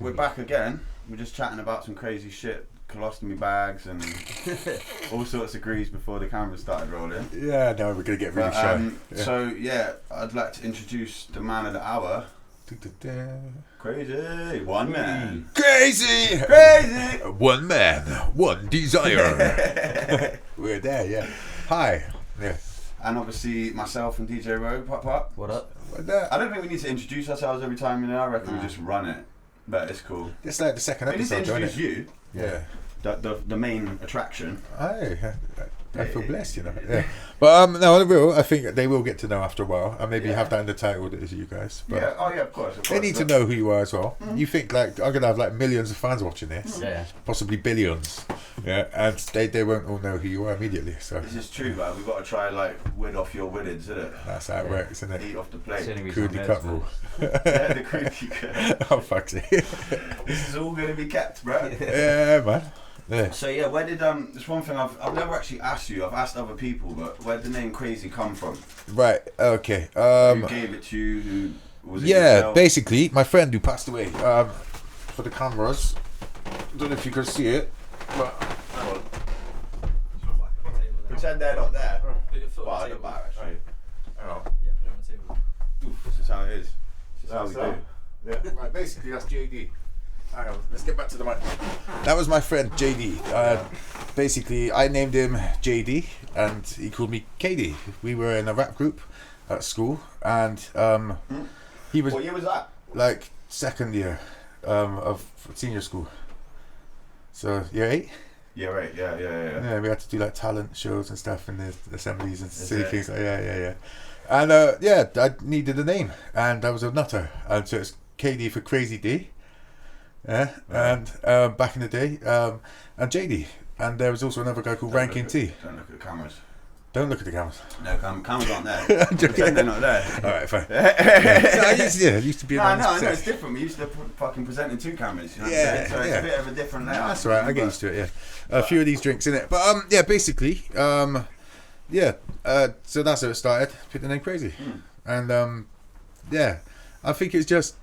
we're back again. We're just chatting about some crazy shit, colostomy bags and all sorts of grease before the camera started rolling. Yeah, no, we're going to get really shy. So, I'd like to introduce the man of the hour. Krazy, one man. Krazy! One man, one desire. We're there, yeah. Hi. Yeah. And obviously myself and DJ Rogue, pop. What up? I don't think we need to introduce ourselves every time, I reckon we just run it. But it's cool. It's like the second episode, we need to introduce you. Yeah. The main attraction. I feel blessed, Yeah. But no, I think they will get to know after a while, and maybe have that in the title that is you guys. But of course. They need to know who you are as well. Mm-hmm. You think like I'm gonna have like millions of fans watching this, possibly billions, and they won't all know who you are immediately. So this is true, man. We've got to try like wid off your widdeds, isn't it? That's how it works, isn't it? Eat off the plate. Crudely cut rule. The crudely cut. Oh fuck's sake. This is all gonna be kept, bro. Yeah, man. Yeah. So where did there's one thing I've never actually asked you. I've asked other people, but where did the name Krazy come from? Right. Okay. Who gave it to you? Who was it? Yourself? Basically, my friend who passed away. For the cameras, I don't know if you can see it, but pretend they're not there. Well, I don't matter actually. Yeah, put it on the table. This is how it is. This is how we do. Yeah. Right. Basically, that's JD. Hang on, let's get back to the mic. That was my friend JD. Basically, I named him JD, and he called me KD. We were in a rap group at school, and he was. What year was that? Like second year of senior school. So year 8. Year 8. Yeah. Yeah, we had to do like talent shows and stuff in the assemblies and silly things. Yeah. And I needed a name, and I was a nutter, and so it's KD for Krazy D. Yeah, and back in the day, and JD, and there was also another guy called Ranking T. Don't look at the cameras. Don't look at the cameras. No, cameras aren't there. Pretend they're not there. Alright, fine. So I used to be. No, it's different. We used to fucking present in 2 cameras. You know what I'm saying? So it's a bit of a different layout. That's alright. I get used to it. Yeah, a few of these drinks in it, but basically, so that's how it started. Picked the name Krazy, and I think it's just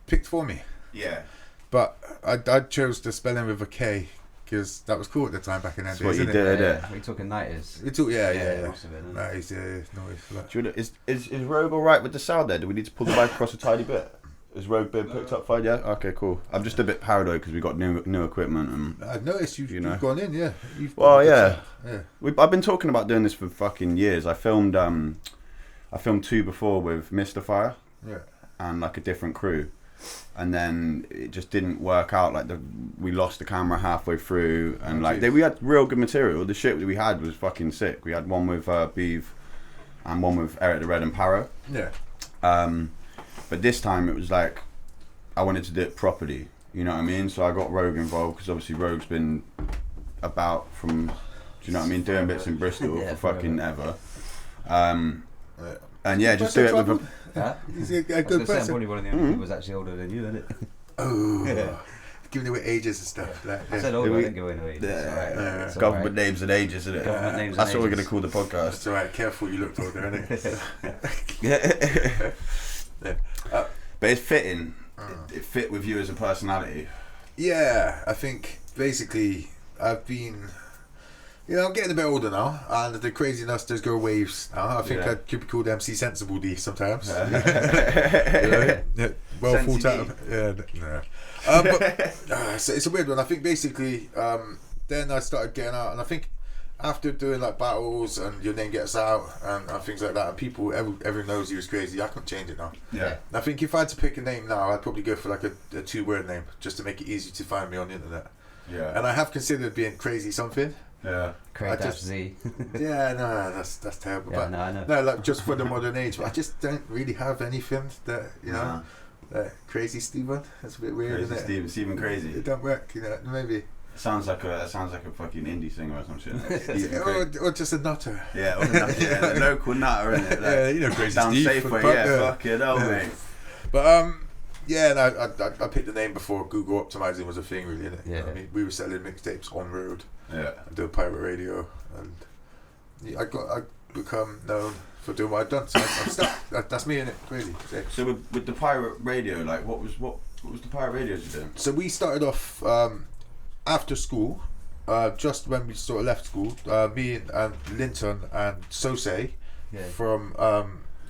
picked for me. Yeah. But I chose the spelling with a K because that was cool at the time back in the days. What you did, We're talking 90s. We talk, yeah. 90s, Is Rogue alright with the sound there? Do we need to pull the mic across a tiny bit? Is Rogue been picked up fine? Yeah. Okay, cool. I'm just a bit paranoid because we got new equipment and. I noticed you've gone in, yeah. I've been talking about doing this for fucking years. I filmed 2 before with Mr. Fire. Yeah. And like a different crew. And then it just didn't work out. Like we lost the camera halfway through, and we had real good material. The shit that we had was fucking sick. We had one with Beeve, and one with Eric the Red and Paro. Yeah. But this time it was like I wanted to do it properly. You know what I mean? So I got Rogue involved because obviously Rogue's been about from, do you know what I mean, doing bits in Bristol for fucking ever. And just do it with a. Huh? He's a good person. Probably one of the only people who's actually older than you, isn't it? Oh, giving away ages and stuff. I said older, I didn't go into ages. Government names and ages, isn't it? That's what we're going to call the podcast. It's alright, careful, you looked older, innit? But it's fitting. It fit with you as a personality. Yeah, I think basically I've been. I'm getting a bit older now, and the craziness does go waves now. I think I could be called MC Sensible D sometimes. Well thought out. So it's a weird one. I think basically, then I started getting out, and I think after doing like battles and your name gets out and things like that, and people, everyone knows you as Krazy. I can't change it now. Yeah. I think if I had to pick a name now, I'd probably go for like a 2-word name just to make it easy to find me on the internet. Yeah. And I have considered being Krazy something. Yeah. Z. Yeah, no, that's terrible. Yeah, but no, I know. No, like just for the modern age. But I just don't really have anything that Krazy Steven. That's a bit weird, isn't it? Steven Krazy. It don't work, maybe. Sounds like a fucking indie singer or some shit. or just a nutter. Yeah, or a nutter. Yeah, a local nutter, isn't it? Krazy down Steve. Safeway, fuck it, mate. But I picked the name before Google optimizing was a thing, really, innit? Yeah. I mean, we were selling mixtapes on road. Yeah. And doing pirate radio, and I become known for doing what I've done. So I'm stuck. That's me, innit? Crazy. So with the pirate radio, like what What was the pirate radios you doing? So we started off after school, just when we sort of left school. Me and Linton and Sose from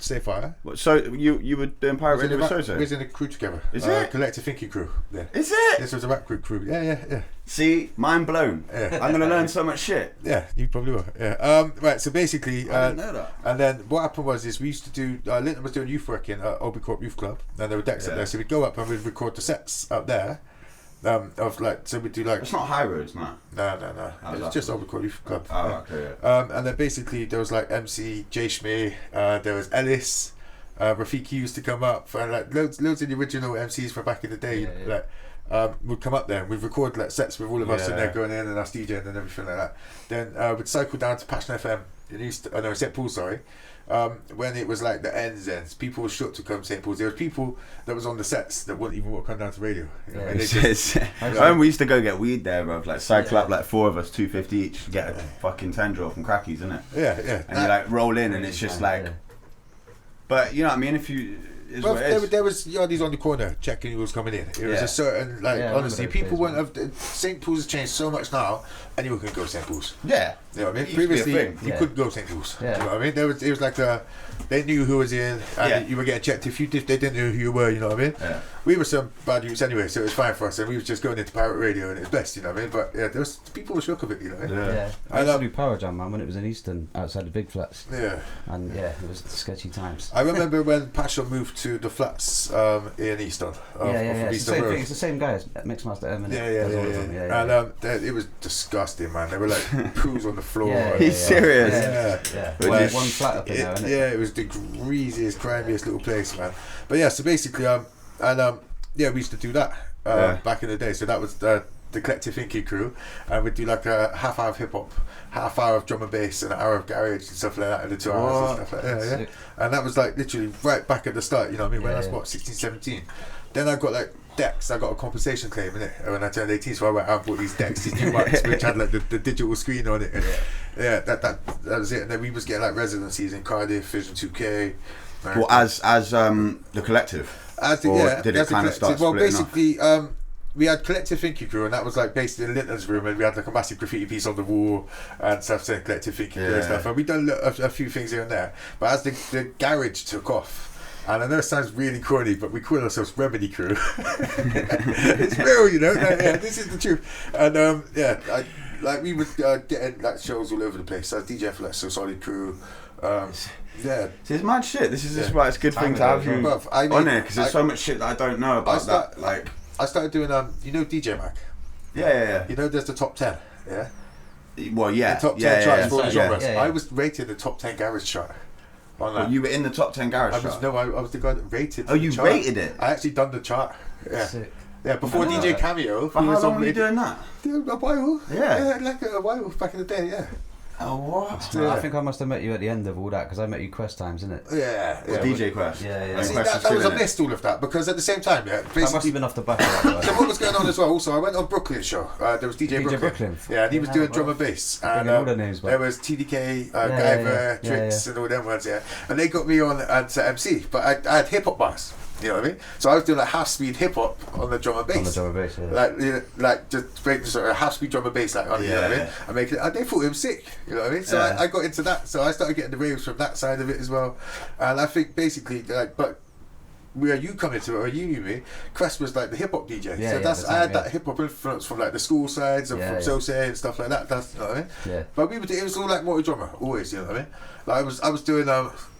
Stayfire. So you were doing pirate radio with Sose? We was in a crew together. Is it? Collective Thinking crew. Yeah. Is it? This was a rap crew. Yeah. See, mind blown. Yeah. I'm gonna learn so much shit. Yeah, you probably will. Yeah. Right. So basically, I didn't know that. and then what happened was we used to do. Linton was doing youth work in Obi Corp Youth Club, and there were decks up there. So we'd go up and we'd record the sets up there. Of like, so we do like. It's not High Roads, no. No. It's just Obi Corp Youth Club. Oh, okay. Yeah. And then basically there was like MC J Shmee, there was Ellis. Rafiki used to come up, and like loads of the original MCs from back in the day, like would come up there. We'd record like sets with all of us in there going in and us DJing and everything like that. Then we'd cycle down to Passion FM in St Paul, sorry. When it was like the ends, people were shook to come to St Paul's. There was people that was on the sets that wouldn't even want to come down to radio. You know, I remember we used to go get weed there, bro. Like cycle up like 4 of us, 250 each, get a fucking 10 draw from Crackies, isn't it? Yeah. And you like roll in, and it's just like. But you know what I mean? If you. There was yardies on the corner checking who was coming in. It was a certain, like, honestly, people wouldn't have. St. Paul's has changed so much now, anyone can go to St. Paul's. Yeah. You know what I mean? Previously, you couldn't go to St. Paul's. Yeah. You know what I mean? It was like they knew who was in, and you were getting checked. If they didn't know who you were, you know what I mean? Yeah. We were some bad youths anyway, so it was fine for us, and we was just going into pirate radio, and it was best, you know what I mean? But yeah, there was people were shook of it, you know what I mean? Yeah. I used to do Power Jam, man, when it was in Easton, outside the big flats. Yeah. And it was sketchy times. I remember when Passion moved to the flats in Easton. It's the same thing. It's the same guys, Mixmaster M. And it was disgusting, man. They were like poos on the floor. He's serious. Yeah. Like, one flat up in there, isn't it? Yeah, it was the greasiest, grimiest little place, man. But yeah, so basically, we used to do that back in the day. So that was the Collective Thinking crew, and we'd do like a half hour of hip hop, half hour of drum and bass, and an hour of garage and stuff like that, and the 2 hours and stuff like that. Yeah. And that was like literally right back at the start, you know what I mean? When I was what, 16, 17. Then I got like decks. I got a compensation claim in it when I turned 18, so I went out and bought these decks, these new mics, which had like the digital screen on it. And that was it. And then we was getting like residencies in Cardiff, Vision 2K. Well, as the Collective, did it kind of start? Well, basically, we had Collective Thinking crew, and that was like based in Linton's room, and we had like a massive graffiti piece on the wall and stuff saying Collective Thinking crew and stuff. And we done a few things here and there. But as the garage took off. And I know it sounds really corny, but we call ourselves Remedy Crew. It's real, you know. This is the truth. And we were getting like shows all over the place. I was DJ for like So Solid Crew. See, it's mad shit. This is why it's a good thing to have you on there, because there's so much shit that I don't know about that. Like, I started doing DJ Mag. Yeah. You know, there's the top 10. Yeah. Well, yeah. The top 10 charts for all genres. I was rated the top 10 garage chart. Well, you were in the top 10 garage chart? No, I was the guy that rated Oh, you rated it? I actually done the chart. Yeah. Sick. Yeah, before DJ Cameo. For how long were you doing that? A while. Yeah. Like a while back in the day, yeah. Oh, what? Yeah. I think I must have met you at the end of all that, because I met you Quest times, innit? Yeah. DJ Quest. Yeah. See, that was, I missed all of that, because at the same time, basically... That must have been off the back of that. So what was going on as well, also, I went on Brooklyn's show. There was DJ Brooklyn. Yeah, and he was doing drum and bass. And all the names, there was TDK, Guyver, Tricks, and all them ones, And they got me on to MC, but I had hip-hop bars. You know what I mean? So I was doing like half speed hip hop on the drum and bass. On the drum and bass, yeah. Like just breaking sort of half speed drum and bass, like on you know what I mean? And making it, and they thought it was sick. You know what I mean? So I got into that. So I started getting the raves from that side of it as well. And I think basically but where you come into it, or you knew me, Crest was like the hip hop DJ. So I had that hip hop influence from like the school sides and from Sose and stuff like that. That's you know what I mean? Yeah. But it was all like multi-drummer, always, you know what I mean? Like I was doing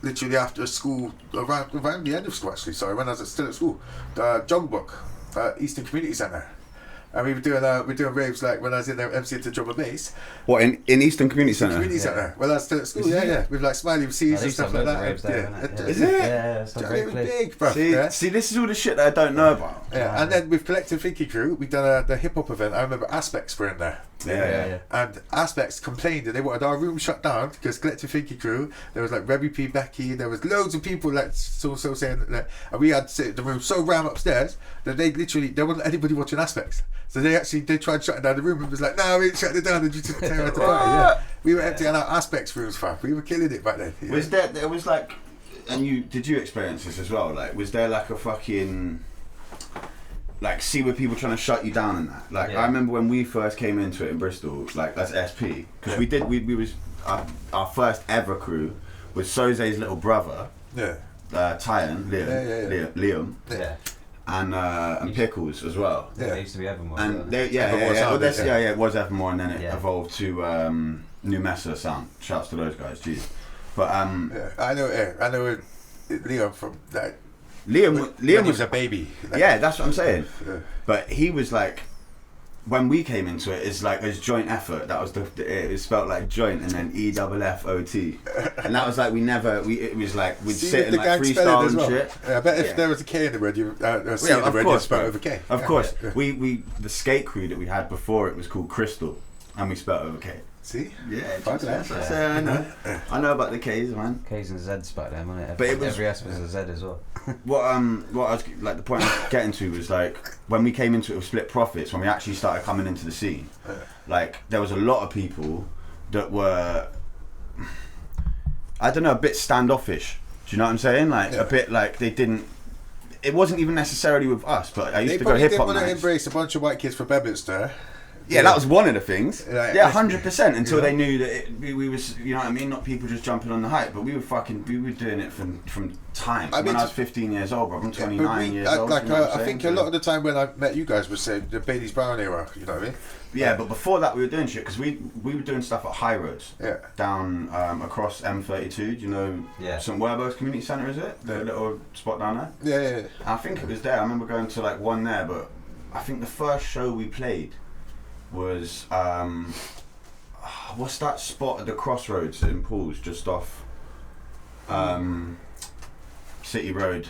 literally after school, around the end of school actually, sorry, when I was still at school, Jungle Book, Eastern Community Centre. And we were doing raves like when I was in there MCing to drum and bass. What, in Eastern Community Centre? Community Centre. When I was still at school, with like Smiley MCs and stuff like that. Is it? Yeah, it's it was big, bro. See, this is all the shit that I don't know about. Yeah, and then with Collective Thinking crew, we done the hip hop event. I remember Aspects were in there. Yeah. And Aspects complained that they wanted our room shut down because Collective Thinking crew, there was like Rebby P. Becky, there was loads of people like so saying that, and we had the room so rammed upstairs that there wasn't anybody watching Aspects. So they tried shutting down the room and was like, no, we ain't shutting it down, and you just tear out the party. Yeah. We were emptying out Aspects rooms, fam. We were killing it back then. Was there was like, and did you experience this as well? Like, was there like a fucking like see with people trying to shut you down and that. Like I remember when we first came into it in Bristol, like as SP, because we was our first ever crew was Soze's little brother, Tyan, Liam, and Pickles as well. Yeah, it used to be Evermore. And it was Evermore, and then it evolved to New Mesa Sound. Shouts to those guys, jeez. But I know Liam from that. Liam was a baby. Yeah, that's what I'm saying. But he was like, when we came into it, it's like this joint effort. That was it was spelt like joint and then EFFOT, and that was like it was like we'd sit and like freestyle and shit. Yeah, I bet if there was a K in the word, you'd spell over K. Of course, we the skate crew that we had before it was called Crystal, and we spelt over K. See? Yeah, I know about the K's, man. K's and Z's back then, wasn't it? But it was, every S was a Z as well. What I was like, the point I was getting to was like when we came into it with split profits, when we actually started coming into the scene, like there was a lot of people that were, I don't know, a bit standoffish. Do you know what I'm saying? Like a bit like they didn't. It wasn't even necessarily with us, but I used to go hip hop. They didn't want to embrace a bunch of white kids from Bedminster. Yeah, that was one of the things. 100%. Until they knew that we was, you know what I mean, not people just jumping on the hype, but we were doing it from time. When I was 15 years old, bro, I'm 29 years old. Like, I think a lot of the time when I met you guys was the Baileys Brown era. You know what I mean? Yeah, but before that we were doing shit because we were doing stuff at High Roads. Yeah. Down across M32. Do you know St Werburgh's Community Centre? Is it the little spot down there? Yeah. I think it was there. I remember going to like one there, but I think the first show we played was what's that spot at the crossroads in Pools just off City Road,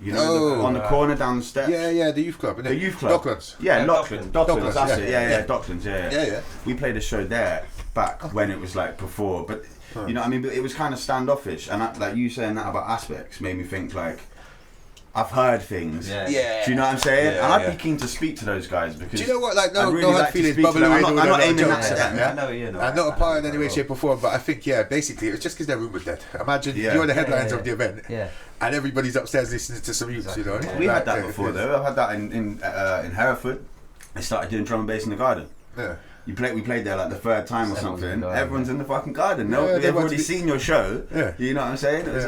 you know, on the corner down the steps. The youth club, isn't it? The youth club, Docklands. Docklands, that's it. Docklands, yeah. We played a show there back when it was like before, but you know what I mean, but it was kind of standoffish, and like you saying that about Aspects made me think like I've heard things. Do you know what I'm saying? And I'd be keen to speak to those guys because. Do you know what? Like, no hard feelings bubbling. I'm not aiming that at them. I'm not a part in any way, shape, or form. But I think, basically, it was just because their room was dead. Imagine you're the headlines of the event, and everybody's upstairs listening to some youths. You know, we had that before though. I've had that in Hereford. They started doing drum and bass in the garden. Yeah. We played there like the third time or something. Everyone's in the fucking garden. They've already seen your show. Yeah. You know what I'm saying? It was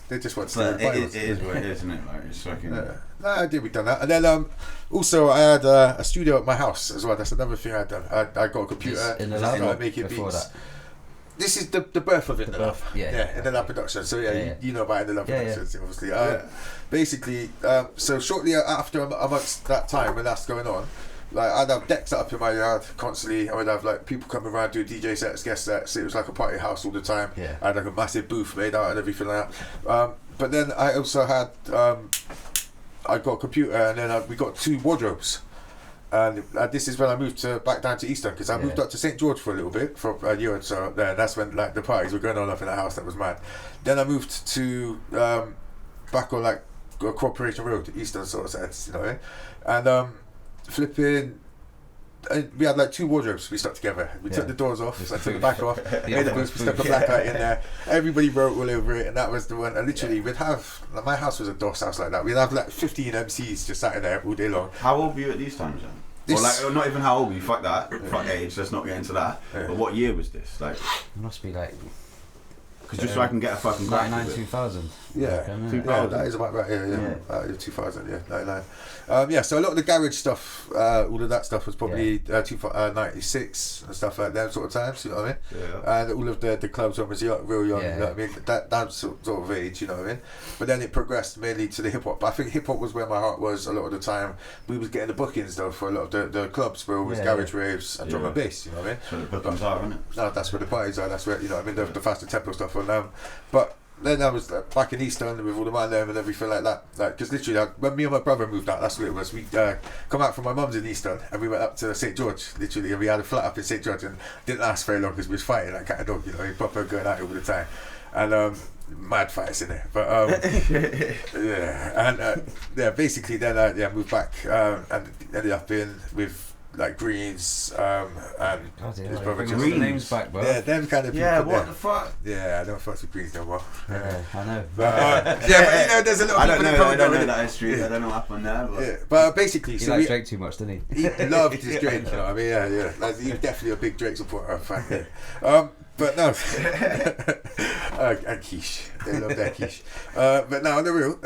they just want to. It is what it is, isn't it? Like it's fucking. I did. We done that, and then also I had a studio at my house as well. That's another thing I'd done. I got a computer. In the lab, making beats. This is the birth of it. In the lab production. So you know about it in the lab productions, obviously. Basically, so shortly after amongst that time when that's going on. Like I'd have decks up in my yard constantly. I would have like people coming around doing DJ sets, guest sets. It was like a party house all the time. I had like a massive booth made out and everything like that. But then I also had I got a computer and then we got 2 wardrobes. And this is when I moved back down to Easton because I moved up to St George for a little bit for a year or so. There, that's when like the parties were going on up in the house. That was mad. Then I moved to back on like Corporation Road, Easton sort of sense, you know what I mean? And flipping, we had like 2 wardrobes we stuck together. We took the doors off, I took the back off, made the boots, we stuck a black light in there. Everybody wrote all over it, and that was the one. And literally, we'd have like, my house was a DOS house like that. We'd have like 15 MCs just sat in there all day long. How old were you at these times then? Or like, not even how old were you? Fuck that. Fuck age. Let's not get into that. But what year was this? Like, it must be like. Because just so I can get a fucking 99, 2000. Yeah, 2000. That is about right. Yeah. 2000. Yeah, 99. So a lot of the garage stuff, all of that stuff was probably 96 and stuff like that sort of times. You know what I mean? And all of the clubs when I was real young. You know what I mean? That sort of age. You know what I mean? But then it progressed mainly to the hip hop. But I think hip hop was where my heart was a lot of the time. We was getting the bookings though for a lot of the clubs where it was garage raves and drum and bass. You know what I mean? So the bookings are, isn't it? No, that's where the parties are. That's where, you know what I mean, the faster tempo stuff. But then I was back in Easton with all the man there and everything like that. Like, because literally, when me and my brother moved out, that's what it was. We come out from my mum's in Easton and we went up to St George, literally, and we had a flat up in St George and didn't last very long because we was fighting like cat and dog, you know, proper going out all the time. And mad fights in there. But basically then I moved back and ended up being with like Greens, and his brother Bring Justin. the names back, bro. Yeah, them kind of people. Yeah, what the fuck? Yeah, I don't fuck with Greens no more. Yeah, I know. But, there's a lot of I don't people know. that I don't know know that history. I don't know what happened there. But Yeah, but basically, He so likes Drake too much, didn't he? he loved his Drake. You know what I mean? Yeah. Like, he's definitely a big Drake supporter. Fan. Yeah. But no, and quiche. They love their quiche. But no, on the real,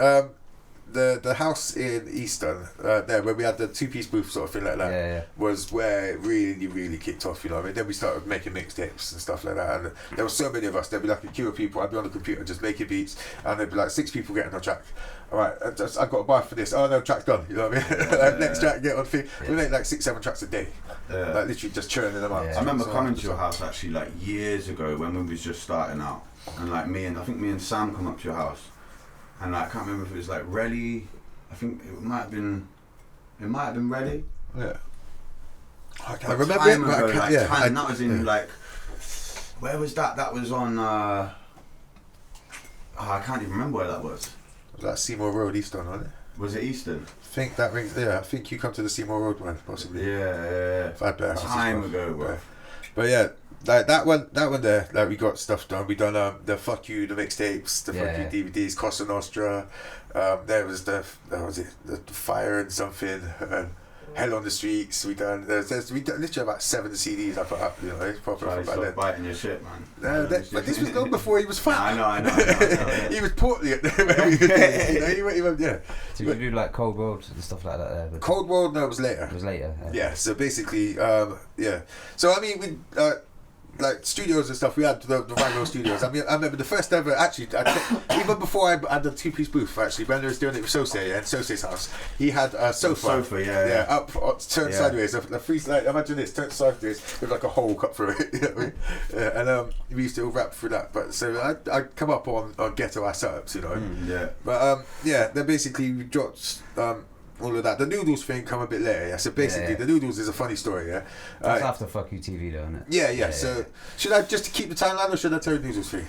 the house in Easton, there where we had the 2-piece booth sort of thing like that, was where it really kicked off. You know what I mean? Then we started making mixtapes and stuff like that, and there were so many of us. There'd be like a queue of people. I'd be on the computer just making beats, and there'd be like 6 people getting on track. All right, I've got a bar for this. Oh no, track's done. You know what I mean? Like, next track, get on thing. We make like 6-7 tracks a day. Like literally just churning them out. I remember coming to your house actually like years ago when we was just starting out, and like I think me and Sam come up to your house, and like, I can't remember if it was like Ready. I think it might have been Ready. Yeah. I remember it, but I can't, and that was in like, where was that? That was on. I can't even remember where that was. It was like Seymour Road, Easton, wasn't it? Was it Easton? I think that rings. Yeah, I think you come to the Seymour Road one, possibly. Yeah. If I had better Time ago, bro. But yeah, like that one there, like we got stuff done. We done the Fuck You, the mixtapes, the Fuck You DVDs, Cosa Nostra. There was the Fire and something, and Hell on the Streets. We done literally about 7 CDs I put up. You know, it's proper from back then. Biting your shit, man. But this was long before he was fat. I know. He was portly at the when we were doing it, you know, he went, yeah. Did you do like Cold World and stuff like that there? Cold World, no, it was later. It was later. Yeah, so basically, yeah. So I mean, we like studios and stuff. We had the Rango Studios. I mean, I remember the first ever. Actually, even before I had the 2-piece booth. Actually, when I was doing it with Sose and Sose's house, he had a sofa. Up, turned sideways. The free slide. Imagine this, turned sideways with like a hole cut through it. You know what I mean? And we used to all rap through that. But so I come up on ghetto ass setups, you know. But then basically we dropped. All of that. The noodles thing come a bit later. Yeah. So basically, the noodles is a funny story. Yeah. That's after Fuck You TV, though, isn't it? Yeah. So should I just keep the timeline, or should I tell the noodles thing?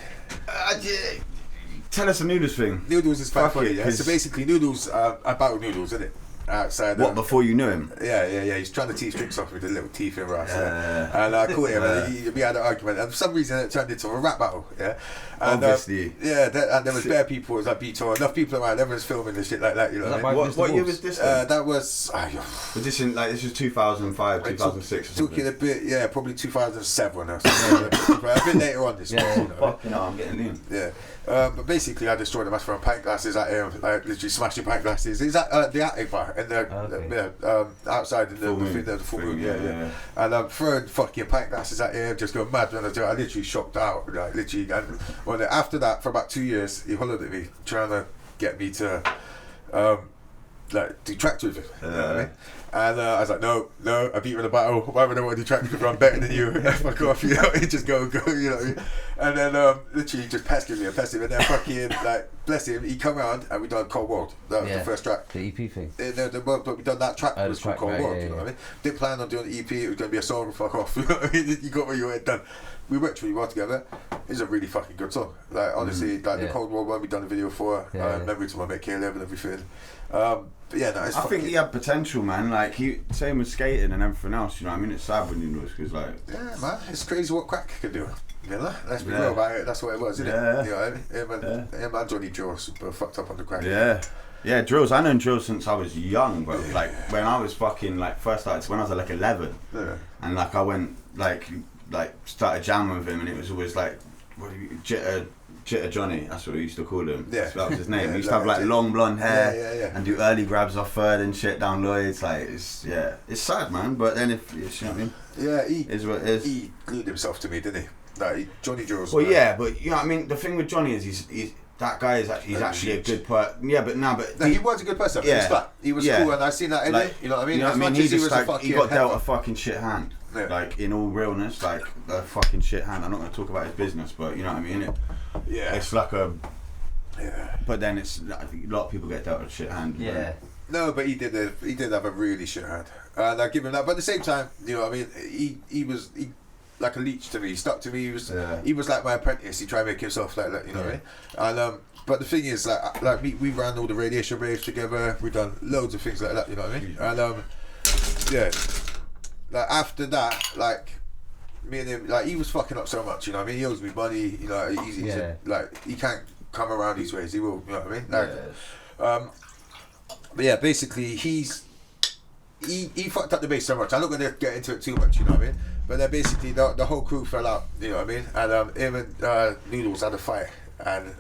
Tell us the noodles thing. Noodles is quite funny. Yeah. So basically, noodles. I battle noodles, isn't it? Outside. What, before you knew him? Yeah. He's trying to teeth drinks off with the little teeth in us. And I caught him, and we had an argument, and for some reason it turned into a rap battle. Yeah. And, obviously. And there was bare people. It was like Beator, enough people around. Everyone's filming and shit like that. You know. What year was this? That was. Was this in this was 2005, 2006? Talking a bit, probably 2007 or something. But a bit later on this. Fucking hell, I'm getting in. Yeah. But basically, I destroyed the mass from pint glasses at him, like literally smashing pint glasses. Is that the attic bar in the outside in the full moon? Yeah. And I'm throwing fucking pint glasses at him, just going mad. And I literally shocked out, like literally. And after that, for about 2 years, he hollered at me, trying to get me to do tracks with him. You know what I mean? And I was like, no, I beat you in a battle. Why would I want to do tracks with you? I'm better than you. Fuck off, you know. Just go, you know what I mean? And then literally just pestered me, and then fucking bless him. He come around and we done Cold World. That was the first track. The EP thing. But we done that track. Was called Cold World. You know what I mean? Didn't plan on doing the EP. It was going to be a song. Fuck off. You know what I mean? You got what you had done. We worked really well together. It's a really fucking good song. Like honestly, the Cold World one we done a video for. Memory to my mate Caleb and everything. But yeah, no, I think he had potential, man. Like same with skating and everything else. You know what I mean? It's sad when you lose because yeah, man, it's crazy what crack can do. You know? Let's be real about it. That's what it was, isn't it? You know what I mean? Him and Johnny Drills were fucked up on the crack. Yeah, Drills. I known Drills since I was young, bro. Like when I was fucking first started when I was like 11, and I went started jamming with him, and it was always like, what do you Jitter Johnny, that's what we used to call him. Yeah. So that was his name. He used to have long blonde hair and do early grabs off third and shit down Lloyd's. It's sad, man. But then if you know what I mean. Yeah, is what it is. He glued himself to me, didn't he? Johnny Drills. Well, yeah, but you know what I mean. The thing with Johnny is he's that guy is actually a good person. Yeah, but he was a good person. Yeah, he was cool, and I seen that in him. You know what I mean? You know what I mean? He got dealt a fucking shit hand. Yeah. In all realness, a fucking shit hand. I'm not going to talk about his business, but you know what I mean. It's like a. Yeah. But then it's a lot of people get dealt a shit hand. Yeah. No, but he did have a really shit hand, and I give him that. But at the same time, you know what I mean. He was like a leech to me. He stuck to me. He was like my apprentice. He tried to make himself like that. You know what I mean? And but the thing is, like we ran all the radiation raves together. We done loads of things like that. You know what I mean? And like after that, like me and him, like he was fucking up so much, you know what I mean? He owes me money, you know, he's like he can't come around these ways, he will, you know what I mean? Like, but yeah, basically he fucked up the bass so much. I'm not gonna get into it too much, you know what I mean? But then basically the whole crew fell out, you know what I mean? And him and Noodles had a fight, and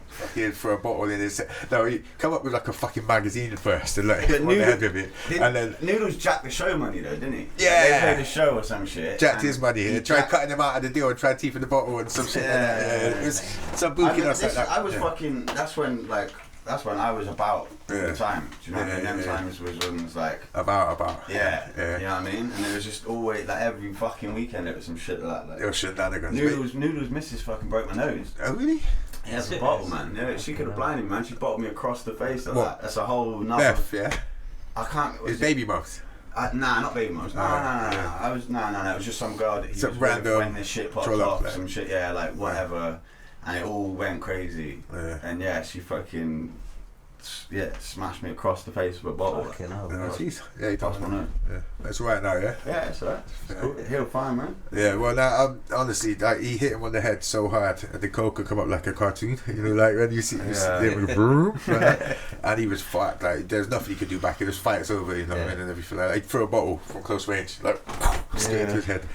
fucking for a bottle in his. No, he come up with like a fucking magazine first and like hit him on the head with it. And then Noodles jacked the show money though, didn't he? Yeah. They played the show or some shit. Jacked his money here. Tried cutting him out of the deal and tried teething the bottle and some shit. It was some bookiness like that. I was fucking. That's when I was about the time. Do you know what I mean? Them times was when it was like about. Yeah. You know what I mean? And it was just always like every fucking weekend it was some shit like that. It was shenanigans. Noodles missus fucking broke my nose. Oh really? He has a bottle, man. Yeah, she could have blinded me, man. She bottled me across the face like that. That's a whole nother. Beth, yeah. I can't. It's baby mouth. Nah, not baby moms. No. I was no. It was just some girl that he some was random with when this shit popped up, like. Some shit, like whatever, and it all went crazy. Yeah. And she fucking smashed me across the face with a bottle. Fucking hell. Jeez. Yeah, he passed on it. Yeah, that's right now. Yeah. Yeah, it's alright. Cool. He'll fine, man. Yeah, well, now honestly, like, he hit him on the head so hard, and the coke could come up like a cartoon. You know, like when you see him with boom, and he was fucked. Like there's nothing he could do back. It was fight's over, you know, and everything. Like throw a bottle from close range, like straight into his head,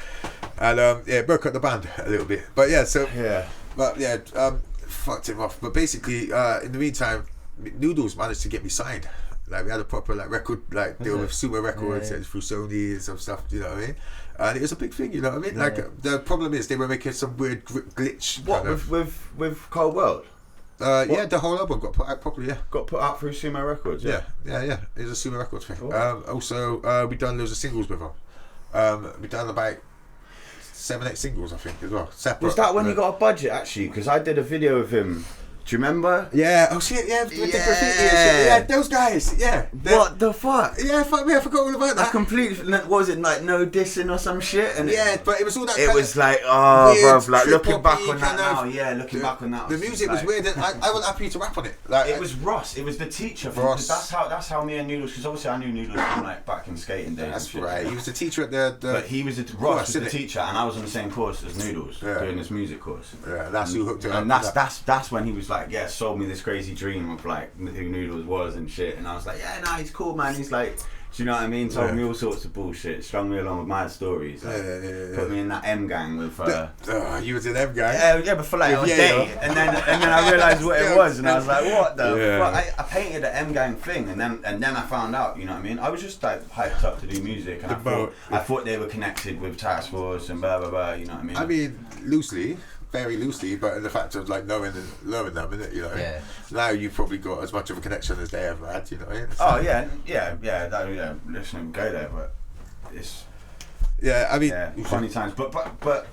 and it broke up the band a little bit. But fucked him off. But basically, in the meantime, Noodles managed to get me signed. Like we had a proper record deal with Sumo Records through Sony and some stuff, you know what I mean? And it was a big thing, you know what I mean? Like the problem is they were making some weird glitch. What with Cold World? The whole album got put out properly. Yeah, got put out through Sumo Records. Yeah. It was a Sumo Records thing. Cool. Also, we done loads of singles with them. We done about 7-8 singles, I think, as well. Separate. Was that when you got a budget actually? Because I did a video of him. Do you remember? Yeah. Oh shit. Yeah. With the graffiti and shit. Yeah. Those guys. Yeah. What the fuck? Yeah. Fuck me. I forgot all about that. Completely. What was it like? No dissing or some shit? And but it was all that. It was like, bruv. Like looking back on that now. Yeah. Looking back on that. The music was weird. And I was happy to rap on it. Like it was Ross. It was the teacher. Ross. That's how me and Noodles. Because obviously I knew Noodles from back in skating days. That's right. He was the teacher at the. But he was Ross was the teacher, and I was on the same course as Noodles doing this music course. Yeah. That's who hooked it up. And that's when he was like, sold me this crazy dream of like who Noodles was and shit, and I was like, he's cool, man. He's like, do you know what I mean? Told me all sorts of bullshit, strung me along with mad stories. Like, put me in that M gang with. You was in M gang. Yeah, but for like a day, and then I realised what it was, and I was like, what the fuck? I painted an M gang thing, and then I found out. You know what I mean? I was just like hyped up to do music, and I thought they were connected with Task Force and blah blah blah. You know what I mean? I mean, loosely. Very loosely, but in the fact of like knowing them, innit, you know. Yeah. Now you've probably got as much of a connection as they ever had, you know. So, yeah. Listen, go there, but it's. Yeah, I mean. Funny times, but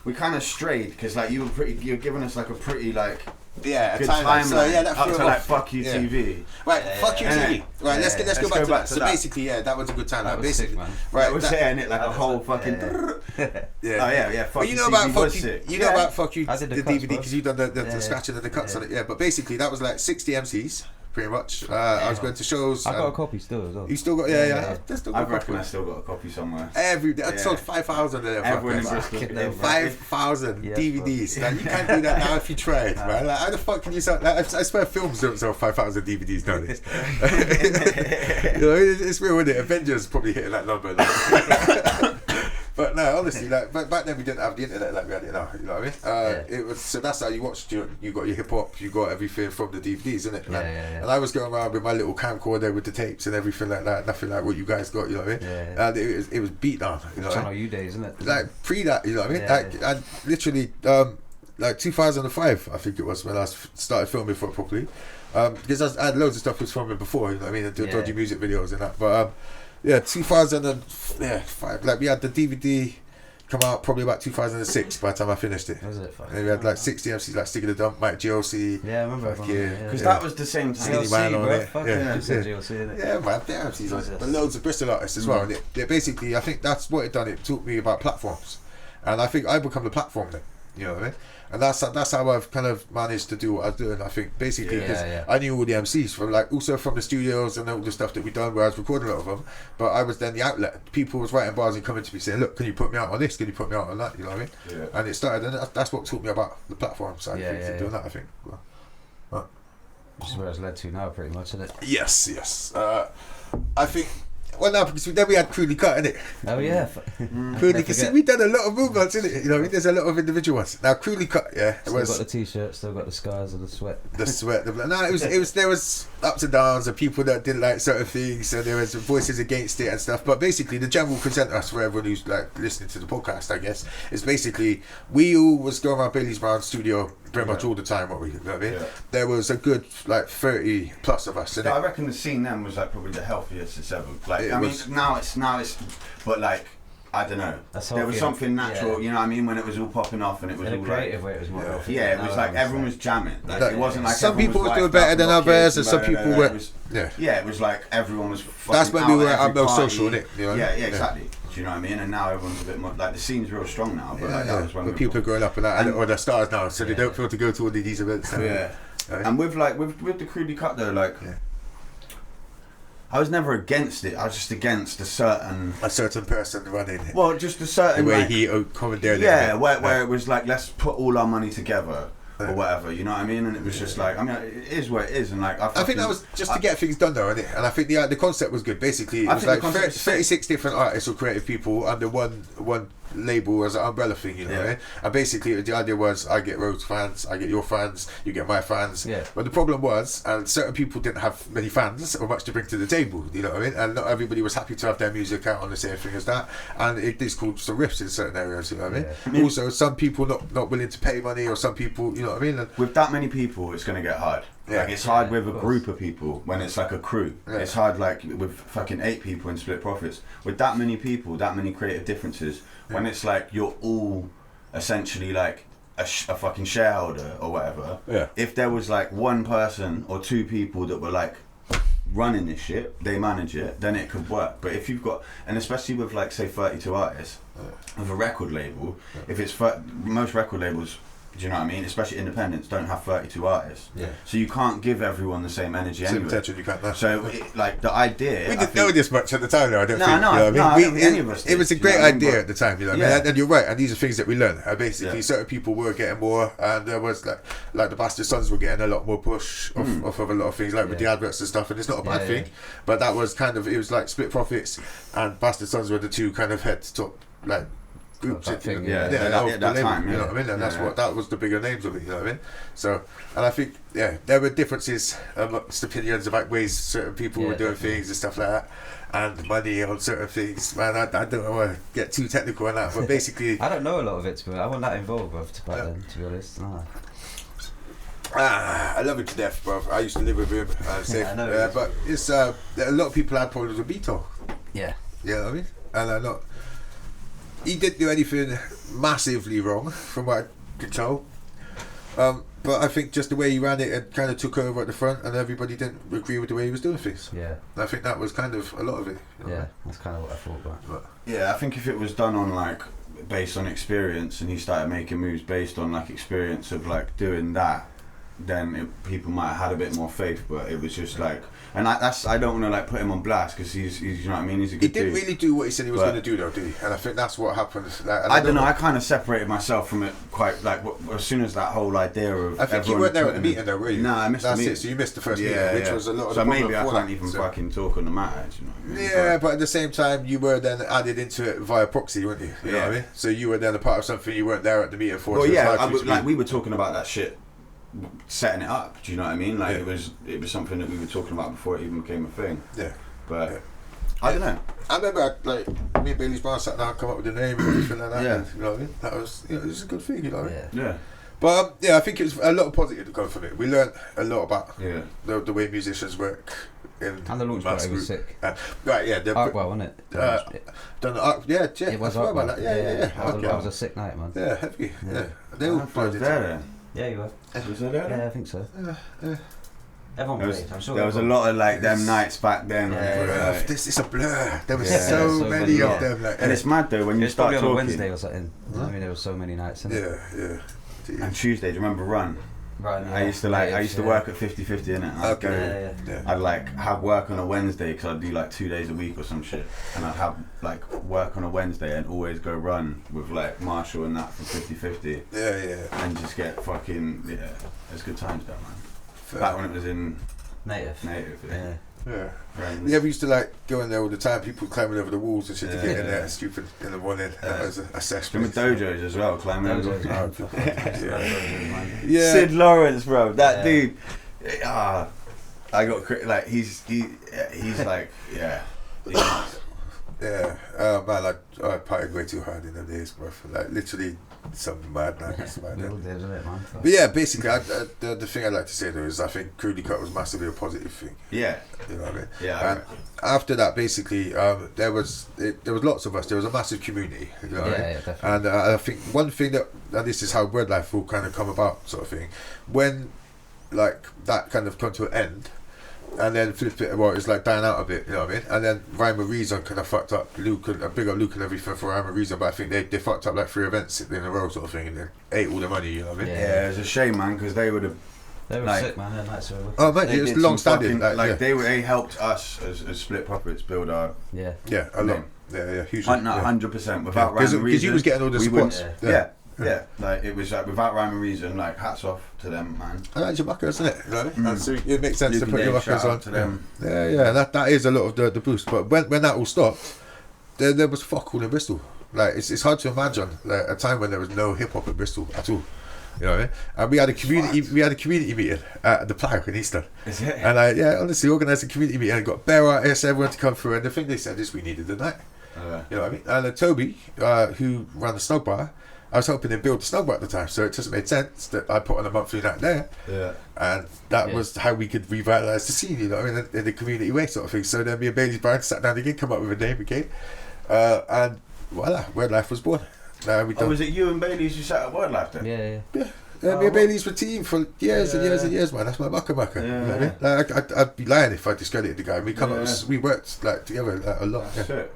we kind of strayed because like you were giving us like a pretty like. Yeah, good timeline. So that up to like Fuck You TV. Right, Fuck You TV. Right, let's go back to that. So basically, that was a good time. That was basically, sick, man. Right, we're saying it like a whole fucking. Fuck You know about Fuck You. You know about Fuck You, the DVD, because you done the scratching and the cuts on it. Yeah, but basically that was like 60 MCs. Pretty much. I was going to shows. I got a copy still as well. You still got? Yeah. I reckon I still got a copy somewhere. I sold 5,000 of them. Everyone in Bristol. 5,000 DVDs. Now, you can't do that now if you tried, man. Like, how the fuck can you sell? Like, I swear films don't sell 5,000 DVDs nowadays. You know, it's real, isn't it? Avengers probably hitting that number. But no, honestly, like back then we didn't have the internet like we had it now. You know what I mean? It was so that's how you watched. You got your hip hop, you got everything from the DVDs, isn't it? And I was going around with my little camcorder with the tapes and everything like that. Nothing like what you guys got. You know what I mean? And it was beat down. You know, Channel U days, isn't it? Like pre that, you know what I mean? I literally like 2005, I think it was when I started filming for it properly. Because I had loads of stuff was filming before. You know what I mean? The dodgy music videos and that, but. 2005. Like we had the DVD come out probably about 2006 by the time I finished it. Was it? And we had like 60 MCs like Stick of the Dump, Mike GLC. Yeah, I remember. Because that was the same time. GLC, Man on it. GLC, innit? Yeah, man, the MCs on it. But loads of Bristol artists as well. And it basically, I think that's what it done. It taught me about platforms. And I think I become the platform then. You know what I mean? And that's how I've kind of managed to do what I was doing. I think basically because I knew all the MCs from also from the studios and all the stuff that we done where I was recording a lot of them. But I was then the outlet. People was writing bars and coming to me saying, "Look, can you put me out on this? Can you put me out on that?" You know what I mean? Yeah. And it started, and that's what taught me about the platform side of things and doing that. I think. Which is where it's led to now, pretty much, isn't it? Yes. I think. Well, no, because then we had Crudely Cut, innit? Oh, yeah. Crudely Cut. See, we've done a lot of movements, innit? You know, there's a lot of individual ones. Now, Crudely Cut, Still got the t-shirt, still got the scars and the sweat. No, there was ups and downs and people that didn't like certain things, and there was voices against it and stuff. But basically, the general consensus for everyone who's like listening to the podcast, I guess, is basically we all was going around Bailey's Brown studio pretty much all the time, what we, you know what I mean? Yeah. There was a good 30 plus of us. I reckon the scene then was like probably the healthiest it's ever. Like now it's, but like I don't know. There was something natural, you know what I mean, when it was all popping off and it was in all a creative way. It was more healthy. Yeah, it was like everyone was jamming. Like it wasn't like some people were doing better than others, and some people were. Yeah, it was like everyone was. That's when we were at most social, innit? You know? Yeah, exactly. Do you know what I mean? And now everyone's a bit more like the scene's real strong now. But that was when people are growing up and that, or they're stars now, so they don't feel to go to all these events. And with the Crudely Cut though, like I was never against it. I was just against a certain person running. Well, just a certain the way he commandeered it. Yeah, where it was like, let's put all our money together. Or whatever, you know what I mean? And it was just like, I mean, it is what it is, and like I think that was just to get things done though, isn't it? And I think the concept was good. Basically, it was like 36 different artists or creative people under one label as an umbrella thing, you know what I mean? And basically the idea was, I get Rhodes fans, I get your fans, you get my fans. Yeah. But the problem was, and certain people didn't have many fans or much to bring to the table, you know what I mean? And not everybody was happy to have their music out on the same thing as that. And it is called some riffs in certain areas, you know what I mean? Also, some people not willing to pay money, or some people, you know what I mean? And with that many people, it's going to get hard. Like it's hard with a group of people when it's like a crew. It's hard like with fucking 8 people in Split Profits. With that many people, that many creative differences, when it's like you're all essentially like a fucking shareholder or whatever. If there was like one person or 2 people that were like running this shit, they manage it, then it could work. But if you've got, and especially with like say 32 artists, with a record label, if it's most record labels, do you know what I mean? Especially independents don't have 32 artists. So you can't give everyone the same energy anyway. Potential you can't. So like the idea, we didn't know this much at the time though, I don't think. No, you know what I mean? any of us did, it was a great idea at the time, you know what I mean? And you're right, and these are things that we learned. Basically certain people were getting more, and there was like the Bastard Sons were getting a lot more push off of a lot of things, like with the adverts and stuff, and it's not a bad thing. But that was kind of, it was like Split Profits and Bastard Sons were the two kind of head to top like groups at thing, at that time, you know what I mean? And that's what that was the bigger names of it, you know what I mean? So, and I think there were differences amongst opinions about ways certain people were doing things and stuff like that, and money on certain things. Man, I don't want to get too technical on that, but basically I don't know a lot of it, to be honest. I wasn't that involved with back then, to be honest. No. I love him to death, bro. I used to live with him. But it's a lot of people had problems with Beto. Yeah. You know what I mean? And he didn't do anything massively wrong, from what I could tell. But I think just the way he ran it, and kind of took over at the front, and everybody didn't agree with the way he was doing things. Yeah. I think that was kind of a lot of it. You know? Yeah, that's kind of what I thought about. But I think if it was done on like based on experience, and he started making moves based on like experience of like doing that, then people might have had a bit more faith. But it was just like, and I don't want to like put him on blast, because he's you know what I mean, he's a good He didn't really do what he said he was going to do though, did he? And I think that's what happened. Like, I don't know, I kind of separated myself from it quite, like as soon as that whole idea of I think you weren't there at the meeting though, were you? No, I missed the meeting. So you missed the first meeting, which was a lot of so the maybe I can't that, even fucking talk on the matter, you know what I mean? Yeah, but at the same time you were then added into it via proxy, weren't you? You know what I mean? So you were then a part of something you weren't there at the meeting for. Well, so we were talking about that shit, setting it up, do you know what I mean? Like it was something that we were talking about before it even became a thing. But I don't know. I remember like me and Bailey's Brown sat down, come up with the name and everything like that. And, you know what I mean? That was, it was a good thing, you know what I mean? But I think it was a lot of positive to come from it. We learned a lot about the way musicians work. And the launch party was sick. Arkwell, wasn't it? Done the Ark, it was Arkwell. That was a sick night, man. Yeah, heavy. They all was there. Yeah, you were. Was I there? Yeah, I think so. Everyone played. I'm sure there was a lot of like them nights back then. Yeah. This is a blur. There was so many many, of them. Like, and it's mad though when you it's start probably on a talking. Wednesday or something. I mean, there were so many nights. Yeah. And Tuesday, do you remember Run? Right. I used to work at 50/50 in it. Okay. I'd like have work on a Wednesday because I'd do like 2 days a week or some shit, and I'd have like work on a Wednesday and always go run with like Marshall and that from 50/50. Yeah. And just get fucking it's good times though, man. Back when it was in Native. Yeah, we used to like go in there all the time. People climbing over the walls and shit to get in there. Stupid in the morning. That was a session. With dojos as well, climbing over. Yeah. Sid Lawrence, bro, that dude. I got like he's like Yeah, man, I partied way too hard in the days, bro. Like literally, some mad nights, man. We all did, isn't it, man? But yeah, basically, the thing I'd like to say though is I think Crudely Cut was massively a positive thing. Yeah. You know what I mean? Yeah. And after that, basically, there was lots of us. There was a massive community. You know what I mean? Yeah, definitely. And I think one thing and this is how Wordlife will kind of come about, sort of thing. When like that kind of come to an end. And then flip it, well, it's like dying out a bit, you know what I mean? And then Rhyme Reason kind of fucked up Luke, and big up Luke and everything for Rhyme Reason, but I think they fucked up like 3 events in a row, sort of thing, and they ate all the money, you know what I mean? Yeah, it's a shame, man, because they would have. They were like, sick, man. Their nights were. Oh, mate, it was long standing. They helped us as Split Profits build our. Yeah, a lot. Yeah, huge. 100%. Without Rhyme and Reason. Because you was getting all the spots. Yeah, like it was like without Rhyme and Reason, like hats off to them, man. And that's your muckers, isn't it? You know what I mean? So it makes sense to put your muckers on to them. Yeah, that is a lot of the boost. But when that all stopped, there was fuck all in Bristol. Like it's hard to imagine like, a time when there was no hip hop in Bristol at all. You know what I mean? And we had a community meeting at the Plough in Easton. Is it? And honestly organised a community meeting and got bare artists, everyone to come through. And the thing they said is we needed the night. You know what I mean? And Toby, who ran the Snug Bar, I was helping him build the Snug Bar at the time, so it just made sense that I put on a monthly night there. Yeah. And that was how we could revitalise the scene, you know what I mean, in the community way sort of thing. So then me and Bailey's band sat down again, come up with a name again, and voila, Wordlife was born. Was it you and Bailey's who sat at Wordlife then? Yeah. Me and Bailey's were team for years and years and years, man. That's my mucker. Yeah. You know what I mean? Like, I'd be lying if I discredited the guy. We worked like together a lot. That's it.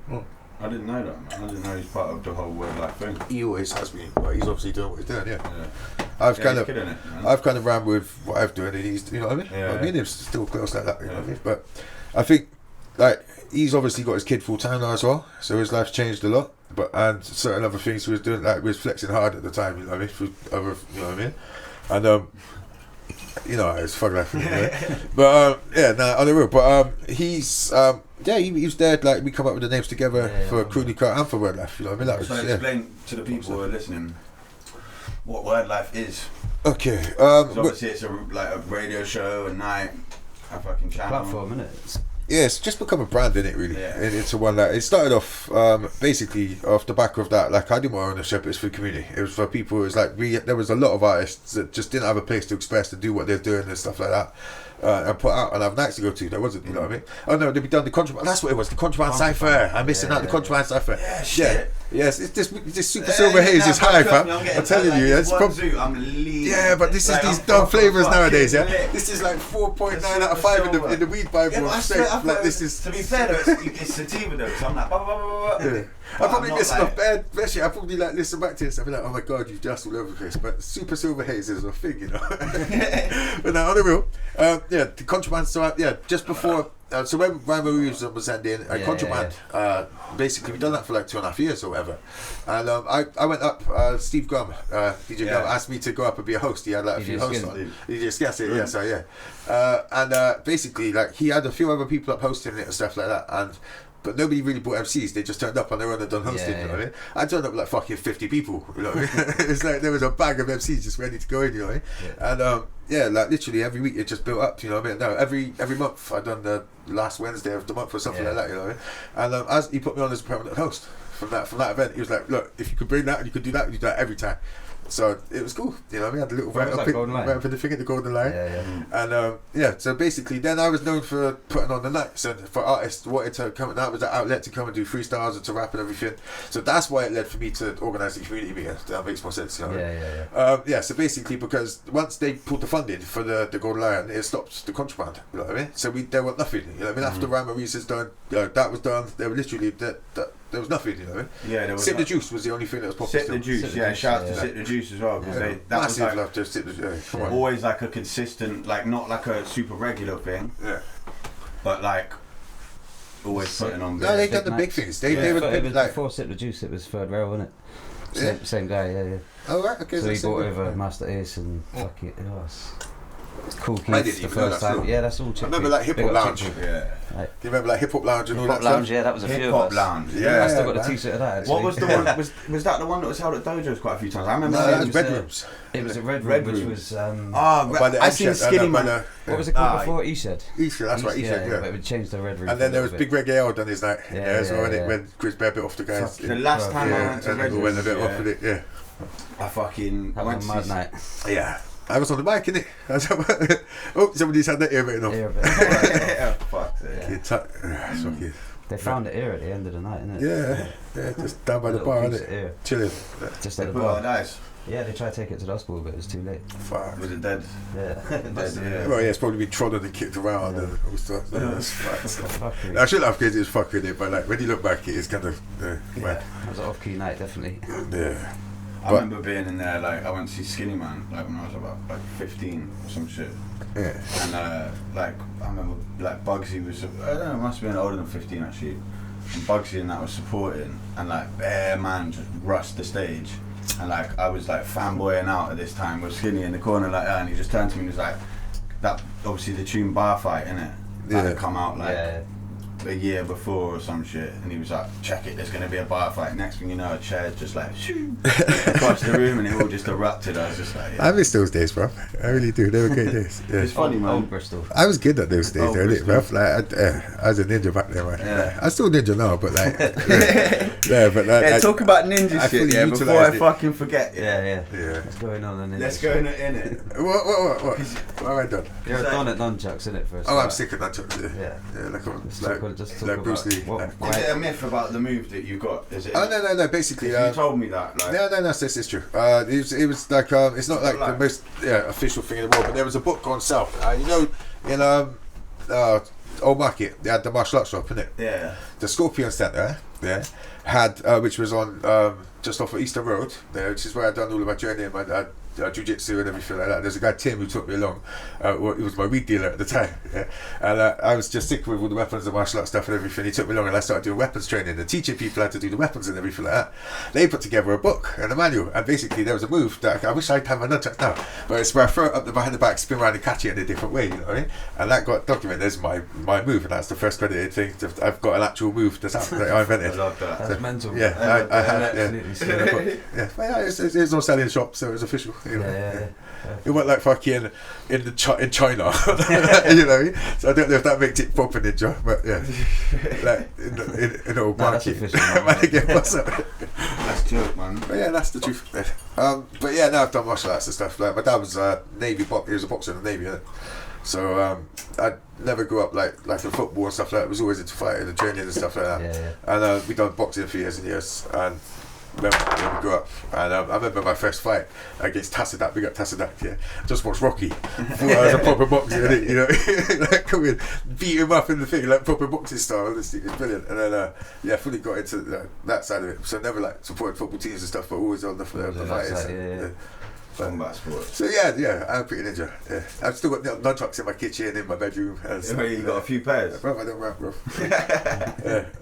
I didn't know that, man. I didn't know he's part of the whole Wordlife thing. He always has been, but he's obviously doing what he's doing. Yeah. I've kind of ran with what I've doing, and he's, you know what I mean. I mean, it's still close like that, you know what I mean. But I think like he's obviously got his kid full time now as well, so his life's changed a lot. But and certain other things he was doing, like he was flexing hard at the time, you know what I mean. For other, you know what I mean, and you know, it's fuck life. But on the road. But he's he was there. Like we come up with the names together for Crudely Cut and for Wordlife. You know what I mean? That was, explain to the people who are listening what Wordlife is. Okay. Obviously, it's a radio show, a night, a fucking channel. Platform, innit? Yeah, it's just become a brand, innit, really. It's a one that it started off basically off the back of that. Like I didn't want ownership, it's for the community. It was for people. It was like there was a lot of artists that just didn't have a place to express, to do what they're doing and stuff like that. And put out and have nights to go to. There wasn't, you know what I mean? Oh no, they'd be done the contraband. That's what it was, the contraband cipher. I'm missing out the contraband cipher. Yeah, shit. Yes, it's this super silver haze is high, fam. I'm telling you, it's probably. But this is these dumb flavors nowadays. Yeah, this is like 4.9 out of 5 in the weed Bible. Like this is. To be fair though, it's sativa though. So I'm like, I probably miss enough bad shit. I probably like listen back to this. I'll be like, oh my god, you've just all over the place. But super silver haze is a thing, you know. But now on the real, the contraband. So just before. So when Rhyme was ending, contraband. Basically, we done that for like 2.5 years or whatever. And I went up. Steve Gum, DJ Gum, asked me to go up and be a host. He had like a few hosts on. He just guessed it. And basically, like he had a few other people up hosting it and stuff like that. But nobody really bought MCs. They just turned up on their own and done hosting. You know what I mean? I turned up with like fucking 50 people. You know what I mean? It's like there was a bag of MCs just ready to go in. You know what I mean? And like literally every week it just built up. You know what I mean? Now every month I done the last Wednesday of the month or something like that. You know what I mean? And as he put me on as a permanent host from that event, he was like, look, if you could bring that and you could do that every time. So it was cool, you know. We had a little right up in the thing at the Golden Line, and so basically, then I was known for putting on the nights, and for artists wanted to come. That was an outlet to come and do freestyles and to rap and everything. So that's why it led for me to organise the community meeting. That makes more sense, you know. So basically, because once they pulled the funding for the Golden Line, it stopped the contraband. You know what I mean? So there was nothing. You know what I mean? After Rhyme and Reese's done, that was done. There were literally there was nothing, you know. Yeah, there was Sip the Juice was the only thing that was popular. Sip the Juice, shout out to Sip the Juice as well, because that was like love to Sip the Juice. Always like a consistent, like not like a super regular thing. Yeah. But like always putting on. No, they done the big things. They were like before Sip the Juice. It was Third Rail, wasn't it? Same guy, yeah. Oh right, okay. So he brought over Master Ace and fuck it, Cool Kids the first time. Yeah, that's all. I remember like Hip Hop Lounge. Yeah. Do you remember like Hip Hop Lounge and all that Lounge, stuff? Yeah, that was a few Hip of Hop us. Lounge. Yeah, I still got the T-shirt of that. Actually. What was the one? Was that the one that was held at Dojos quite a few times? I remember. No, that was Red Rooms. It was a Red Room, which was. I seen Skinny Man. What was it called before? Eshed. Eshed, that's right. Eshed, yeah. But we changed the Red Room. And then there was Big Reggae L done his night. Yeah, as well. When Chris Bear bit off the guys. The last time I went to Red Room, went a bit off with it. Yeah. I fucking. That was a mad night. Yeah. I was on the mic, innit? Oh, somebody's had that ear bitten off. Fuck it. They found the ear at the end of the night, innit? Yeah, just down by the bar, innit? Chilling. Just at the bar. Nice. Yeah, they tried to take it to the hospital, but it was too late. Fuck. Was it dead? Yeah. Well, yeah, it's probably been trodden and kicked around and all stuff. I shouldn't have kids, it's fucking it, but like when you look back, it is kind of. It was an off-key night, definitely. Yeah. I remember being in there, like I went to see Skinny Man, like when I was about like 15 or some shit. Yeah. And like I remember like Bugsy was, I don't know, must have been older than 15 actually. And Bugsy and that was supporting, and like bare man just rushed the stage, and like I was like fanboying out at this time with Skinny in the corner like that, and he just turned to me and was like, that obviously the tune Bar Fight, innit? That had come out like a year before or some shit, and he was like, check it, there's going to be a bar fight. Next thing you know, a chair just like across the room, and it all just erupted. I was just like, I miss those days, bro. I really do. They were great days. Yeah. It's funny, man. Old Bristol. I was good at those days, though, bro. Like, I was a ninja back then, man. Yeah. I'm still ninja now, but like, but like, talk about ninja shit, before I fucking forget. Yeah. What's going on in it? Let's go in it. What have I done? You're a don at nunchucks, innit? First. Oh, I'm sick of nunchucks. Yeah. Like Bruce Lee. Is it a myth about the move that you got? Is it? Oh no. Basically, you told me that. Like, no. This is true. It was like it's not like the most official thing in the world, but there was a book on South. You know, in Old Market, they had the martial arts shop, innit? Yeah. The Scorpion Centre, had which was on just off of Easter Road, which is where I'd done all of my training, my jiu-jitsu and everything like that. There's a guy, Tim, who took me along. He was my weed dealer at the time, and I was just sick with all the weapons and martial arts stuff and everything. He took me along and I started doing weapons training and teaching people how to do the weapons and everything like that. They put together a book and a manual, and basically there was a move that I wish I'd have my nunchucks now, but it's where I throw it up behind the back, spin around and catch it in a different way, you know what I mean? And that got documented as my move, and that's the first credited thing. I've got an actual move that's out that I invented. I love that. That's mental. Yeah, I have. It's on selling shop, so it was official. You know? Yeah. It went like fucking in China, you know. So I don't know if that makes it proper ninja, but yeah, like in Old Market, That's joke, man. But yeah, that's the truth. But yeah, now I've done martial arts and stuff. Like my dad was Navy he was a boxer in the Navy, so I never grew up like in football and stuff like that. I was always into fighting and training and stuff like that. Yeah. And we done boxing for years and years, and when we grew up, and I remember my first fight against Tassadak. We got Tassadak, just watched Rocky. Thought I was a proper boxer, you know, like come in, beat him up in the thing, like proper boxing style. This thing is brilliant. And then fully got into that side of it. So never like supported football teams and stuff, but always on the fighters. Combat sports. So yeah, I'm pretty ninja. Yeah. I've still got nunchucks in my kitchen, in my bedroom. You got a few pairs? Bro, I don't rap, bro.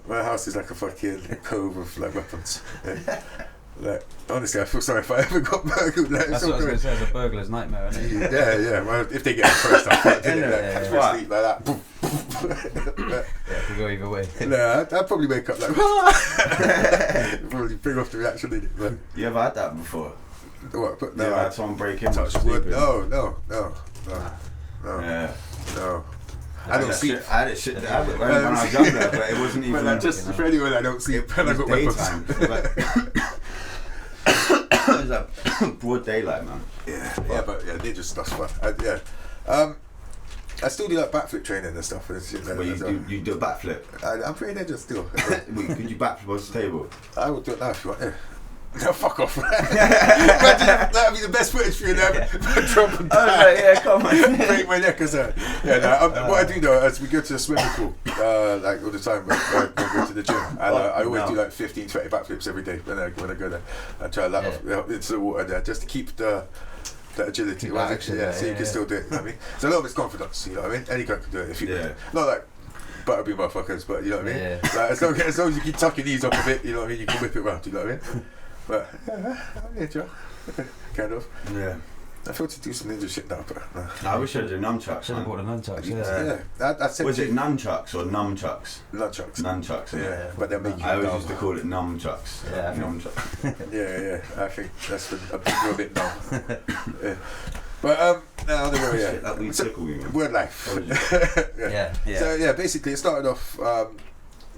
My house is like a fucking cove of like weapons. Like, honestly, I feel sorry if I ever got burgled. Like, that's what I was going to say, it's a burglar's nightmare, isn't it? Yeah. Well, if they get first, I'll catch me asleep like that. Could go either way. No, I'd probably wake up like, probably bring off the reaction in it. But you ever had that before? What? But no, had someone break in. Touch wood. No. Yeah. No. I don't see. I had it shit when I was younger, but it wasn't even. Just for anyone I don't see when I got weapons. is like broad daylight, man. Yeah, but ninja stuff's fun. I still do like backflip training and stuff. And shit like you do a backflip? I'm pretty ninja still. Wait, could you backflip on the table? I will do it now if you want. No, fuck off. Imagine that would be the best footage for you now. Drop and die. Like, yeah, come on. Break my neck or something. Yeah, what I do though is we go to the swimming pool, like all the time when I go to the gym. And I always do like 15, 20 backflips every day when I go there. I try a lot of into the water there just to keep the agility. So you can still do it, you know what I mean? So a lot of it's confidence, you know what I mean? Any guy can do it if you not like butterbean motherfuckers, but you know what I mean? Yeah. Like, as long as you keep tucking your knees up a bit, you know what I mean, you can whip it round, you know what I mean? But Joe. Kind of. Yeah. I feel to do some ninja shit now, but no. I wish I had nunchucks. Should have bought the nunchucks. I said was it nunchucks or numchucks? Nunchucks. Nunchucks. Yeah, but they're making. I always used to call it numchucks. Yeah, numchucks. yeah. I think that's a bit now. Yeah. But now the way, Shit, that weed tickle you, man. Wordlife. Yeah. So basically it started off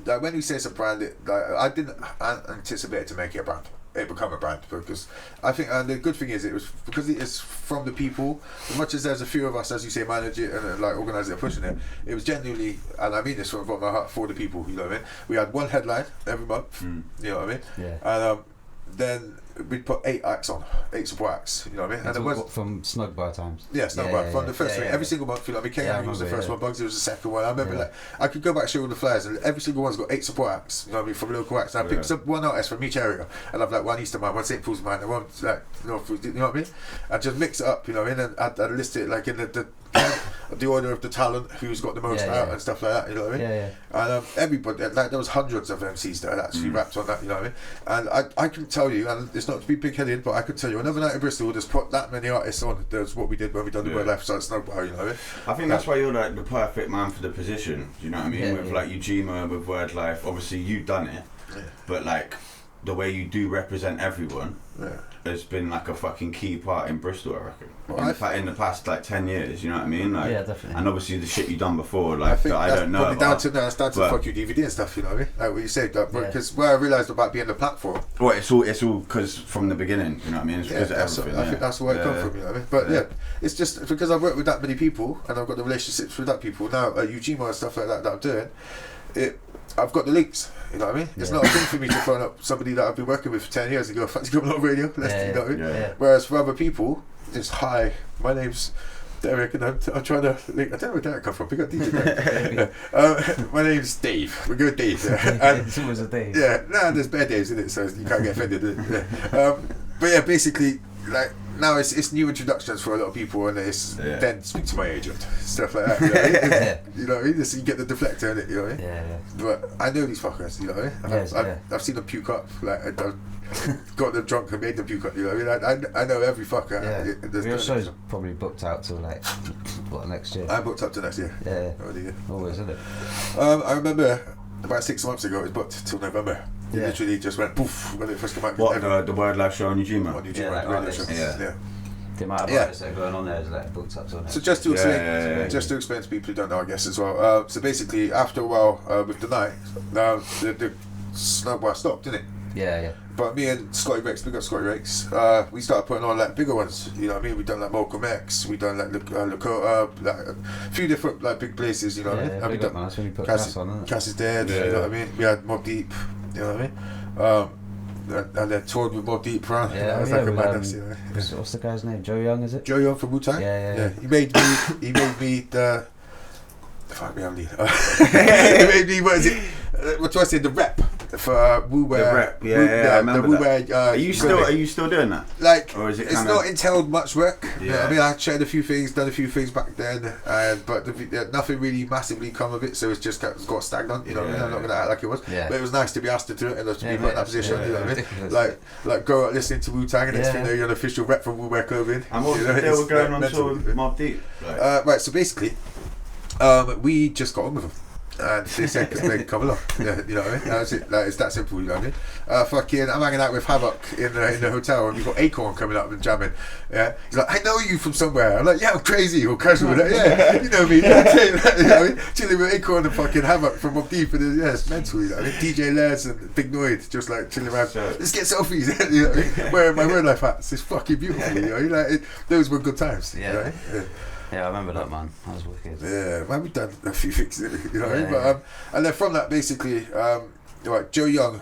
like when we say it's a brand, I didn't anticipate it to make it a brand. It become a brand because I think, and the good thing is it was because it is from the people. As much as there's a few of us, as you say, manage it and like organise it and pushing it, it was genuinely, and I mean this from my heart, for the people. You know what I mean? We had one headline every month. You know what I mean? Yeah. And then we'd put 8 acts on, 8 support acts. You know what I mean? And it was from Snug Bar times. Yeah, Snug Bar from the first week. Every single month, you know, I mean, K was the first one, Bugsy was the second one. I remember like I could go back and show all the flyers, and every single one's got 8 support acts. You know what I mean? From local acts. And I picked up one artist from each area, and I've like one Eastern man, one St Paul's man, and one like North. You know what I mean? I just mix it up. You know what I mean? And I'd list it like in the order of the talent, who's got the most out and stuff like that. You know what I mean? And everybody, like there was hundreds of MCs that had actually rapped on that. You know what I mean? And I can tell you, and it's not to be big-headed, but I could tell you, another night in Bristol just put that many artists on. That's what we did when we done the Wordlife, so it's no bar, you know what I mean? I think that's why you're like the perfect man for the position. Do you know what I mean? With like Ujima, with Wordlife, obviously you've done it, but like the way you do represent everyone has been like a fucking key part in Bristol, I reckon. Well, in the past like 10 years, you know what I mean? Like, definitely. And obviously the shit you done before, like I don't know. That's down to fuck you DVD and stuff, you know what I mean? Like what you said, because where I realised about being the platform. Well, it's all because from the beginning, you know what I mean? It's because of everything. I think that's where it come from, you know what I mean? But it's just because I've worked with that many people and I've got the relationships with that people now, Ujima and stuff like that I'm doing. I've got the links, you know what I mean? It's not a thing for me to phone up somebody that I've been working with for 10 years and go, fancy coming on radio? You know what I mean? Whereas for other people, it's hi, my name's Derek and I'm trying to link. I don't know where Derek come from. We got DJ Derek. My name's Dave. We're good, Dave. And, it's always a Dave. Yeah, there's bad days in it, so you can't get offended. But yeah, basically, like now it's new introductions for a lot of people, and it's then speak to my agent, stuff like that. You know what I mean? You know what I mean? You get the deflector in it. You know what I mean? Yeah. But I know these fuckers. You know what I mean? I've seen them puke up. Like I've got them drunk and made them puke up. You know what I mean? I know every fucker. Yeah. Your show's probably booked out till like next year. I booked up to next year. Yeah. Already. Always, isn't it? I remember about 6 months ago it was booked till November. It literally just went poof when it first came out. What, the Wordlife show on Ujima? On Ujima Radio show. Yeah. The amount of artists that are going on there is like booked up till next. So just to explain, just to explain to people who don't know, I guess as well. So basically, after a while with the night, the snowball stopped, didn't it? Yeah. But me and Scotty Rex, big up Scotty Rex, we started putting on like bigger ones. You know what I mean? We done like Malcolm X, we done like Lakota, like a few different like big places. You know what I mean? And we done that's when you put Cass on, isn't it? Cass is dead. You know what I mean? We had Mob Deep. You know what I mean? And then toured with Mob Deep around. Yeah, like a madness, you know. What's the guy's name? Joe Young, is it? Joe Young from Wu-Tang? Yeah. He made me the. Fuck me, I'm lead. He made me, what is it? What do I say? The rep for Wu-Wear. The rep, I remember that. Are you still doing that? Like, or is it it's not entailed much work. Yeah. You know what I mean, I tried a few things, done a few things back then, but nothing really massively come of it. So it's just got stagnant. You know what I mean? I'm not gonna act like it was, but it was nice to be asked to do it and to be put in that position. You know what I mean? Like grow up listening to Wu-Tang and next thing you know you're an official rep from Wu-Wear clothing. And what was the deal going on tour with Mob Deep? Right, so basically, we just got on with them. And they said, come along. Yeah, you know what I mean? That was it. Like, it's that simple, you know what I mean? I'm hanging out with Havoc in the hotel, and we've got Acorn coming up and jamming. Yeah, he's like, I know you from somewhere. I'm like, yeah, I'm Krazy or Casual. Like, yeah, you know me. You know what I mean? Chilling with Acorn and fucking Havoc from Mobb Deep, and yeah, it's mental. You know what I mean? DJ Les and Big Noid just like chilling around. Sure. Let's get selfies. You know what I mean? Wearing my Wordlife hats. It's fucking beautiful. You know, like, those were good times. Yeah. You know? Yeah, I remember that, man. That was wicked. Yeah, man, we've done a few things, you know what I mean? But and then from that, basically, right, Joe Young,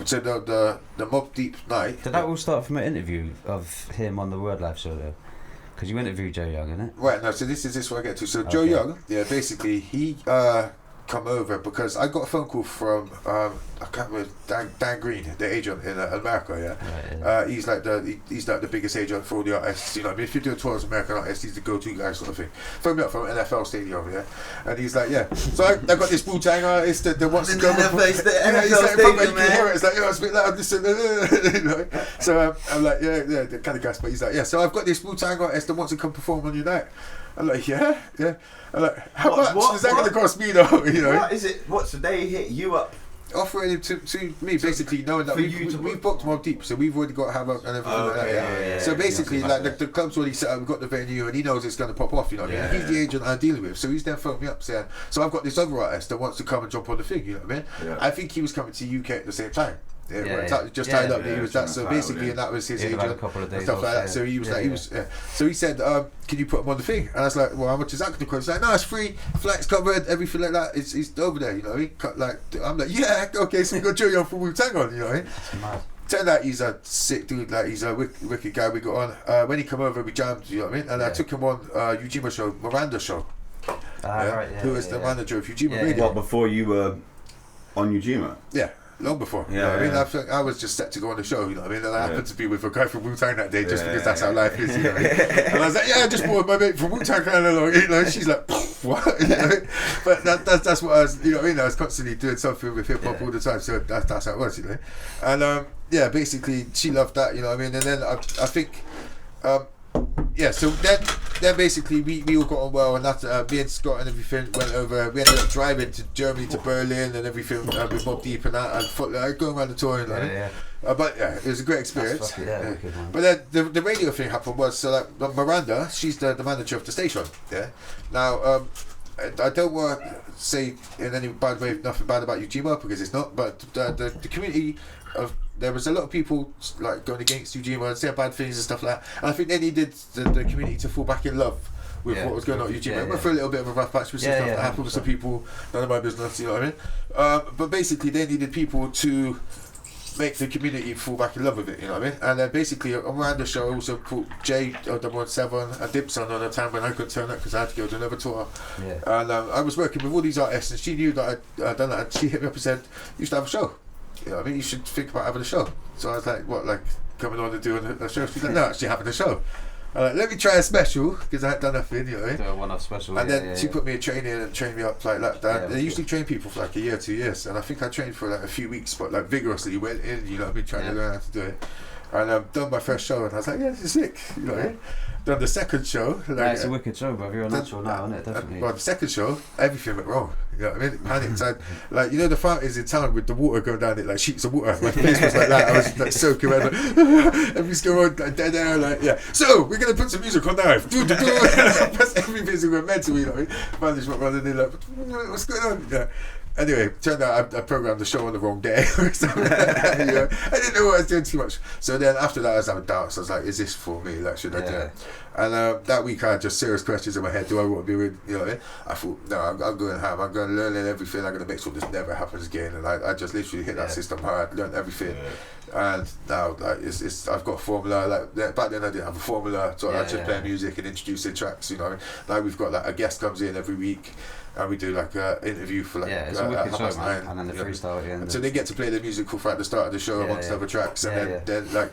so the Mobb Deep night. Did that all start from an interview of him on the Wordlife show, though? Because you interviewed Joe Young, innit? Right, no, so this is what I get to. So Joe Young, yeah, basically, he come over because I got a phone call from I can't remember, Dan Green, the agent in America. Yeah, right, he's like the biggest agent for all the artists. You know, I mean, if you do a tour as American artist, he's the go-to guy, sort of thing. Phoned me up from NFL Stadium, yeah, and he's like, yeah. So I got this Wu-Tang artist that wants to go. NFL Stadium, man. It's like, you know, it's a bit loud. Listen, you know. So I'm like, yeah, the kind of guy. But he's like, yeah. So I've got this Wu-Tang artist that wants to come perform on your night. I'm like, yeah. I'm like, how much is that going to cost me though? You know, what is it? What's the day hit you up? Offering him to me, basically knowing that we've booked Mobb Deep, so we've already got Havoc and everything like that. Yeah. So basically, like the club's already set up, we've got the venue, and he knows it's going to pop off. You know what I mean? He's the agent I'm dealing with, so he's then phoned me up saying, so I've got this other artist that wants to come and jump on the thing. You know what I mean? Yeah. I think he was coming to UK at the same time. Just tied up that he was that. So basically, and that was his agent and stuff like that. So he was So he said, "Can you put him on the thing?" And I was like, "Well, how much is that going to cost?" He's like, "No, it's free. Flights covered, everything like that. It's over there." You know, I'm like, "Yeah, okay." So we got Joe Young from Wu-Tang on. You know, turned out he's a sick dude. Like he's a wicked guy. We got on when he come over, we jammed. You know what I mean? And I took him on Ujima show, Miranda show. Who is the manager of Ujima Radio? What, before you were on Ujima? Yeah. Long before, you know what I mean? I was just set to go on the show, you know what I mean? And I happened to be with a guy from Wu-Tang that day, just because that's how life is, you know what I mean? And I was like, yeah, I just brought my mate from Wu-Tang kind of along, you know? She's like, what? You know? But that's what I was, you know what I mean? I was constantly doing something with hip-hop all the time, so that's how it was, you know? And basically, she loved that, you know what I mean? And then I think, so then basically we all got on well, and that me and Scott and everything went over. We ended up driving to Germany, to Berlin and everything with Mobb Deep and that, and going around the tour and but it was a great experience. But then the radio thing happened was, so like Miranda, she's the manager of the station. Yeah. Now I don't want to say in any bad way nothing bad about Ujima, because it's not. But the community of there was a lot of people like going against Ujima and saying bad things and stuff like that. And I think they needed the community to fall back in love with what was going on at Ujima. We went through a little bit of a rough patch with some stuff that happened with some people. None of my business, you know what I mean? But basically, they needed people to make the community fall back in love with it, you know what I mean? And then basically around the show, I also put Jay on the 17, and Dibson on a time when I couldn't turn up because I had to go to another tour. And I was working with all these artists, and she knew that I'd done that, and she hit me up and said, "You should have a show. You know what I mean? You should think about having a show." So I was like, "What, like coming on and doing a show?" She's like, "No, actually having a show." I'm like, "Let me try a special," because I hadn't done nothing, you know what I mean? Do a one-off special. And then she put me in training and trained me up like that. They usually train people for like a year, 2 years, and I think I trained for like a few weeks, but like vigorously went in, you know what I mean, trying to learn how to do it. And I've done my first show, and I was like, "Yeah, this is sick," you know what I mean? Done the second show. Like, it's a wicked show, bro. You're a natural now, isn't it? Definitely. Well, the second show, everything went wrong. You know what I mean? Panicked. Like, you know, the fountains in town with the water going down it, like sheets of water. My face was like that. I was like soaking around, like, everything's going on, like, dead air, like, yeah. So, we're going to put some music on now. Everything's going mental, you know what I mean? Management running in, like, what's going on? Yeah. Anyway, turned out I programmed the show on the wrong day. So, you know, I didn't know what I was doing too much. So then after that, I was having doubts. I was like, "Is this for me? Like, should I do it?" And that week, I had just serious questions in my head. Do I want to be with? You know what I mean? I thought, no, I'm going to have. I'm going to learn everything. I'm going to make sure this never happens again. And I just literally hit that system hard, learned everything. And now, like, it's I've got a formula. Like back then, I didn't have a formula, so I just play music and introducing tracks. You know what I mean? Now we've got like a guest comes in every week. And we do like an interview for like it's a wicked show, man. And then the freestyle at the end. And so they get to play the music at the start of the show amongst other tracks, and then like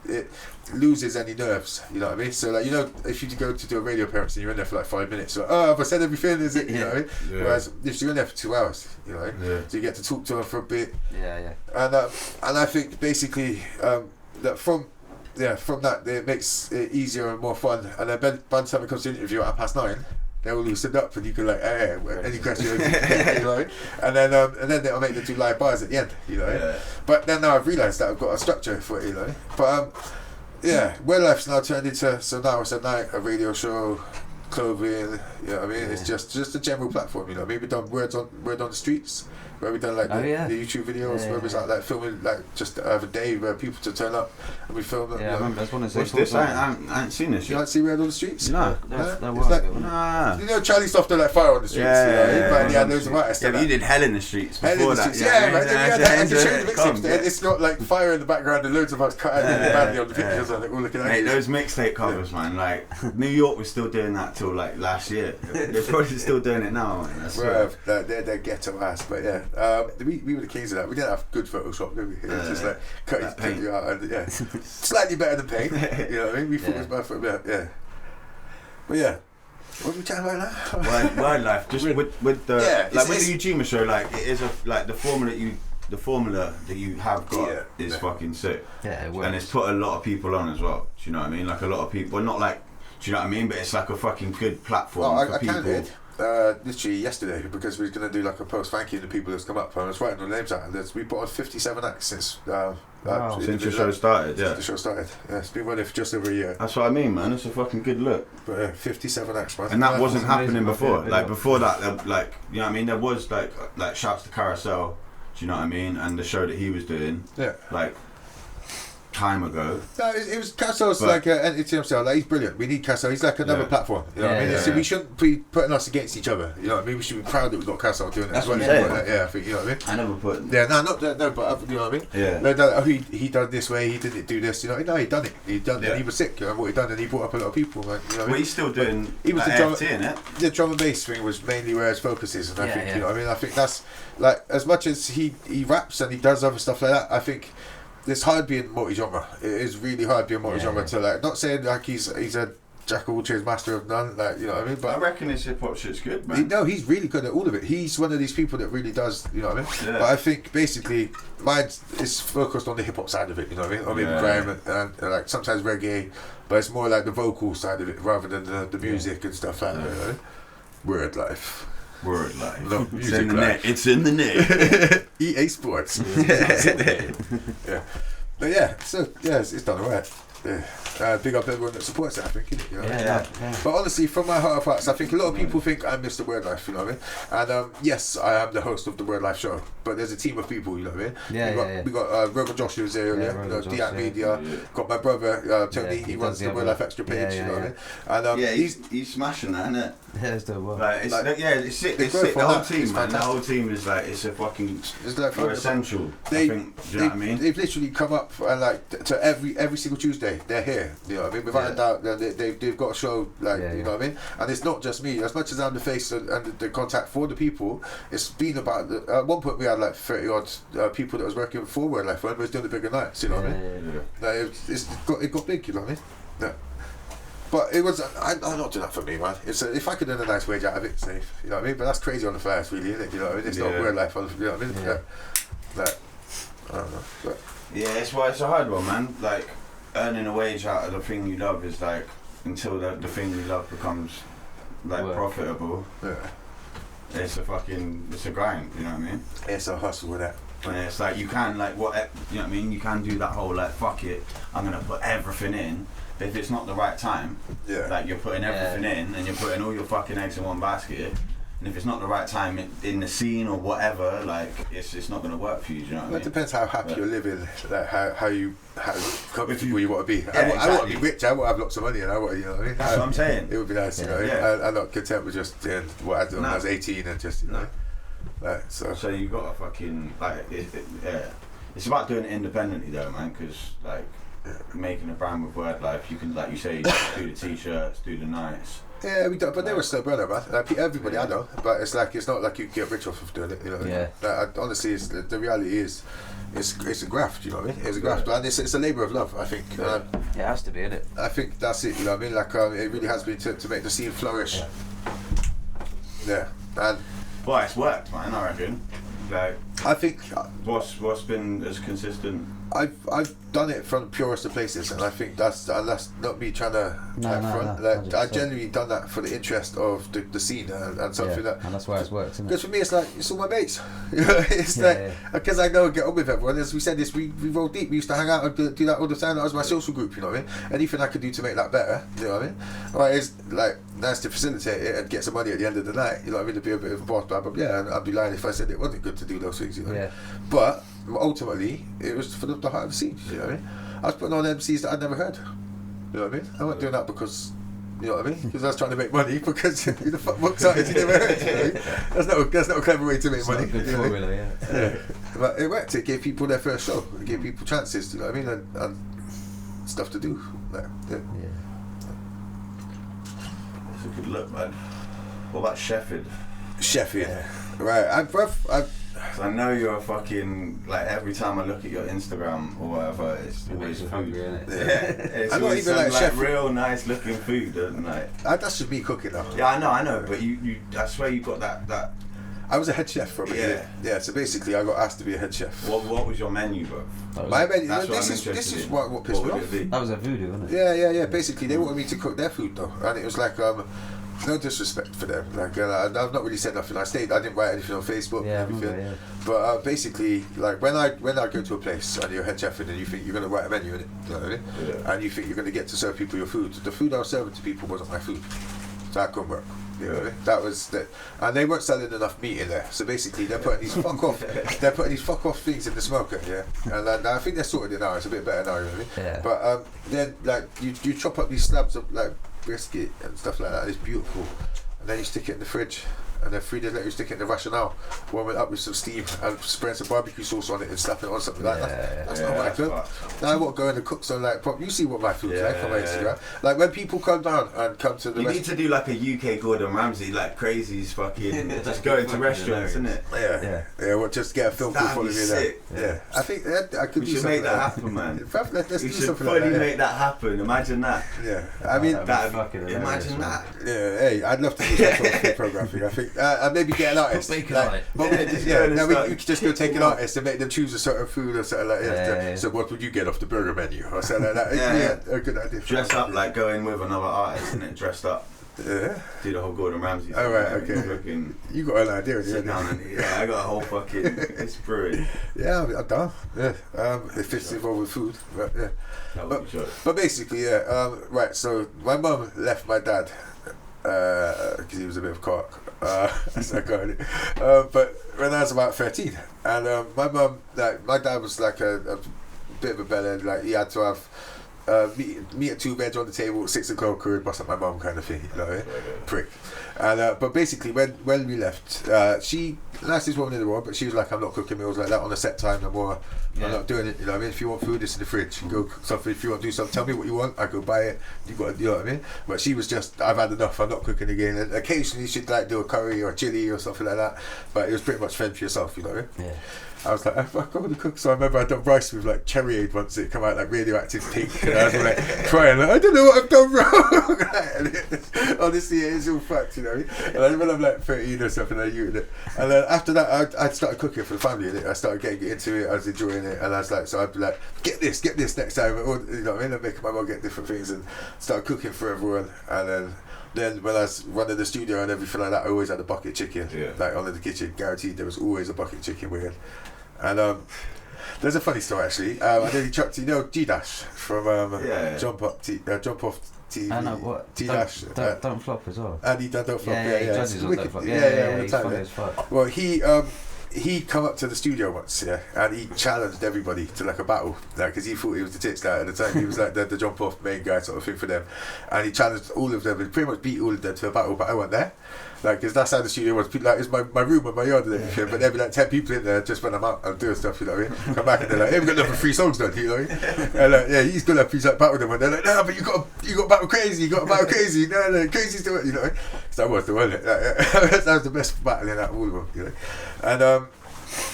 it loses any nerves. You know what I mean? So like, you know, if you go to do a radio appearance and you're in there for like 5 minutes, so have I said everything? Is it? You know what I mean? Whereas if you're in there for 2 hours, you know, so you get to talk to them for a bit. And I think basically that from that it makes it easier and more fun. And then by the time it comes to the interview at 9:30. They all loosened up, and you could like, hey, any questions, you know, and then they'll make the 2 live bars at the end, you know. Yeah. But then now I've realised that I've got a structure for it, you know. But yeah, Wordlife's now turned into, so now it's a night, a radio show, clothing, you know what I mean? It's just a general platform, you know. Maybe done word on the streets, where we done like the YouTube videos, where it's like filming like just a day where people to turn up and we film them. Yeah, I remember that's one of those. What's this? I ain't seen this You yet. like to see Word on the streets? No. It's like, Nah. you know, Charlie stuff like fire on the streets. But yeah, loads of artists. Yeah, but you did hell in the streets Hell in before the that. streets, yeah, man. I can show you the Come, mixtapes. It's got like fire in the background and loads of us cut out badly on the pictures and all looking at Mate, it. those mixtape covers, man. Like New York was still doing that till like last year. They're probably still doing it now, man. Bro, they're ghetto ass, but yeah, we were the kings of that. We didn't have good Photoshop, did we? It was just like cut you out, and slightly better than paint. You know what I mean? We thought it was bad for yeah. But yeah, what are we chatting about now? Wordlife, just with the with the Ujima show, like it is the formula that you have got is fucking sick. Yeah, it works. And it's put a lot of people on as well. Do you know what I mean? Like a lot of people, well, not like, do you know what I mean? But it's like a fucking good platform for people. Counted literally yesterday because we were going to do like a post thanking the people that's come up, and I was writing the names out, and we put on 57 acts since since the show started. Since the show started. Yeah, it's been running for just over a year. That's what I mean, man. It's a fucking good look. But 57 acts, man. And that wasn't happening before. Like before that, like, you know what I mean? There was like shouts to Carousel. Do you know what I mean? And the show that he was doing. Yeah. Like time ago. No, it was Cassel's like an entity himself. Like, he's brilliant. We need Cassel. He's like another platform. You know what I mean? So we shouldn't be putting us against each other. You know what I mean? We should be proud that we've got Cassel doing it. That's what I'm saying. Yeah, I think, you know what I mean? I never put. Yeah, no, but you know what I mean? Yeah. No, he done this way. He didn't do this. You know? No, he done it. He done it. He was sick. You know what he done, and he brought up a lot of people. Man, you know what I mean? Well, he's still doing. He was like the drummer, innit? the drum and bass thing was mainly where his focus is, and I think you know what I mean. I think that's like as much as he raps and he does other stuff like that. I think it's hard being multi-genre. It is really hard being multi-genre to like. Not saying like he's a jack of all trades, master of none. Like, you know what I mean? But I reckon his hip hop shit's good, man. He's really good at all of it. He's one of these people that really does. You know what I mean? Yeah. But I think basically mine is focused on the hip hop side of it. You know what I mean? I mean grime and like sometimes reggae, but it's more like the vocal side of it rather than the music and stuff like that. You know? Wordlife. Wordlife. It's in the net. It's in the net. EA Sports. Yeah. But yeah, so yeah, it's done alright. Yeah. Big up everyone that supports it, I think, innit? You know? Yeah. But honestly, from my heart of hearts, I think a lot of people think I'm Mr. Wordlife, you know what I mean? And yes, I am the host of the Wordlife show, but there's a team of people, you know what I mean? We got Rogan Josh who was there earlier, Diat Media, got my brother Tony, he runs the Wordlife Extra page, you know what I mean? And he's smashing that, innit? Yeah, it's doing well. Like, it's sick. It's sick. The whole team, man. The whole team is like, it's a fucking. It's like essential. I think. Do you know what I mean? They've literally come up and like to every single Tuesday they're here. You know what I mean? Without a doubt, they've got a show like you know what I mean. And it's not just me. As much as I'm the face and the contact for the people, it's been about. At one point we had like 30 odd people that was working for Wordlife when we was doing the bigger nights. You know what I mean? Like, it got big. You know what I mean? Yeah. But it was, I'm not doing that for me, man. It's if I could earn a nice wage out of it, safe. You know what I mean? But that's crazy on the first, really, isn't it? You know what I mean? It's not Wordlife on the, you know what I mean? Like, I don't know. But yeah, it's a hard one, man. Like, earning a wage out of the thing you love is like, until the thing you love becomes, like, profitable. Yeah. It's a grind, you know what I mean? It's a hustle with that. And it's like, you can, like, you know what I mean? You can do that whole, like, fuck it, I'm going to put everything in. But if it's not the right time, like you're putting everything in and you're putting all your fucking eggs in one basket, and if it's not the right time in the scene or whatever, like it's not going to work for you. Do you know what I mean? It depends how happy you're living, like how you comfortable you want to be. Yeah, I want to be rich. I want to have lots of money, and I want, you know what I mean. That's what I'm saying. It would be nice, you know. I'm not content with just doing what I did when I was 18 and just, you know, like so. So you got to fucking like it's about doing it independently though, man, because like. Making a brand with Wordlife, you can, like you say, do the t-shirts, do the nights. Yeah, we do, but they were still brother, man. Like, everybody I know, but it's like it's not like you get rich off of doing it, you know. Yeah. Like, honestly, the reality is, it's a graft, you know what I mean? It's a graft, and it's a labour of love, I think. Yeah, it has to be, innit? I think that's it, you know what I mean? Like it really has been to make the scene flourish. Yeah, and well, it's worked, man. I reckon. Like I think what's been as consistent? I've done it from the purest of places, and I think that's not me trying to front. Like, I genuinely done that for the interest of the scene and something that. And that's why it's worked, isn't it? Because for me, it's like it's all my mates. It's because I know and get on with everyone. As we said, we roll deep. We used to hang out and do that all the time. That was my social group. You know what I mean? Anything I could do to make that better. You know what I mean? Right, it's like nice to facilitate it and get some money at the end of the night. You know what I mean? To be a bit of a boss, blah blah. Yeah, and I'd be lying if I said it wasn't good to do those things. You know. Yeah. But ultimately, it was for the heart of the scene. You know what I mean? I was putting on MCs that I'd never heard. You know what I mean? I wasn't doing that because, you know what I mean? Because I was trying to make money. Because who the fuck books artists you never heard? You know what I mean? That's not a clever way to make money. Not a good formula, yeah. But it worked. It gave people their first show. It gave people chances. You know what I mean? And stuff to do. Like, That's a good look, man. What about Sheffield? Right. I know you're a fucking, like, every time I look at your Instagram or whatever, it's always food. Hungry, isn't it? Yeah. It's I'm not always even some, like chef. real nice looking food, and like. That's just me cooking though. Yeah, I know, but you I swear you got that. I was a head chef for a bit. Yeah. So basically, I got asked to be a head chef. What was your menu, bro? My menu. That's This is what pissed me off. That was a voodoo, wasn't it? Yeah. Basically, they wanted me to cook their food though, and it was like no disrespect for them. Like I've not really said nothing. I didn't write anything on Facebook. Yeah, and everything. yeah. But basically, like when I go to a place and you're head chef and you think you're going to write a menu in it, you know what I mean? Yeah. And you think you're going to get to serve people your food. The food I was serving to people wasn't my food. So that couldn't work. You know what I mean? That was and they weren't selling enough meat in there. So basically, they're putting these fuck off things in the smoker. Yeah, and I think they're sorted it now. It's a bit better now, you know what I mean? Yeah. But then like you chop up these slabs of like brisket and stuff like that. It's beautiful, and then you stick it in the fridge. And then 3 days later you stick it in the rationale, warm it up with some steam and spread some barbecue sauce on it and slap it on something like that. That's not my food. Now I won't go in the cook, so like, you see what my food's like on my Instagram. Like when people come down and come to the You need to do like a UK Gordon Ramsay, like Krazy's fucking, just go into restaurants, innit? Yeah, well, just get a film crew following me there. Yeah. I think I could do something. We should make that happen, man. Let's do we should something fully like that. make that happen, imagine that. Yeah, I mean, imagine that. Yeah, hey, I'd love to do some sort of food programming. I think I'd maybe get an artist. We could just go take an artist and make them choose a sort of food or something like that. So what would you get off the burger menu or something like that? A good idea. Dress up, like go in with another artist and then dressed up. Yeah. Do the whole Gordon Ramsay. Oh right, okay. You got an idea, sit down and I got a whole fucking. It's brilliant. Yeah, I'm down. Yeah, if it's involved with food, but yeah. But basically, yeah. Right. So my mum left my dad because he was a bit of a cock. That's not going. But when I was about 13, and my mum, like my dad was like a bit of a bellend. Like he had to have. Meat at 2 beds on the table, 6 o'clock, could bust up my mum kind of thing, you know, prick. And but basically, when we left, she nicest woman in the world, but she was like, I'm not cooking meals like that on a set time no more. I'm not doing it. You know what I mean? If you want food, it's in the fridge. You go cook something. If you want to do something, tell me what you want. I go buy it. You got, you know what I mean? But she was just, I've had enough. I'm not cooking again. And occasionally she'd like do a curry or a chili or something like that. But it was pretty much fend for yourself. You know what I mean? Yeah. I was like, I want to cook. So I remember I done rice with like cherry aid once. It come out like radioactive pink, and I was like crying, like, I don't know what I've done wrong. Honestly, it is all fact, you know. And I when I'm like 13 or something, I used it. And then after that, I started cooking for the family. And I started getting into it. I was enjoying it, and I was like, so I'd be like, get this next time. Or, you know what I mean? I'd make my mum get different things and start cooking for everyone. And then when I was running the studio and everything like that, I always had a bucket chicken, like on in the kitchen, guaranteed. There was always a bucket chicken with it. And there's a funny story actually. I nearly chucked, you know, G-Dash from Jump Off TV. I know what. G-Dash. Don't Flop as well. And he done Don't Flop. Yeah. Judges on Don't Flop. Yeah, he's funny as fuck. Well, he come up to the studio once, and he challenged everybody to like a battle, like because he thought he was the tits guy at the time. He was like the jump off main guy sort of thing for them, and he challenged all of them and pretty much beat all of them to a battle. But I wasn't there, like because that's how the studio was. Like it's my room and my yard and everything. But there'd be like 10 people in there just when I'm out and doing stuff. You know what I mean? Come back and they're like, hey, we've got enough for 3 songs done. You know what I mean? And like, yeah, he's gonna he's like battle them, and they're like, no, but you got battle Krazy. You got battle Krazy. No, Krazy's doing it. You know what I mean? So that was the one. That was the best battling out of all of them. You know, and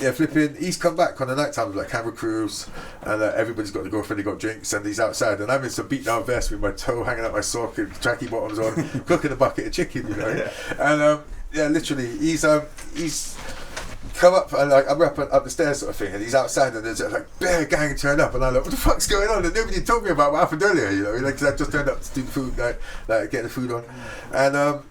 yeah, flipping. He's come back on the night time with like camera crews, and everybody's got to go for they got drinks, and he's outside, and I'm in some beat down vest with my toe hanging out my sock and tracky bottoms on, cooking a bucket of chicken, you know. And yeah, literally, he's come up and like I'm up the stairs sort of thing, and he's outside, and there's like bare gang turned up, and I'm like, what the fuck's going on? And nobody told me about what happened earlier, you know, like, cause I just turned up to do the food, like get the food on, and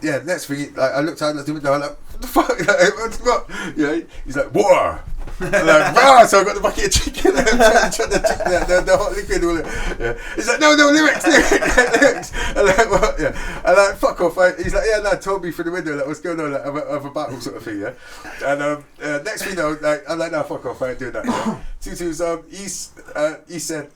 yeah, next thing, like, I looked out the window, I'm like, what the fuck? Like, what? You know, he's like, war. I'm like, rah! So I got the bucket of chicken, and I'm trying the hot liquid. Yeah. He's like, no, lyrics. I'm like, what? Yeah. And like, fuck off. He's like, yeah, no, told me through the window, like, what's going on, like, of a battle sort of thing, yeah. And next thing you know, like, I'm like, no, fuck off, I ain't doing that. Yeah. Tutu's, he said,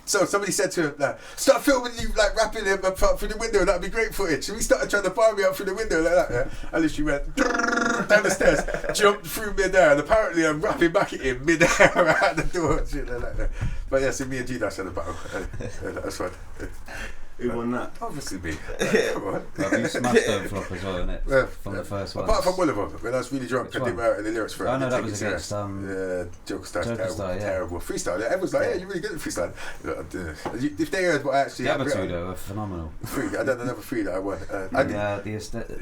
so somebody said to him, like, start filming you like rapping him up through the window, that'd be great footage. So he started trying to bar me up through the window like that, yeah. I literally went down the stairs, jumped through mid-air, and apparently I'm rapping back at him mid-air out the door and shit like that. But yeah, so me and G-Dash had a battle. That was fun. Who won that? Obviously me. Come on. Well, you smashed Don't Flop as well, innit? Yeah, From the first one. Apart from one of them, when I was really drunk, I didn't write any lyrics for it. Oh no, that was against Joker Star's yeah. terrible. Freestyle, yeah. Everyone's like, yeah, you're really good at freestyle. If they heard what I actually the other two though were phenomenal. I done another 3 that I won.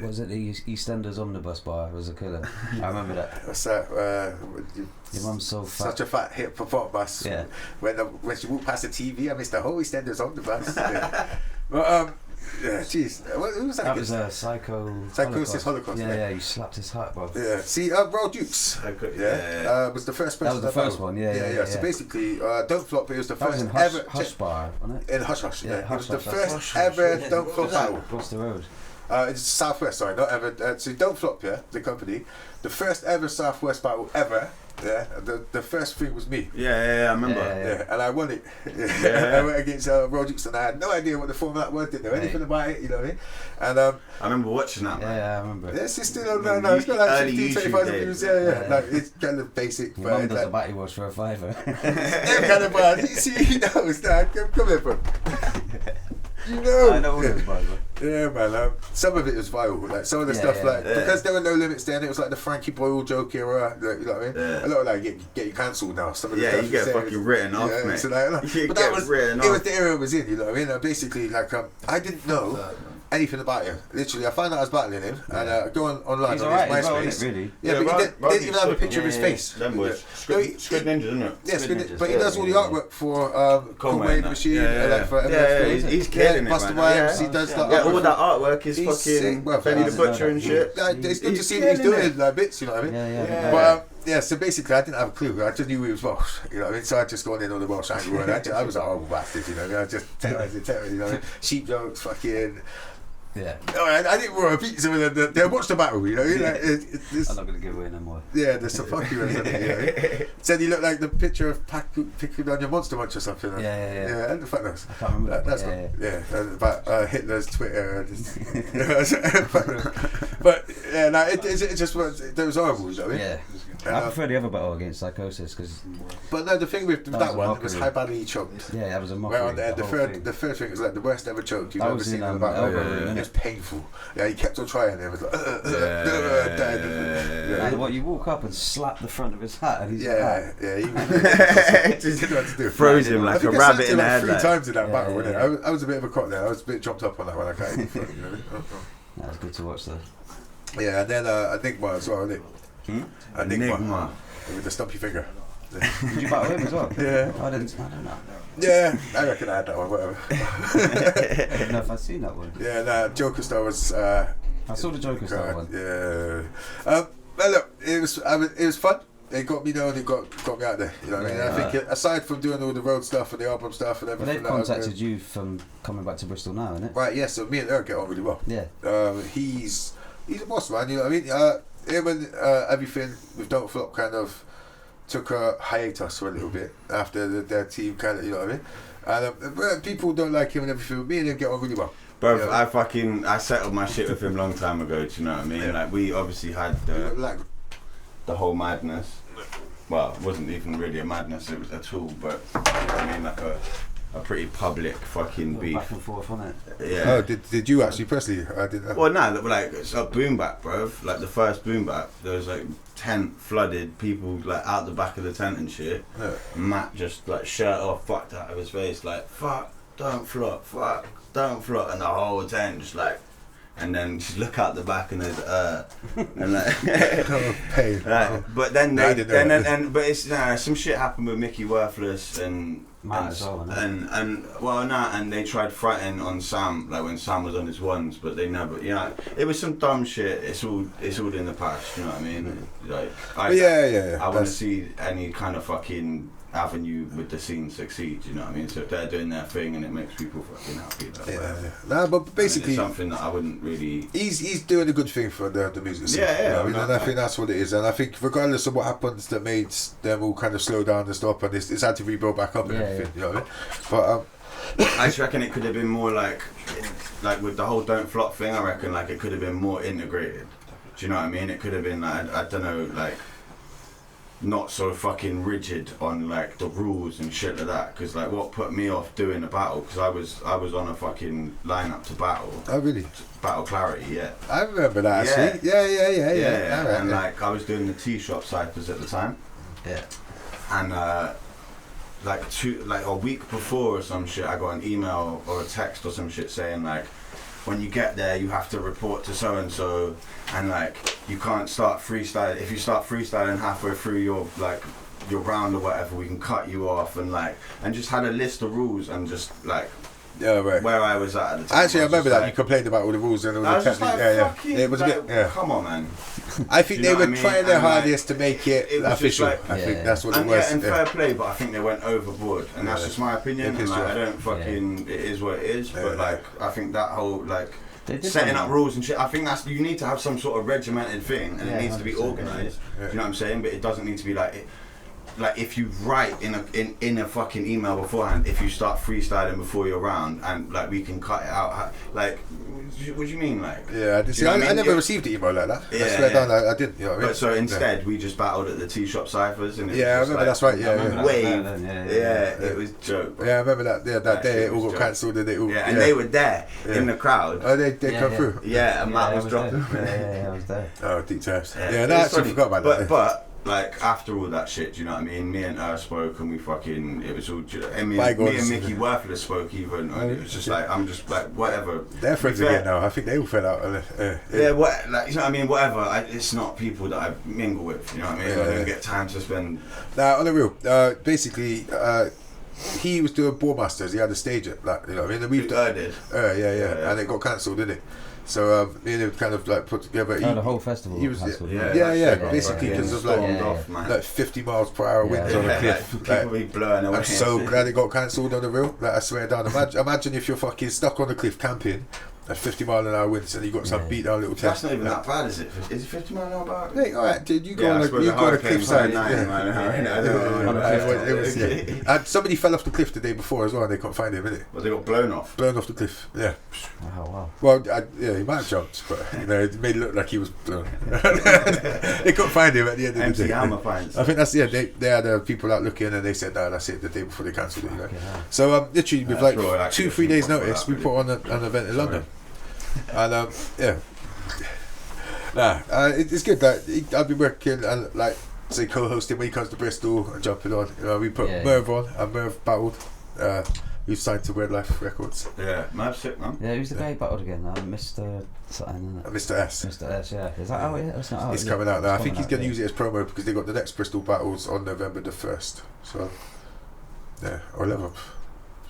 Was it the EastEnders Omnibus bar? It was a killer. I remember that. What's that? Your mum's so fat. Such a fat hip hop bus. Yeah. When she walked past the TV, I missed the whole EastEnders Omnibus. But yeah, jeez. Who was that? That was a Psychosis Holocaust. Yeah, you slapped his hat, bro. Yeah. See, Royal Dukes. Was the first person. That was the first one. Yeah. So basically, Don't Flop. It was the first was in ever Hush Bar, wasn't it? In Hush. Yeah. It was the Hush, first ever Don't Flop battle. Across the road. It's Southwest. Sorry, not ever. So Don't Flop. Yeah, the company. The first ever Southwest battle ever. Yeah, the first thing was me. Yeah, I remember. Yeah, and I won it. I went against Royal Dukes, and I had no idea what the format was, didn't know anything about it, you know what I mean? And I remember watching that. Yeah, I remember. Yes, it's still on there now. It's got like 15, 25 views. Yeah. Like, it's kind of basic. Your mum does a batty wash for a $5. Yeah, kind of bad. You see, he knows that. Come here, bro. You know. I know all those bars, bro. Yeah, man. Some of it was viral. Like some of the stuff, because there were no limits then. It was like the Frankie Boyle joke era. Like, you know what I mean? Yeah. A lot of that get you cancelled now. Some of the stuff you get fucking written off, mate. So like, but that was written off. It was the era it was in. You know what I mean? Basically, like I didn't know anything about him. Literally, I found out I was battling him, and I go online He's on alright his as well, MySpace. isn't it, really? Yeah, but he didn't even have a picture of his face. Them boys. Squid Ninjas, isn't it? Yes, Ninjas, but he does all the artwork for Cool Wave Machine, like for he's killing it, Busta man. Rhymes, he does like all that artwork is He's fucking sick, Benny the Butcher and shit. It's good to see what he's doing, like bits, you know what I mean? Yeah. But yeah, so basically I didn't have a clue. I just knew he was Welsh, you know what I mean? So I just gone in on the Welsh angle, and I was a horrible bastard, you know. I just terrorised, you know what I mean? Sheep jokes, fucking. Yeah. No, I didn't want to beat some of them. They watched the battle, you know. Like, I'm not gonna give away no more. Yeah, there's some fucking ones, you know. Said he looked like the picture of picking on your Monster Munch or something. Yeah. And the fuck knows. I can't remember. That's about Hitler's Twitter. But yeah, no, it just was. It was horrible, you know. Yeah. I prefer the other battle against Psychosis because. But no, the thing with that one was how badly he choked. Yeah, that was a mockery. Well, the third thing was like the worst ever choke you've ever seen in a battle. It was painful. Yeah, he kept on trying. It was like. And what you walk up and slap the front of his hat and he's he didn't know what to do. Froze him like a rabbit in the head. 3 times in that battle, wasn't it? I was a bit of a cock there. I was a bit jumped up on that one. I can't even front, you know. That was good to watch though. Yeah, and then Enigma as well, isn't it? Enigma. With the stumpy finger. Did you battle him as well? Yeah. I don't know. Yeah, I reckon I had that one, whatever. I don't know if I've seen that one. Yeah, no, Joker Star was... I saw the Joker Star one. Yeah. Well, look, it was fun. It got me down, it got me out there. You know what I mean? I think aside from doing all the road stuff and the album stuff and everything... But they've contacted you from coming back to Bristol now, innit? Right, yeah, so me and Eric get on really well. Yeah. He's a boss, man, you know what I mean? Him and everything with Don't Flop kind of took a hiatus for a little bit after their team kind of, you know what I mean? And people don't like him and everything, but me and him get on really well. Bro, you know? I settled my shit with him a long time ago, do you know what I mean? Like, we obviously had the whole madness. Well, it wasn't even really a madness at all, but I mean, like a pretty public fucking beef. Back and forth on it. Yeah. Oh, did you actually personally? I didn't. Well, no, like it's a boom bap, bro. Like the first boom bap, there was like tent flooded, people like out the back of the tent and shit. Yeah. Matt just like shirt off, fucked out of his face, like fuck, don't flop, and the whole tent just like and then just look out the back and there's and like, pain. But then but it's some shit happened with Mickey Worthless and they tried fighting on Sam, like when Sam was on his ones, but they never, it was some dumb shit. It's all in the past, you know what I mean? Like, I want to see any kind of fucking avenue with the scene succeed, you know what I mean? So if they're doing their thing and it makes people fucking happy, but basically it's something that I wouldn't really. He's doing a good thing for the music scene. And I think that's what it is. And I think regardless of what happens, that made them all kind of slow down and stop, and it's had to rebuild back up and everything. You know what I mean? But I just reckon it could have been more like with the whole Don't Flop thing. I reckon like it could have been more integrated. Do you know what I mean? It could have been like I don't know, like. Not so fucking rigid on like the rules and shit like that, because like what put me off doing a battle, because I was on a fucking lineup to battle. Oh really? Battle Clarity, yeah. I remember that actually. Yeah. And like I was doing the tea shop ciphers at the time. Yeah. And like a week before or some shit, I got an email or a text or some shit saying like, when you get there, you have to report to so and so, and like you can't start freestyling. If you start freestyling halfway through your round or whatever, we can cut you off, and just had a list of rules and just like. Yeah, right. Where I was at the time. Actually, I remember that you complained about all the rules and all the techniques. It was a bit. Yeah. Come on, man. I think they were trying their hardest to make it official. I think that's what it was. Yeah, and fair play, but I think they went overboard, and that's just my opinion. And I don't fucking. It is what it is, but like I think that whole setting up rules and shit. I think you need to have some sort of regimented thing, and it needs to be organised. Do you know what I'm saying? But it doesn't need to be like if you write in a fucking email beforehand, if you start freestyling before your round, and like we can cut it out. Like, what do you mean? Like, yeah, I never received an email like that. I swear down, I didn't. You know what I mean? But so instead, we just battled at the tea shop ciphers, and it was I remember that's right. Wave. It was joke. Yeah, I remember that. Yeah, that day it all got cancelled, and and they were there in the crowd. Oh, they come through. Yeah, and Matt was dropping. Yeah, I was there. Oh, deep times. Yeah, no, I actually forgot about that. But like after all that shit, do you know what I mean? Me and her spoke, and we fucking it was all. And me and Mickey Worthless spoke even. And it was just like I'm just like whatever. They're friends again now. I think they all fell out. Yeah, what like you know what I mean? Whatever. It's not people that I mingle with. You know what I mean? I don't get time to spend. Now on the real, basically. He was doing Ballmasters. He had a stage at that, you know what I mean? We did. Yeah, and it got cancelled, didn't it? So me and him kind of like put together. The whole festival. He was basically because of like 50 miles per hour winds on a cliff. People be blowing away. I'm so glad it got cancelled on the real. Like I swear down. Imagine if you're fucking stuck on the cliff camping. At 50 mile an hour winds, and you got some beat down little. That's not even that bad, is it? Is it 50 mile an hour bad? Hey, alright, dude, you go on a cliffside. And somebody fell off the cliff the day before as well, and they couldn't find him, innit? Well, they got blown off. Blown off the cliff, yeah. Oh wow. Well, he might have jumped, but it made it look like he was blown. They couldn't find him at the end of the day. Hammer finds. I think that's they had people out looking, and they said no, that's it. The day before they cancelled it. So literally with like 2-3 days notice, we put on an event in London. And it's good that I've been working and say co-hosting when he comes to Bristol and jumping on. We put Merv on, and Merv battled. We've signed to Wordlife Records. Yeah, Merv's sick, man. Yeah, who's the guy who battled again now? Mr. something. Mr. S. Mr. S. Yeah, is that out yet? It's not out. It's coming out now. I think he's going to use it as promo because they got the next Bristol battles on November the 1st. So or 11th.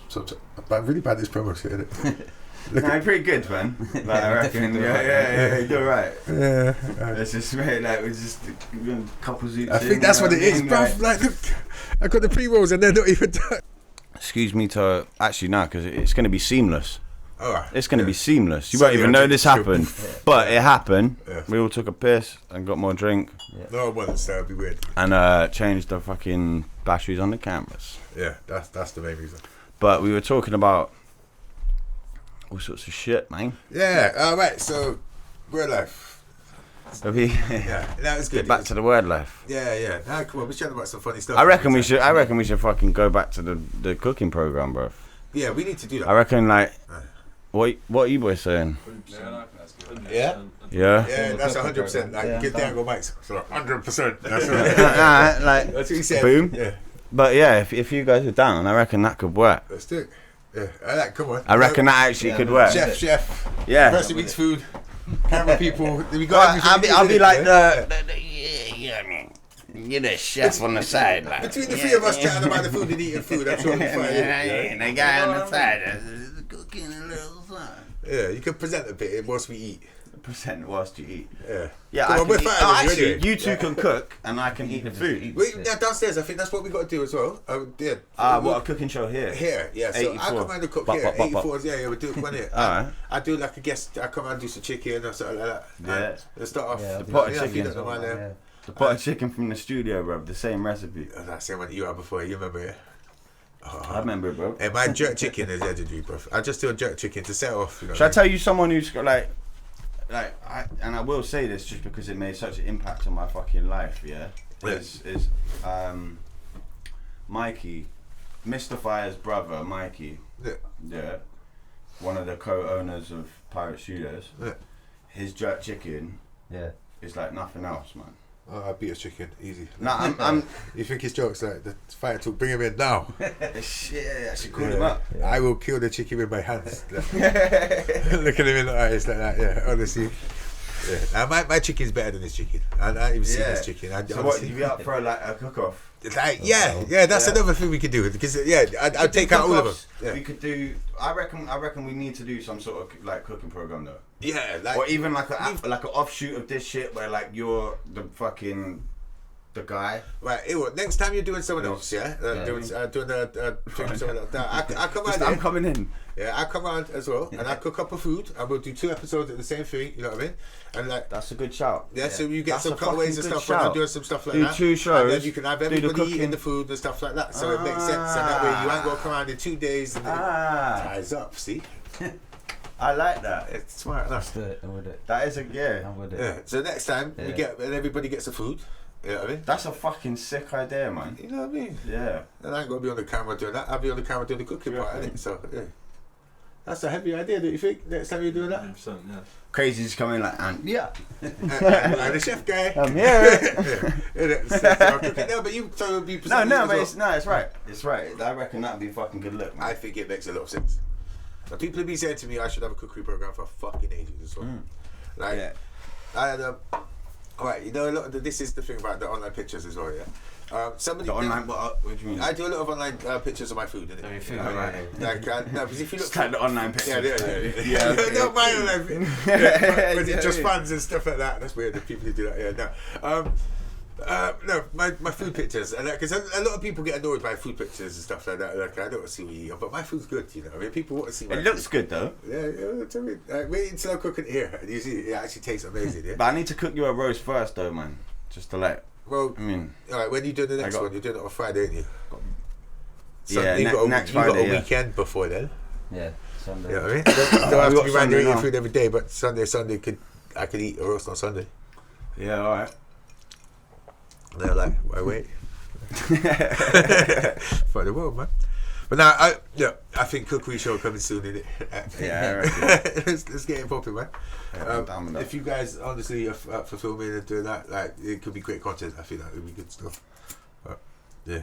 So I'm really bad at this promo shit, isn't it? You're pretty good, man. Like, I reckon. Yeah, you're right. Yeah. It's just we're just a couple zoots. I think that's what it is, bruv. Like, look, I got the pre-rolls and they're not even done. Excuse me to actually no, because it's going to be seamless. Alright. It's going to be seamless. You won't even know this happened, but it happened. Yeah. We all took a piss and got more drink. Yeah. No, it wasn't. So it'd be weird. And changed the fucking batteries on the cameras. Yeah, that's the main reason. But we were talking about all sorts of shit, man. Yeah, right, so Wordlife. That was good. Get back to the Wordlife. Yeah. Nah, come on, we're chatting about some funny stuff. I reckon we should fucking go back to the cooking program, bro. Yeah, we need to do that. I reckon what are you boys saying? Yeah? Yeah, that's 100%. Get the angle mics. So 100%. That's right. That's what he said. Boom. Yeah. But yeah, if you guys are down, I reckon that could work. Let's do it. Yeah, come on. I reckon that actually could work. Chef. Yeah. Person eats food. Camera people. We got I'll be like you're the chef on the side. Like. Between the three of us chatting about the food and eating food, I'm sure we'll be fine. And the guy on the side is cooking a little something. Yeah, you can present a bit whilst we eat. Present whilst you eat. Yeah. I on, we're can eat. actually, anyway. You two can cook and I can eat the food. Downstairs, I think that's what we got to do as well. What, a cooking show here? Here, yeah. So 84. I come around and cook here. 84, yeah, we do one here. I do like a guest. I come around and do some chicken or something like that. Yeah. Let's start off. The pot of chicken. The pot of chicken from the studio, bro. The same recipe. Oh, that's the same one that you had before. You remember it? I remember it, bro. Hey, my jerk chicken is legendary, bro. I just do a jerk chicken to set off. You know Should I tell you someone who's got I will say this just because it made such an impact on my fucking life, yeah? Is Mikey, Mr. Fire's brother, Mikey. Yeah. One of the co-owners of Pirate Studios. Yeah. His jerk chicken. Yeah. Is like nothing else, man. Oh, I beat a chicken, easy. Nah, I'm You think his jokes like the fire talk? Bring him in now. Shit, I should call him up. Yeah. I will kill the chicken with my hands. Look at him in the eyes like that. Yeah, honestly. Yeah. My chicken's better than his chicken. I haven't even seen his chicken. So what? You be up for like a cook-off? Like, that's another thing we could do because I'd take out all of them. Yeah. We could do. I reckon we need to do some sort of like cooking program though. Yeah, like, or even like an offshoot of this shit where like you're the guy. Right. Next time you're doing someone else, doing a thing with someone else. I come around. I'm coming in. Yeah, I come around as well, and I cook up a food, and we'll do 2 episodes of the same thing. You know what I mean? And like that's a good shout. Yeah, so you get some cutaways and stuff when I'm doing some stuff like that. Do 2 shows. And then you can have everybody eating the food and stuff like that, so it makes sense. And that way you ain't got to come around in 2 days and it ties up. See. I like that. It's smart enough. I'm with it. That is I'm with it. Yeah. So next time we get and everybody gets the food. You know what I mean? That's a fucking sick idea, man. You know what I mean? Yeah. And I ain't gonna be on the camera doing that. I'll be on the camera doing the cooking part, innit? So yeah. That's a heavy idea, don't you think? Next time you're doing that? 100%, yeah. Crazy's coming like, and I'm the chef guy. I'm here. No, but you so be but it's right. It's right. I reckon that'd be a fucking good look, man. I think it makes a lot of sense. Now, people have been saying to me I should have a cookery program for fucking ages as well. I had alright, you know, this is the thing about the online pictures as well, yeah. What do you mean? I do a lot of online pictures of my food, innit? Because if you look at the online pictures. Yeah. Not my online pictures. Just fans and stuff like that. That's weird, the people who do that, my food pictures, because a lot of people get annoyed by food pictures and stuff like that. Like, I don't want to see what you eat, but my food's good, you know. I mean, people want to see. It looks good though. Yeah. Tell me, wait until I cook it here. You see, it actually tastes amazing. Yeah. But I need to cook you a roast first, though, man. Just to let. Well, I mean, all right. When you do the next one, you're doing it on Friday, ain't you? Next Friday. You got a weekend before then. Yeah, Sunday. You know what I mean? Don't have to be around eating food every day, but Sunday I could eat a roast on Sunday. Yeah, all right. They're like, why wait? For the world, man. But now, I think cookery show coming soon, innit? Let's get it popping, man. If you guys honestly are up for filming and doing that, like, it could be great content. I think that would be good stuff. But, yeah,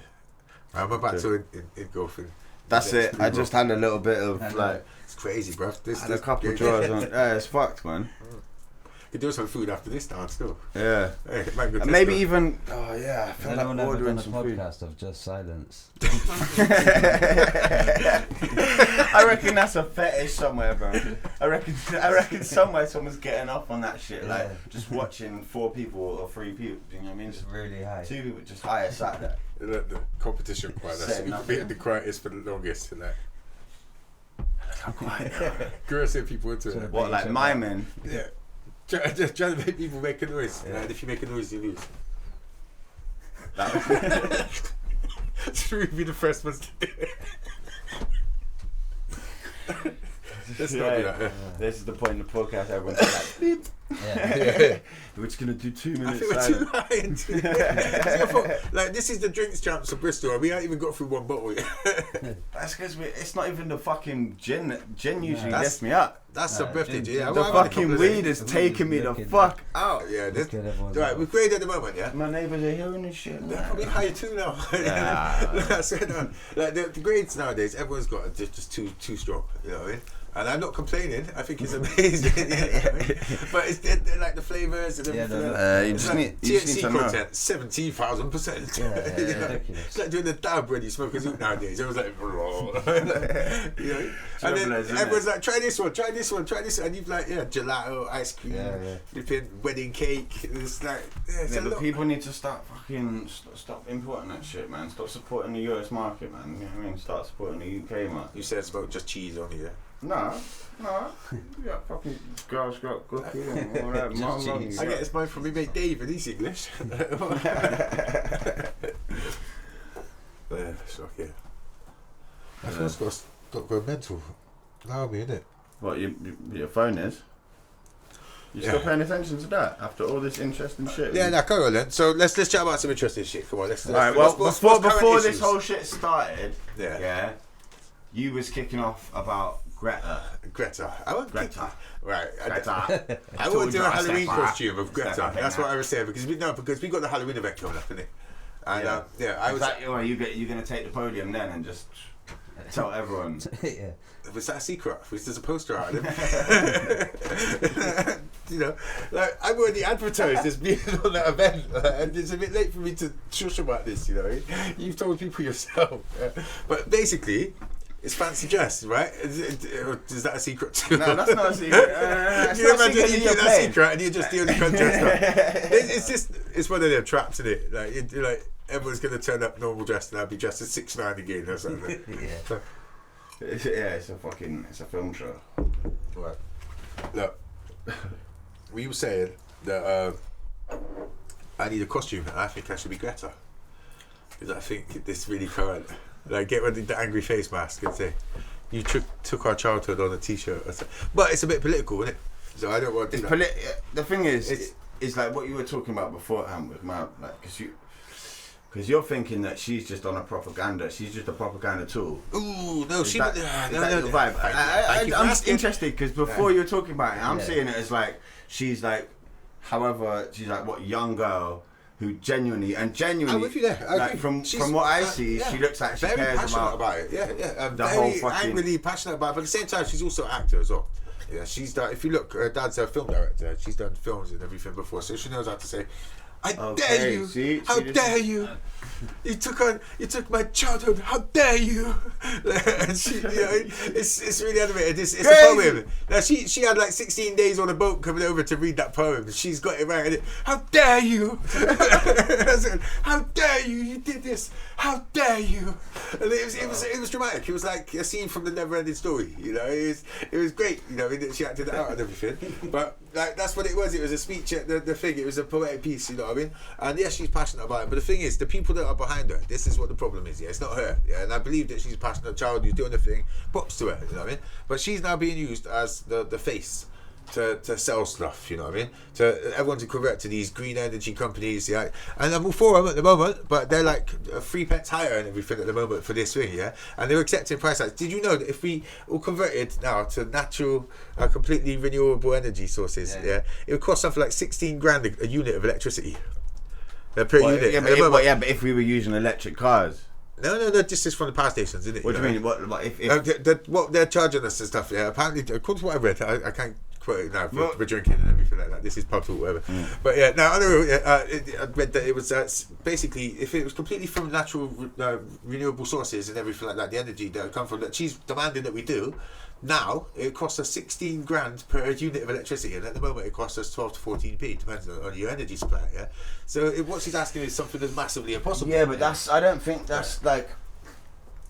I'm about to engulf in. That's it. I just had a little bit of like. It's crazy, bro. This a couple of drawers on. Yeah, it's fucked, man. You do some food after this time still. Yeah. Hey, and maybe even. Oh yeah. I feel like ordering some food. Podcast of just silence. I reckon that's a fetish somewhere, bro. I reckon somewhere someone's getting up on that shit, like just watching 4 people or 3 people. Do you know what I mean? It's really high. 2 people just higher sat there. The competition quite. That's beating the quietest for the longest. Like. I'm quiet. Girls say people into it. What, like miming? Yeah. Just trying to make people make a noise. Yeah. And if you make a noise, you lose. Should we be the first ones to do it? Let's not do that. Yeah. This is the point in the podcast. Everyone's like, beep. Yeah. We're just gonna do 2 minutes. I think we're too high. Like this is the drinks champs of Bristol, and we haven't even got through one bottle yet. That's because it's not even the fucking gin. Gin usually lifts me up. That's some birthday gin. Yeah, the fucking weed is taking me the fuck out. Yeah, right. We're great at the moment. Yeah. My neighbours are hearing this shit. They're probably higher too now. Like the grades nowadays, everyone's got just too strong. You know what I mean? And I'm not complaining. I think it's amazing. But it's like the flavours and everything. You just need THC to know. content 17,000%. It's like doing the dab when you smoke a zoot nowadays. It was like, you know? And then everyone's like, try this one, and you've like, gelato, ice cream, flipping wedding cake. It's like, but people need to stop importing that shit, man. Stop supporting the US market, man. You know what I mean? Start supporting the UK market. You said smoke just cheese on here. No. You got fucking girls got cookie and all that. I get this mine from my mate Dave, and he's English. Yeah. That's what's got to go mental. Allow me, innit? What, your phone is? You still paying attention to that after all this interesting shit? Yeah, now come on then. So let's chat about some interesting shit. Come on, let's. Alright, well, before this whole shit started, you was kicking off about Greta. I want Greta. Right. Greta. I want to do a Halloween costume of Greta. That's what I was saying because we got the Halloween event coming up, innit? And I was. You're gonna take the podium then and just tell everyone. Yeah. Was that a secret? Was there a poster out of it? You know, like I've already advertised as being on that event, and it's a bit late for me to shush about this. You know, you've told people yourself, but basically. It's fancy dress, right? Is that a secret too? No, that's not a secret. You imagine you do that secret and you just do the contest stuff. It's one of them traps, isn't it? Like everyone's going to turn up normal dress and I'll be dressed as 6ix9ine again or something. It's a film show. Right. Look, we were saying that I need a costume and I think I should be Greta. Because I think this really current. Like get rid of the angry face mask and say, you took our childhood on a t-shirt. But it's a bit political, isn't it? So I don't want to do that. The thing is, it's like what you were talking about beforehand with my, like, because you're thinking that she's just on a propaganda. She's just a propaganda tool. Ooh, no, is that your vibe? I'm interested because before you were talking about it, I'm seeing it as like she's like, however, she's like what young girl. Who genuinely I'm with you there. Like from what I see, she looks like she cares about it. Very angrily passionate about it. But at the same time, she's also an actor as well. Yeah, she's done. If you look, her dad's a film director. She's done films and everything before, so she knows how to say, "I dare you! How dare you! You took my childhood. How dare you!" And she, it's really animated. It's a poem. Now she had like 16 days on a boat coming over to read that poem. She's got it right. How dare you! How dare you! You did this. How dare you! And it was dramatic. It was like a scene from the Never-Ending Story. You know, it was great. You know, she acted it out and everything. But like that's what it was. It was a speech at the thing. It was a poetic piece. You know what I mean? And yes, she's passionate about it. But the thing is, the people that are behind her, this is what the problem is. Yeah, it's not her. Yeah, and I believe that she's a passionate child who's doing the thing. Props to her. You know what I mean? But she's now being used as the face. To sell stuff, you know what I mean? To everyone to convert to these green energy companies, yeah. And I'm all for them at the moment, but they're like 3 pence higher and everything at the moment for this thing, yeah. And they're accepting price hikes. Did you know that if we all converted now to natural, completely renewable energy sources, it would cost something like 16 grand a unit of electricity per unit. But if we were using electric cars. No, just from the power stations, isn't it? What do you mean? What what they're charging us and stuff? Yeah, apparently, according to what I read, I can't quote it now for drinking and everything like that. This is pub talk, whatever. But yeah, now I read that it was basically if it was completely from natural renewable sources and everything like that, the energy that would come from that she's demanding that we do. Now it costs us 16 grand per unit of electricity, and at the moment it costs us 12 to 14p, depends on your energy supply. Yeah. So what she's asking is something that's massively impossible. Yeah, but I don't think that's like.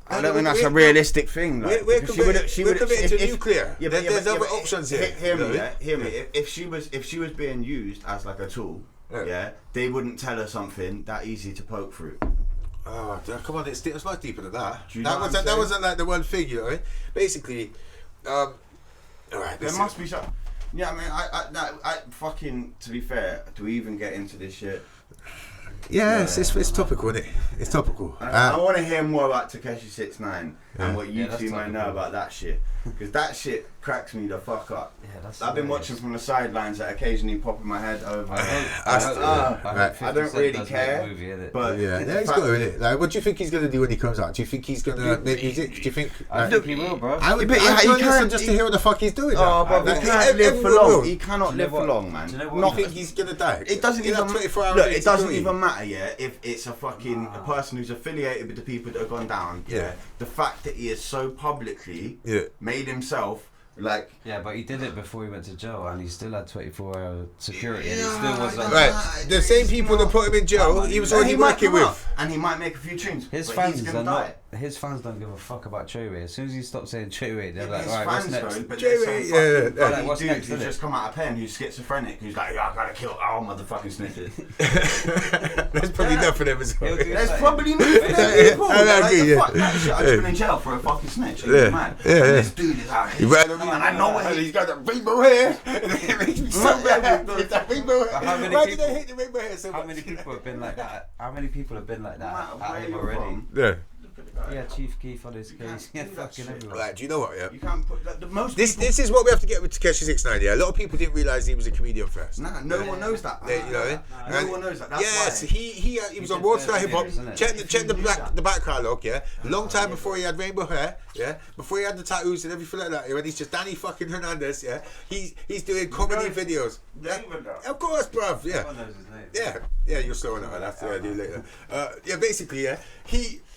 I don't think that's a realistic thing. Like, we're committed to nuclear. Yeah, there's other options here. Hear me. If she was being used as like a tool, they wouldn't tell her something that easy to poke through. Oh, come on! It's much deeper than that. That wasn't like the one thing, you know. Basically, Alright, there must be some. Yeah, I mean, I fucking. To be fair, do we even get into this shit? Yeah, it's topical, isn't it? It's topical. I want to hear more about Takeshi 69 and what you two might know about that shit, because that shit cracks me the fuck up. Yeah, I've been watching from the sidelines that occasionally pop in my head over. I don't really care, but yeah, he's got to, innit? Like, what do you think he's gonna do when he comes out? Do you think he's gonna make music? Do you think? I think he will, bro. I would listen just to hear what the fuck he's doing. Oh, but he can't live for long. He cannot live for long, man. Do you know think he's gonna die? It doesn't even 24 hours. Look, it doesn't even matter, if it's a fucking a person who's affiliated with the people that have gone down. Yeah, the fact that he is so publicly made himself. Like, yeah, but he did it before he went to jail, and he still had 24-hour security, and he still was like, right. The same people that put him in jail, he was already working with, and he might make a few tunes. His fans don't give a fuck about Chewy. As soon as he stops saying Chewy, they're like, right, what's next? Chewy, what's next? Who's just come out of pen, who's schizophrenic, who's like, I gotta kill all motherfucking snitches. There's probably enough for them as well. There's probably enough for them people. Fuck that shit. I've just been in jail for a fucking snitch. Man, this dude is out here. And I know what he's got the rainbow hair. It makes me so bad. That rainbow hair. Why did they hate the rainbow hair so much? How many people have been like that? How many people have been like that at him already? Yeah. Yeah, Chief Keef on his case. Yeah, fucking everyone. Right, do you know what? Yeah. You can't put like, the most. This is what we have to get with Takeshi 69. Yeah, a lot of people didn't realise he was a comedian first. Nah, no one knows that. You know, no one knows that. That's yes, why. he was on Worldstar Hip Hop. Check the back catalogue. Yeah, long time before he had rainbow hair. Yeah, before he had the tattoos and everything like that. When he's just Danny fucking Hernandez. Yeah, he's doing comedy videos. Yeah, of course, bruv. Yeah, yeah, you're slow on it. I'll have to do later. Yeah, basically, yeah,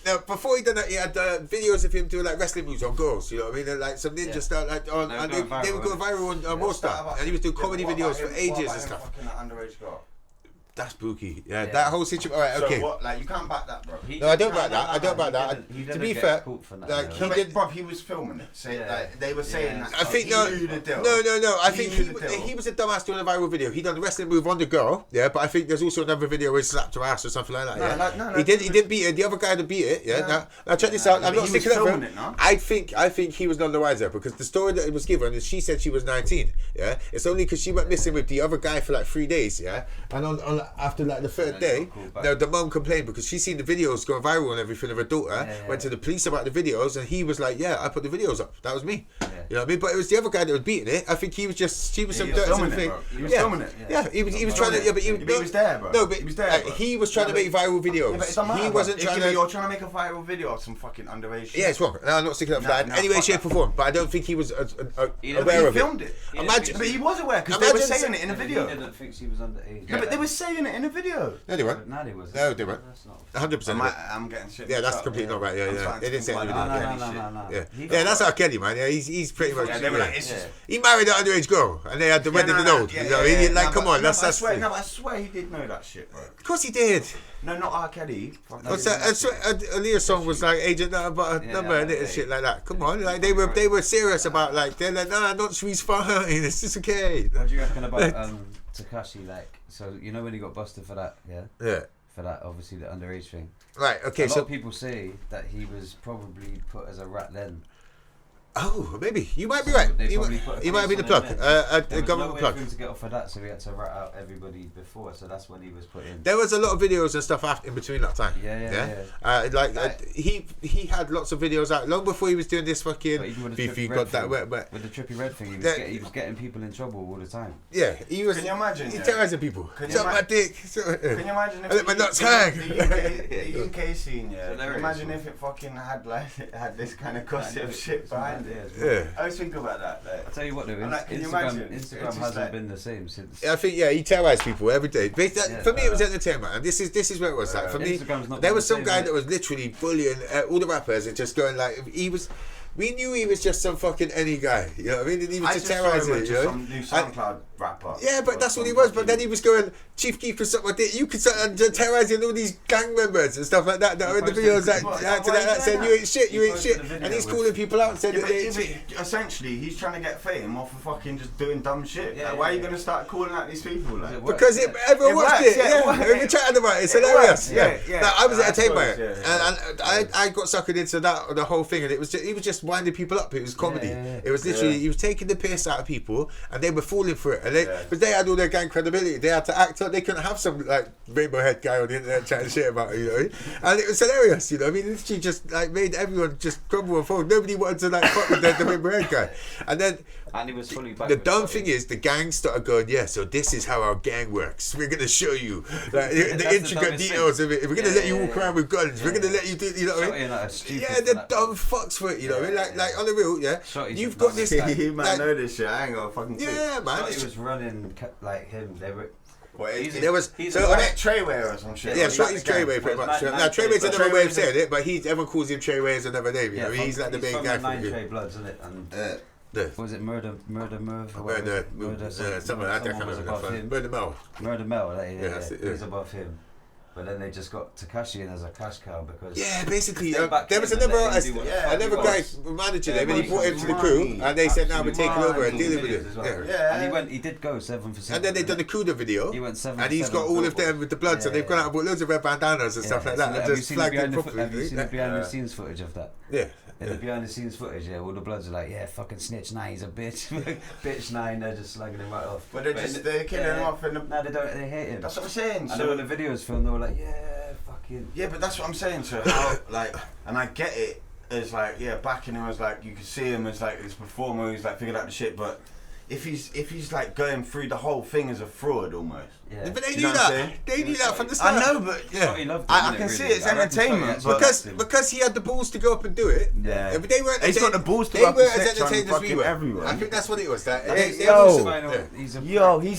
Now, before he done that, he had videos of him doing like wrestling moves on girls. You know what I mean? And, like some ninja stuff, like on, and they were going viral on Worldstar, and he was doing comedy videos for ages and stuff. Underage girl. That's spooky. Yeah, that whole situation. All right, okay. So what? Like you can't back that, bro. No, I don't back that. I don't back that. To be fair, like he did, bro. He was filming it. So like they were saying that. I think no. I think he was a dumbass doing a viral video. He done the wrestling move on the girl. Yeah, but I think there's also another video where he slapped her ass or something like that. Yeah, he didn't beat it. The other guy that beat it. Yeah. Now check this out. I'm not sticking up for him. I think he was none the wiser because the story that it was given is she said she was 19. Yeah, it's only because she went missing with the other guy for like 3 days. Yeah, and on after like the third day, the mum complained because she seen the videos going viral and everything of her daughter. Went to the police about the videos, and he was like, "Yeah, I put the videos up. That was me." You know what I mean? But it was the other guy that was beating it. I think he was just she was some dirt thing. He was filming it. Yeah, he was trying to. Yeah, but he was there, bro. No, but he was there. He was trying to make viral videos. He wasn't trying to. You're trying to make a viral video of some fucking underage. Yeah, it's wrong. No, I'm not sticking up for that in any way, shape, or form. But I don't think he was aware of it. He filmed it. Imagine, but he was aware because they were saying it in the video. He didn't think she was underage. No, but they were saying it in the video. No, they weren't. No, they weren't. 100%. I'm getting shit. Yeah, that's completely not right. Yeah. They didn't say anything. No. Yeah, that's R. Kelly, man. Yeah, he's pretty much. He married an underage girl, and they had the wedding and old. You know, like, come on, that's. I swear he did know that shit, bro. Of course he did. No, not R. Kelly. What's that? Aaliyah's song was like Agent Nothing But a Number and shit like that. Come on, like they were serious about like they're like not she's fine. It's just okay. What do you reckon about Tekashi? Like, so you know when he got busted for that, yeah. For that, obviously the underage thing. Right. Okay. A lot of people say that he was probably put as a rat then. Oh, maybe you might be right. He might be the plug, a government plug. There was no way for him to get off of that, so he had to rat out everybody before. So that's when he was put in. There was a lot of videos and stuff after, in between that time. Yeah. He had lots of videos out long before he was doing this fucking. Fifi got that wet. With the Trippie Redd thing, he was getting people in trouble all the time. Yeah, he was. Can you imagine? He's terrorizing people. Suck my dick. Can you imagine if I let my nuts hang? The UK scene, imagine if it fucking had this kind of gossip shit behind it. Yeah. I always think about that. I'll tell you what, though, Instagram hasn't been the same since. I think he terrorised people every day. For me, it was entertainment, and this is where it was. Like for me, there was some guy that was literally bullying all the rappers and just going like we knew he was just some fucking any guy, you know what I mean? And he was just terrorising it, you know? Some new SoundCloud rapper. Yeah, but that's what he was. But then he was going, Chief Keef could suck my dick. You could suck and terrorising all these gang members and stuff like that are in the videos that said you ain't shit, and he's calling people out and saying that they ain't shit. Essentially, he's trying to get fame off of fucking just doing dumb shit. Why are you going to start calling out these people? Like, because everyone watched it. We're chatting about it. It's hilarious. I was entertained by it, and I got suckered into that the whole thing, and he was just winding people up. It was comedy. It was literally he was taking the piss out of people, and they were falling for it. And but they had all their gang credibility. They had to act up. They couldn't have some like rainbow head guy on the internet chatting shit about it, you know. And it was hilarious, you know. I mean, literally just like made everyone just crumble and fold. Nobody wanted to like fuck with the rainbow head guy. And then he was fully back. The dumb thing is, the gang started going, so this is how our gang works. We're gonna show you like the intricate details of it. We're gonna let you walk around with guns. We're gonna let you do, you know what I mean? They're dumb fucks for it, you know what I mean? Like on the real, you've got this. You might know this shit. I ain't got a fucking clue. Yeah, man. He was running like him. They were. There was so on that Treyway or some shit. Yeah, Shorty's Treyway pretty much. Now Treyway's another way of saying it, but everyone calls him Treyway as another name. You know, he's like the main guy. 9 Trey Bloods, isn't it? And was it Murder Merv? Murder, something like that. I can't remember. Murder Mel. He's above him. But then they just got Tekashi in as a cash cow because basically there was another guy manager there, and he brought him to the crew, and they said, "Now we're taking over and dealing with it." And he did go 7 for 7. And then they done the Kuda video. He went 7 and he's got all of them with the blood, so they've gone out and bought loads of red bandanas and stuff like that. Have you seen the behind the scenes footage of that? Yeah. In the behind the scenes footage, all the Bloods are like, fucking snitch 9, he's a bitch. Bitch 9, they're just slagging him right off. But they're killing him off in the... No, they hate him. That's what I'm saying. And then when the videos filmed, they were like, fucking... Yeah, but that's what I'm saying, so how, like, and I get it, as like, backing him as like, you can see him as like this performer who's like figured out the shit, but if he's like going through the whole thing as a fraud almost. Yeah. But they knew that. They knew that from the start. I know, but I can see it's entertainment. Because he had the balls to go up and do it. Yeah. But they weren't. He's got the balls to go up and entertain as we were. I think that's what it was. He's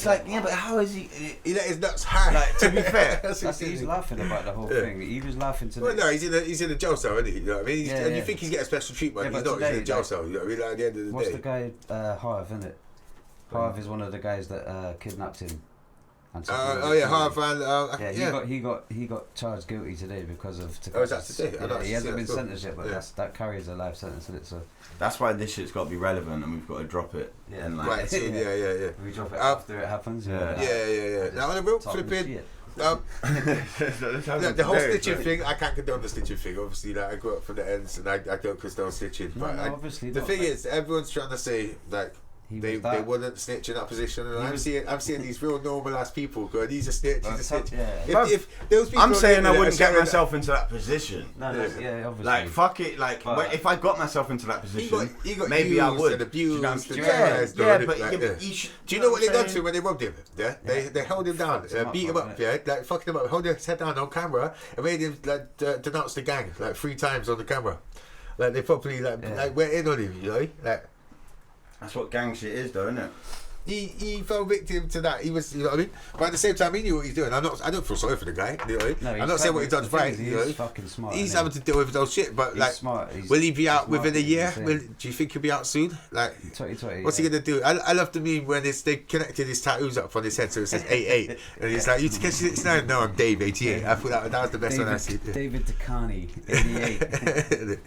like, but how is he? He let his nuts hang. Like, to be fair, he's laughing about the whole thing. He was laughing to. Well, no, he's in a jail cell, isn't he? You know what I mean? And you think he's getting special treatment? He's not. He's in a jail cell. You know what I mean? At the end of the day. What's the guy? Harv, isn't it? Harv is one of the guys that kidnapped him. Harv and he got charged guilty today because of. Oh, is that today? He hasn't been sentenced yet, but that carries a life sentence in it. So that's why this shit's got to be relevant, and we've got to drop it. Yeah, and like, right. We drop it after it happens. Yeah. Now on a real flipping. The whole stitching thing, I can't condone the stitching thing. Obviously, like I grew up from the ends, and I don't condone stitching. But obviously the thing is, everyone's trying to say like. They wouldn't snitch in that position, and I'm seeing these real normal ass people go, he's a snitch, he's a snitch. If those people I'm saying I wouldn't get myself into that position. Obviously. Like fuck it, like if I got myself into that position, he got maybe I would. And abused, do you know what they done to him when they robbed him? Yeah, they held him down, beat him up, like fucking him up, hold his head down on camera, and made him like denounce the gang like 3 times on the camera. Like they probably like went in on him, you know, like. That's what gang shit is, though, isn't it? He fell victim to that. He was, you know what I mean. But at the same time, he knew what he's doing. I don't feel sorry for the guy. You know what I mean? I'm not saying what he does right. He's fucking smart. He's having to deal with those shit. But he's like, smart. Will he be out within a year? Do you think he'll be out soon? Like, 2020. What's he gonna do? I love the meme when they connected his tattoos up on his head, so it says 88, and he's like, "You Takeshi 69? No, I'm Dave 88." I thought that was the best one I've seen. David Takani 88.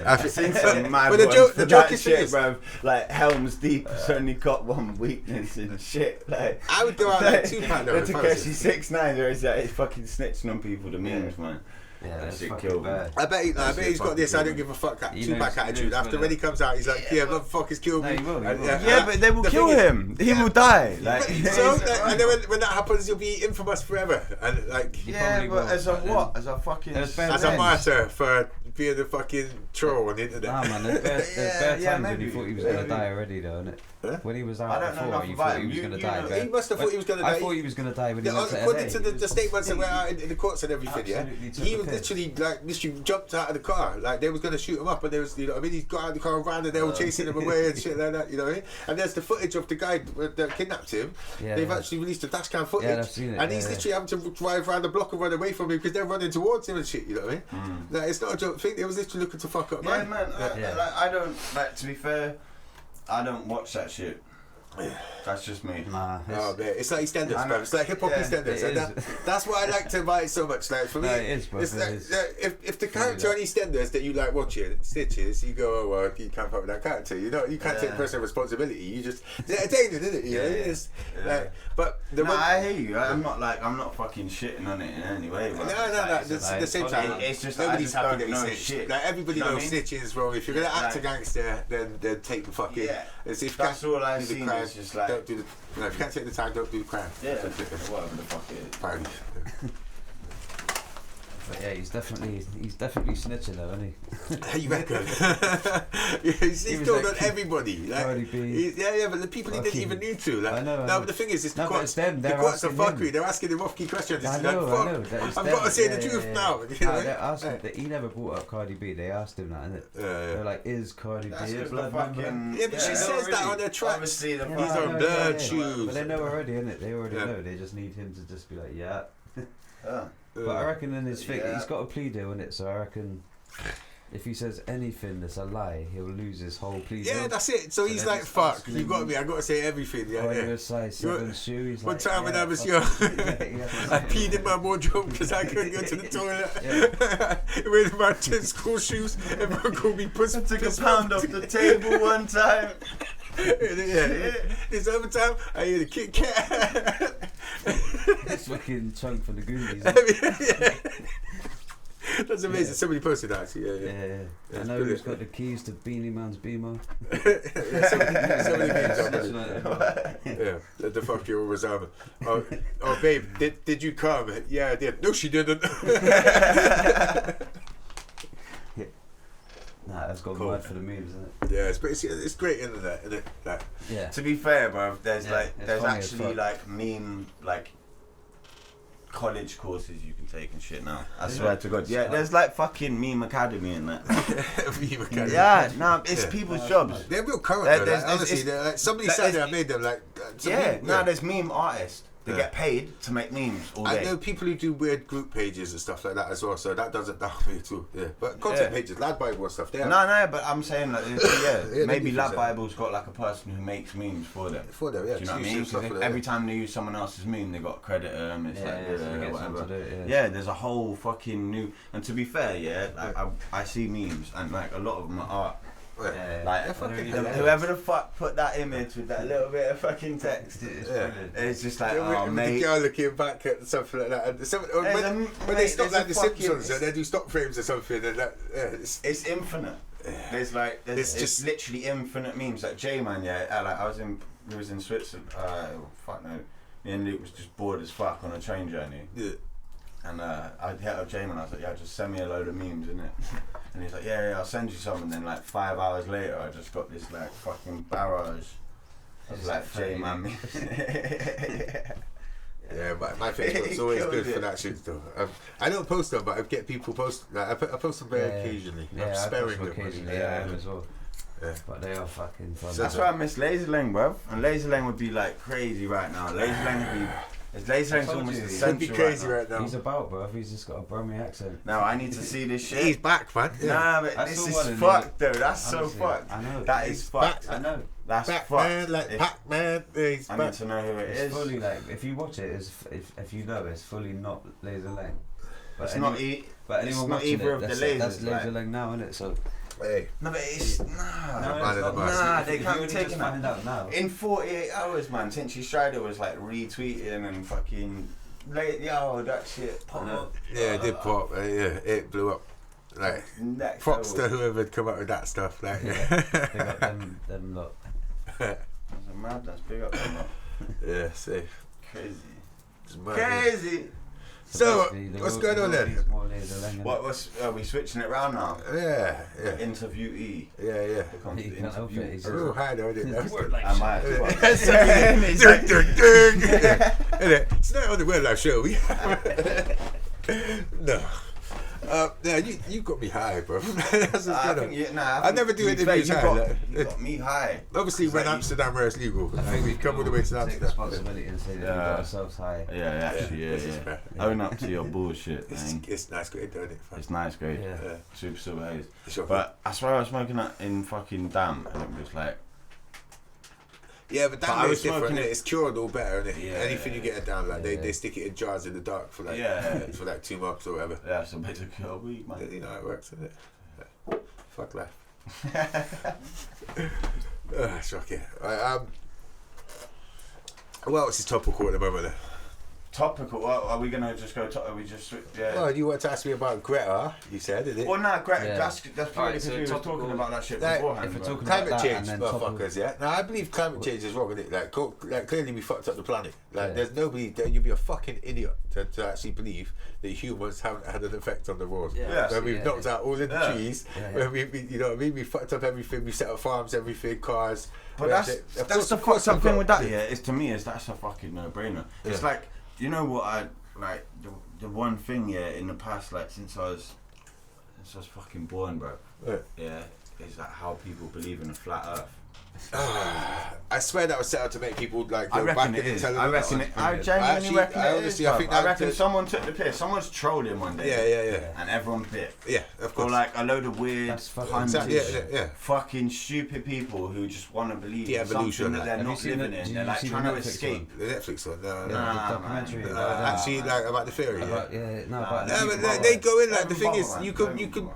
I've seen some mad ones. The joke is shit, bro. Like Helm's Deep has only got one weakness and shit. Like I would go out like 2-pack though. The Takeshi 69, or is that he's fucking snitching on people? The memes, man. Yeah, that shit killed me. I bet he's got this I don't give a fuck 2-pack attitude. After when he comes out, he's like, motherfuckers kill me. Yeah, but they will kill him. He will die. Like, so, and then when that happens, you'll be infamous forever. And like, but as a what? As a fucking as a martyr for being a fucking troll on the internet. Nah, man, there's bare times when you thought he was gonna die already, though, innit? When he was out before, you thought he was going to die. He must have thought he was going to die. I thought he was going to die when he went to LA. According to the statements that went out in the courts and everything, he was literally jumped out of the car. Like they was going to shoot him up, and there was, you know what I mean, he's got out of the car and ran, and they were chasing him away and shit like that, you know what I mean? And there's the footage of the guy that kidnapped him. They've actually released the dash cam footage. Yeah, I've seen it. And he's literally having to drive around the block and run away from him because they're running towards him and shit, you know what I mean? Like, it's not a joke thing. They was literally looking to fuck up, man. Yeah, man. Like, I don't, like, to be fair, I don't watch that shit. That's just me. Nah, Oh man, it's like EastEnders, bro. It's like hip hop EastEnders, and that's why I like to buy it so much. Like for me, it is, bro. it's like if the character on EastEnders that you like watching Stitches, you go, oh well, you can't fuck with that character. You know, you can't take personal responsibility. You just it's entertaining, isn't it? You know, it's like, but I hear you. I'm not fucking shitting on it in any way. No. At the same time, it's just nobody's happy that know he snitched. shit. Like everybody knows snitching is wrong. If you're gonna act a gangster, then take the fucking. That's all I see. It's just like don't do the. If you can't take the time, don't do the crime. Yeah, whatever the fuck it is. Fine. But yeah, he's definitely snitching though, isn't he? You reckon? he's told on everybody. Like, Cardi B. But the people he didn't even need to. Like, I know. But the thing is, it's the it's them. The courts are fucking. They're asking him off-key questions. I know. I've got to say the truth now. He never brought up Cardi B. They asked him that, innit? They're like, is Cardi B a blood member? Yeah, but she says that on her tracks. He's on blood shoes. But they know already, innit? They already know. They just need him to just be like, yeah. But I reckon in his thing, he's got a plea deal in it, so I reckon if he says anything that's a lie, he'll lose his whole plea deal. Yeah, that's it. So he's like, fuck, you got me, I got to say everything. Yeah. Size 7 shoe, he's one like, time when I was young, I peed in my wardrobe because I couldn't go to the toilet. With my 10 school shoes, everyone called me puss. I took a pound off the table one time. This other time, I ate a Kit Kat. This fucking chunk for the Goonies. That's amazing. Somebody posted that actually. Yeah. I know who's got the keys to Beanie Man's Beamer. Somebody the fuck you was oh babe, did you come? Yeah, I did. No, she didn't. Nah, that's got mad for the memes, isn't it? Yeah, it's great internet, isn't it? Like, yeah. To be fair, bro, there's actually like meme college courses you can take and shit now. I swear to God. Yeah, there's like fucking meme academy in that. Meme academy. Yeah, no, it's people's jobs. They're real current. Honestly, somebody said that I made them like. There's meme artists. They get paid to make memes all day. I know people who do weird group pages and stuff like that as well, so that doesn't help me too. Yeah, but content pages, Lad Bible and stuff. No, but I'm saying like, maybe Lad Bible's got like a person who makes memes for them. For them, yeah. Do you know what I mean? Every time they use someone else's meme, they got credit them. It's whatever. There's a whole fucking new. And to be fair, I see memes and like a lot of them are art. Whoever the fuck put that image with that little bit of fucking text, it's just like, mate. The girl looking back at something like that, and when they stop like the Simpsons and they do stop frames or something, and it's infinite. There's just literally infinite memes. Like J-Man, we was in Switzerland. Fuck no, me and Luke was just bored as fuck on a train journey. Yeah. And I hit up J-Man, I was like, just send me a load of memes, innit? And he's like, yeah, I'll send you some. And then like 5 hours later, I just got this like fucking barrage of like J-Man memes. Yeah, my Facebook's always good for that shit though. I don't post them, but I get people post. Like, I post them very occasionally. I'm sparing them occasionally. As well. Yeah. But they are fucking fun. So that's why I miss Laser Lang, bruv. And Laser Lang would be like crazy right now. Laser Lang would be. Laser Lang's almost essential. He'd be crazy right now. He's about, bruv. He's just got a Brummy accent. Now I need to see this shit. He's back, man. Yeah. Nah, but this is fucked, though. That's so fucked. I know. That is fucked. I know. That's back, fucked. Man, like Pac-Man. I need to know who it is. It's fully like, if you watch it, if you know, it's fully not Laser Lang. But it's not either of the lasers. That's Laser Lang now, isn't it? So. Hey. No, but it's they can't be taking that now. In 48 hours, man. Tinchy Strider was like retweeting and fucking that shit popped up. Yeah, it did pop. It blew up. Like props to whoever had come up with that stuff. Like, they got them lot. That's a madness. Big up them lot. Yeah, safe. Crazy. So, what's going on then? Are we switching it round now? Yeah. Interviewee. Yeah. He can't help it. He's real high though, isn't it? I might. It's not on the Wordlife show. No. You got me high, bro. I never do interviews high. You got me high. Obviously, when Amsterdam where it's legal, we come all the way to Amsterdam. Take responsibility and say that we got ourselves high. Yeah. Own up to your bullshit, man. It's nice, great, don't it? It's nice, great. Yeah. Super haze. But I swear I was smoking that in fucking Dam, and it was like. Yeah, but down there is different. It. It's cured all better, isn't it? Yeah. Anything you get it down, like they stick it in jars in the dark for like for like 2 months or whatever. Yeah, so basically a week, man. You know how it works, isn't it? Yeah. Fuck life. Shocking. Right, what else is topical at the moment then? Topical? Well, are we gonna just go? Are we just? Yeah. Well, you wanted to ask me about Greta. You said, didn't it? Well, no, Greta. Yeah. That's probably because we were talking about that shit beforehand. If we're talking climate about change, that and then motherfuckers. Yeah. Now I believe climate change is wrong, isn't it? Like clearly we fucked up the planet. Like there's nobody. You'd be a fucking idiot to actually believe that humans haven't had an effect on the world. Yeah. Where we've knocked out all of the trees. Where we, you know what I mean? We fucked up everything. We set up farms, everything, cars. But that's the fucked up thing with that. Yeah, is to me is that's a fucking no-brainer. Yeah. It's like, you know what I like the one thing in the past, like since I was fucking born, bro. Yeah, is that how people believe in a flat Earth. I swear that was set out to make people like go back and tell them. I reckon it. I genuinely reckon it is. I reckon someone took the piss. Someone's trolling one day. Yeah. And everyone bit. Yeah, of course. Or like a load of weird, fucking stupid people who just want to believe in something that they're not living in. They're like trying to escape. The Netflix one. No. The documentary. Actually, like about the theory. But they go in like the thing is you could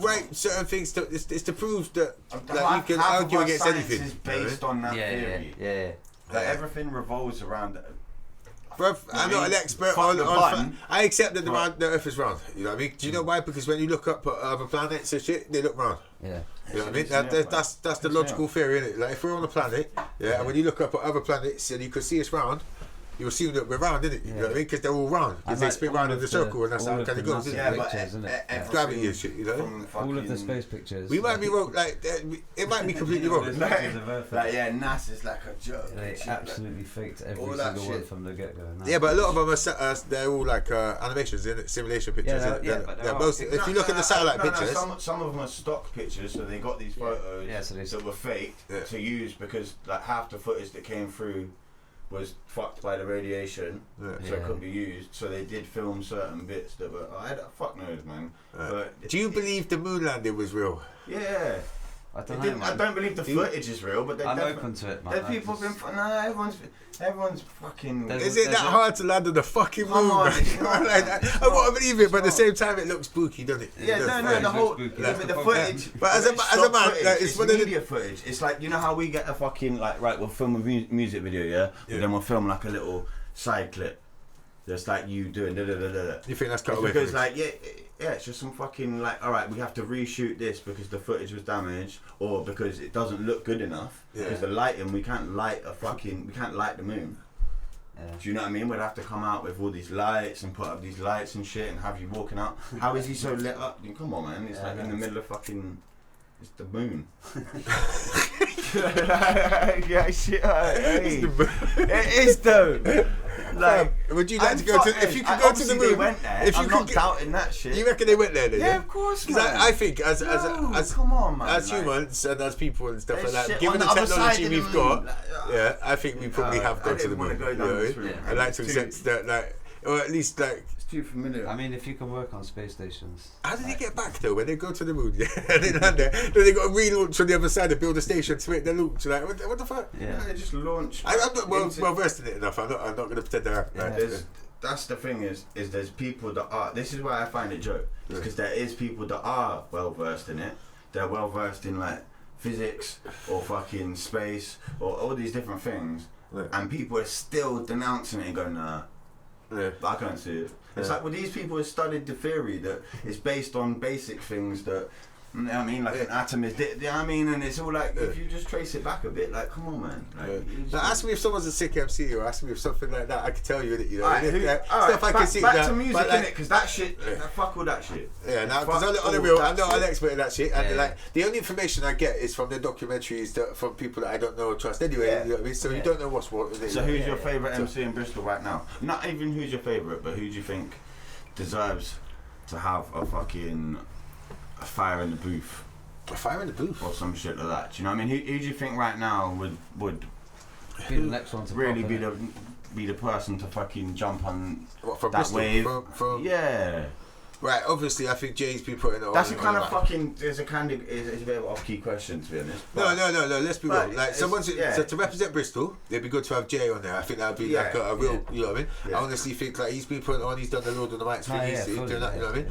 write certain things to it's to prove that like, you can argue against anything. Is based on that theory. Yeah. Like everything revolves around. Bro, I'm not an expert on I accept that the Earth is round. You know what I mean? Do you know why? Because when you look up at other planets and shit, they look round. Yeah. You know what I mean? That's the logical theory, isn't it? Like if we're on a planet, and when you look up at other planets and you can see us round, you assume that we're round, isn't it? You know what I mean? Because they're all round. Because they spin round in the circle, and that's how it kind of goes, isn't it? But gravity and shit, you know? All of the space pictures. We might be wrong, like, it might be completely wrong. NASA's like a joke. They absolutely faked every single one from the get-go. Yeah, but a lot of them are, they're all like animations, isn't it? Simulation pictures. If you look at the satellite pictures. Some of them are stock pictures, so they got these photos that were faked to use because like half the footage that came through was fucked by the radiation, so it couldn't be used. So they did film certain bits that were, fuck knows, man. But do you believe the moon landing was real? Yeah. I don't know, man. I don't believe the footage is real, but I'm open to it, man. There's people been. Everyone's fucking. Is it that hard to land on the fucking moon? I want to believe it, but at the same time, it looks spooky, doesn't it? The whole. The footage. But as a man, it's one of the media footage. It's like, you know how we get a fucking we'll film a music video, and then we'll film like a little side clip. Just like you doing da da da da. You think that's cut away? Because it's just some fucking alright, we have to reshoot this because the footage was damaged or because it doesn't look good enough. Because the lighting, we can't light the moon. Yeah. Do you know what I mean? We'd have to come out with all these lights and put up these lights and shit and have you walking out. How is he so lit up? Come on, man. It's in the middle of fucking. It's the moon. It is though. Like, would you like to go to? If you could go to the moon, went there. If you I'm not doubting that shit. You reckon they went there? Yeah, of course, man. I think as come on, man. As humans and as people and stuff like that, given the technology we've got, I think we probably have gone to the moon. I'd like to accept that, or at least it's too familiar. I mean, if you can work on space stations. How did they get back though when they go to the moon? They land there. Then they got to relaunch on the other side and build a station to make their launch. Like what the fuck? Yeah, they just launch. I'm not well versed in it enough. I'm not going to pretend that. That's the thing is there's people that are. This is why I find it joke. Because there is people that are well versed in it. They're well versed in physics or fucking space or all these different things, and people are still denouncing it and going, nah. I can't see it. It's like, these people have studied the theory that it's based on basic things that, you know what I mean, like an atom is, you know what I mean, and it's all if you just trace it back a bit, come on, man. Now, ask me if someone's a sick MC or ask me if something like that, I can tell you that, you know. Stuff I can see. Back to music, innit? Because that shit, fuck all that shit. Yeah, now, because on the real, I'm not an expert in that shit, and the only information I get is from the documentaries from people that I don't know or trust anyway, you know what I mean? So you don't know what's what. So who's your favourite MC in Bristol right now? Not even who's your favourite, but who do you think deserves to have a fucking fire in the booth? A fire in the booth? Or some shit like that. Do you know what I mean? Who do you think right now would be the next one to really be the person to fucking jump on from that Bristol? wave? From yeah. Right, obviously, I think Jay's been putting it on. That's a kind of fucking. It's a bit of off-key question, to be honest. No. Let's be real. Like so to represent Bristol, it'd be good to have Jay on there. I think that'd be like a real. You know what I mean? I honestly think like he's been putting on. He's done the Lord of the Mics thing. He's doing that. You know what I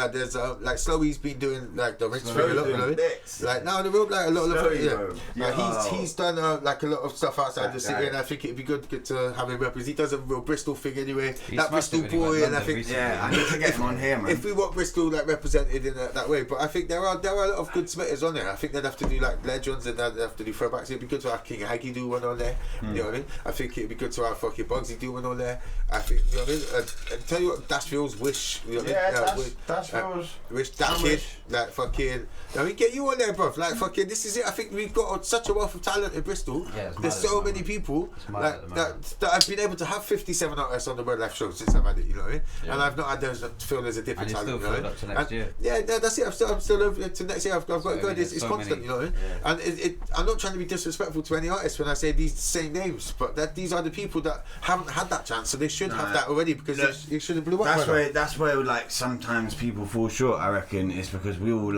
mean? There's like Slowy's been doing like the Rinse thing a lot. You know what I mean? Like now the real like a lot of like he's done like a lot of stuff outside the city, and I think it'd be good to have him represent. He does a real Bristol thing anyway. That Bristol boy, and I think I need to get him on here, man. If we want Bristol like represented in that way, but I think there are a lot of good smitters on there. I think they'd have to do like legends and they'd have to do throwbacks. It'd be good to have King Haggy do one on there. You know what I mean? I think it'd be good to have fucking Bugsy do one on there. I think, you know what I mean? And tell you what, Dashville's Wish. You know what I mean? Dashville's Wish, that kid, like fucking. I mean, get you on there, bruv. Like fucking, this is it. I think we've got such a wealth of talent in Bristol. There's so many people like that I've been able to have 57 artists on the Wordlife show since I've had it. You know what I mean? And I've not had those feel there's a different talent. Still filled up to next year. Yeah, that's it. I'm still over to next year. I've got to go. It's so constant, you know what I mean? And I'm not trying to be disrespectful to any artists when I say these same names, but these are the people that haven't had that chance, so they should have that already because it should have blew up. That's where like sometimes people fall short. I reckon it's because we all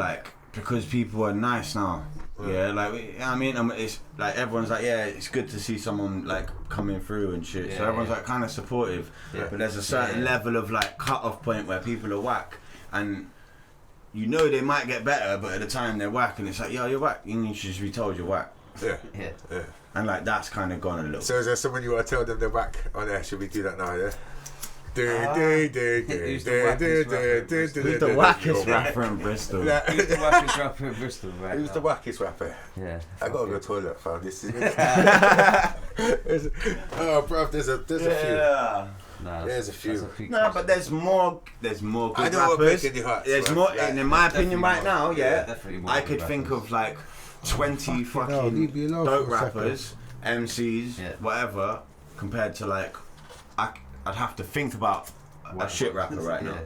because people are nice now. Yeah, like I mean, it's like everyone's like, yeah, it's good to see someone like coming through and shit. So everyone's like kind of supportive, but there's a certain level of like cut-off point where people are whack, and you know they might get better, but at the time they're whack, and it's like, yo, you're whack. You should just be told you're whack. Yeah. And like that's kind of gone a little. So is there someone you want to tell them they're whack on there? Should we do that now? Yeah. Who's the wackest rapper in Bristol? Who's the wackest rapper in Bristol? Right Who's the wackest rapper? Yeah. I gotta go to the toilet, fam. This is. Oh, bro, there's a few. There's a few. No, but there's more good I know rappers. what hearts, there's right? more, and in my opinion, right now, definitely more I good could rappers. think of like 20 fucking dope rappers, MCs, whatever, compared to like I'd have to think about a shit rapper right now.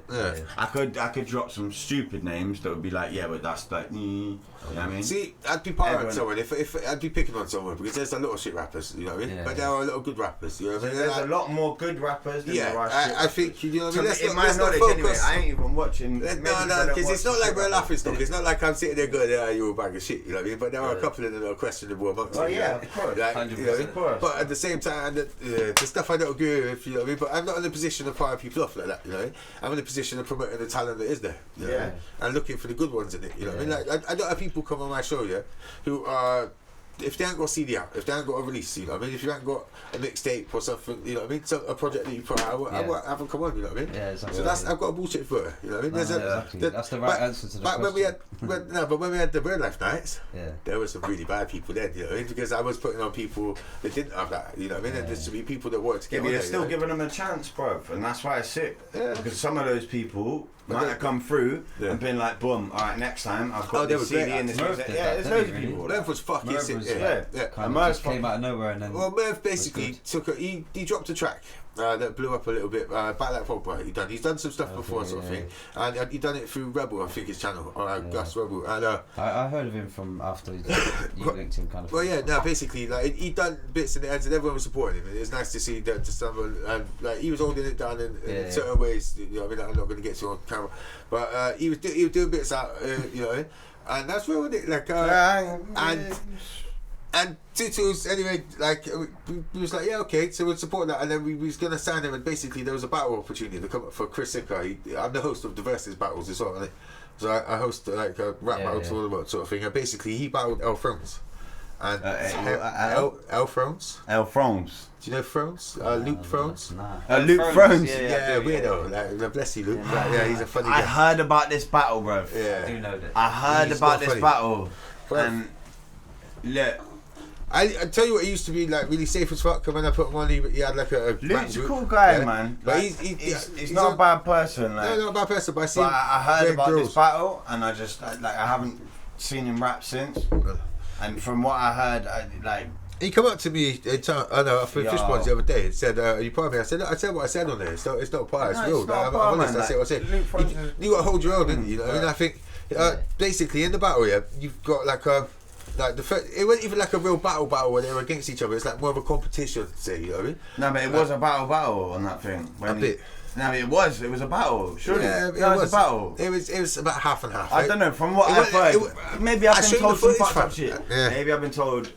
I could drop some stupid names that would be like, yeah, but that's like, you know what I mean? See, I'd be picking on someone if I'd be picking on someone because there's a lot of shit rappers, you know what I mean? But there are a lot of good rappers, you know what I mean? There's a lot more good rappers than there are shit. I think, you know what I mean? In my knowledge anyway, I ain't even watching. No, because it's not like we're laughing stock. It's not like I'm sitting there going, yeah, you're a bag of shit, you know what I mean? But there are a couple of them that are questionable amongst them. Oh yeah, of course. Like, 100%. you know, but at the same time, the stuff I don't agree with, you know what I mean? But I'm not in a position of firing people off like that, you know what I mean? I'm in a position of promoting the talent that is there, you know? And looking for the good ones in it, you know what I mean? Like, I don't have people come on my show, who are, if they ain't got a CD out, if they ain't got a release, you know what I mean? If you ain't got a mixtape or something, you know what I mean? So a project that you put out, I haven't come on, you know what I mean? So I've got a bullshit footer, you know what I mean? Exactly. That's the right answer to the question. When we had the Wordlife nights, there were some really bad people then, you know what I mean? Because I was putting on people that didn't have that, you know what I mean? And there's to be people that wanted to get on you're there, still giving them a chance, bro, and that's why it's sick. Because some of those people might have come through and been like, boom, alright, next time I've got this CD and this music. Yeah, there's loads of people. Merv was fucking sick. Just came out of nowhere and then. Well, Merv basically he dropped a track that blew up a little bit. Back that Pop he's done some stuff before, sort of thing, and he done it through Rebel, I think his channel, or Gus Rebel. And I heard of him from after you linked him, kind of. Well, yeah, no, basically, like he done bits in the ends, and everyone was supporting him. It was nice to see that to someone, and like he was holding it down in certain ways. You know, I mean, I'm not going to get to on camera, but he was doing bits out, you know, and that's where it like and Tutu's anyway, like we was like, yeah, okay, so we'll support that, and then we was gonna sign him, and basically there was a battle opportunity to come up for Chris Sicker. I'm the host of the Versus battles as well, and so I host like a rap battle tournament sort of thing, and basically he battled El Thrones. And El Thrones. El Thrones. Do you know Thrones? Luke Thrones? Luke Thrones. Yeah, weirdo. Like, bless you, Luke. Yeah, he's a funny guy. I heard about this battle, bro. Yeah. I do know that. I heard about this battle. And look, I tell you what, he used to be like really safe as fuck. When I put him on, he had like a. Luke's a cool guy, man. But like, he's not a bad person. Like, no, not a bad person. But I heard about this battle, and I just I haven't seen him rap since. And from what I heard, he come up to me for Fish Ponds the other day and said, "Are you part of me?" I said, "I said what I said on there. It's not part. It's real. I'm honest. I said what I said. You got to hold your own, didn't you? You know? And I think basically in the battle, you've got like it wasn't even like a real battle where they were against each other. It's like more of a competition, say, you know what I mean? No, but it was a battle on that thing. A bit. No, it was a battle. Surely, Yeah, it was a battle. It was about half and half. I don't know. From what I've heard, maybe I've been told some fucked up shit. Yeah. Maybe I've been told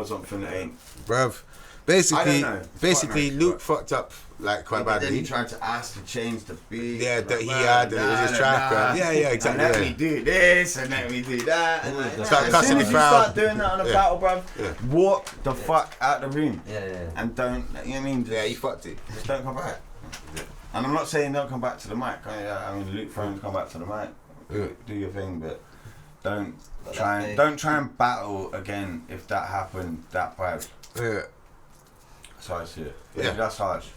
something that ain't. Bruv, I don't know. basically, Luke fucked up like quite badly. Then he tried to ask to change the beat. Yeah, that he had, and it was his track. Yeah, exactly. And let me do this, and let me do that. And Start as cussing soon the as you crowd. start doing that on a battle, bruv, walk the fuck out the room. Yeah. And don't, you know what I mean? Yeah, he fucked it. Just don't come back. And I'm not saying don't come back to the mic. I mean, Luke Thrones, come back to the mic. Do your thing, but don't try and battle again if that happened that bad. Yeah. That's how I see it. Yeah. That's harsh.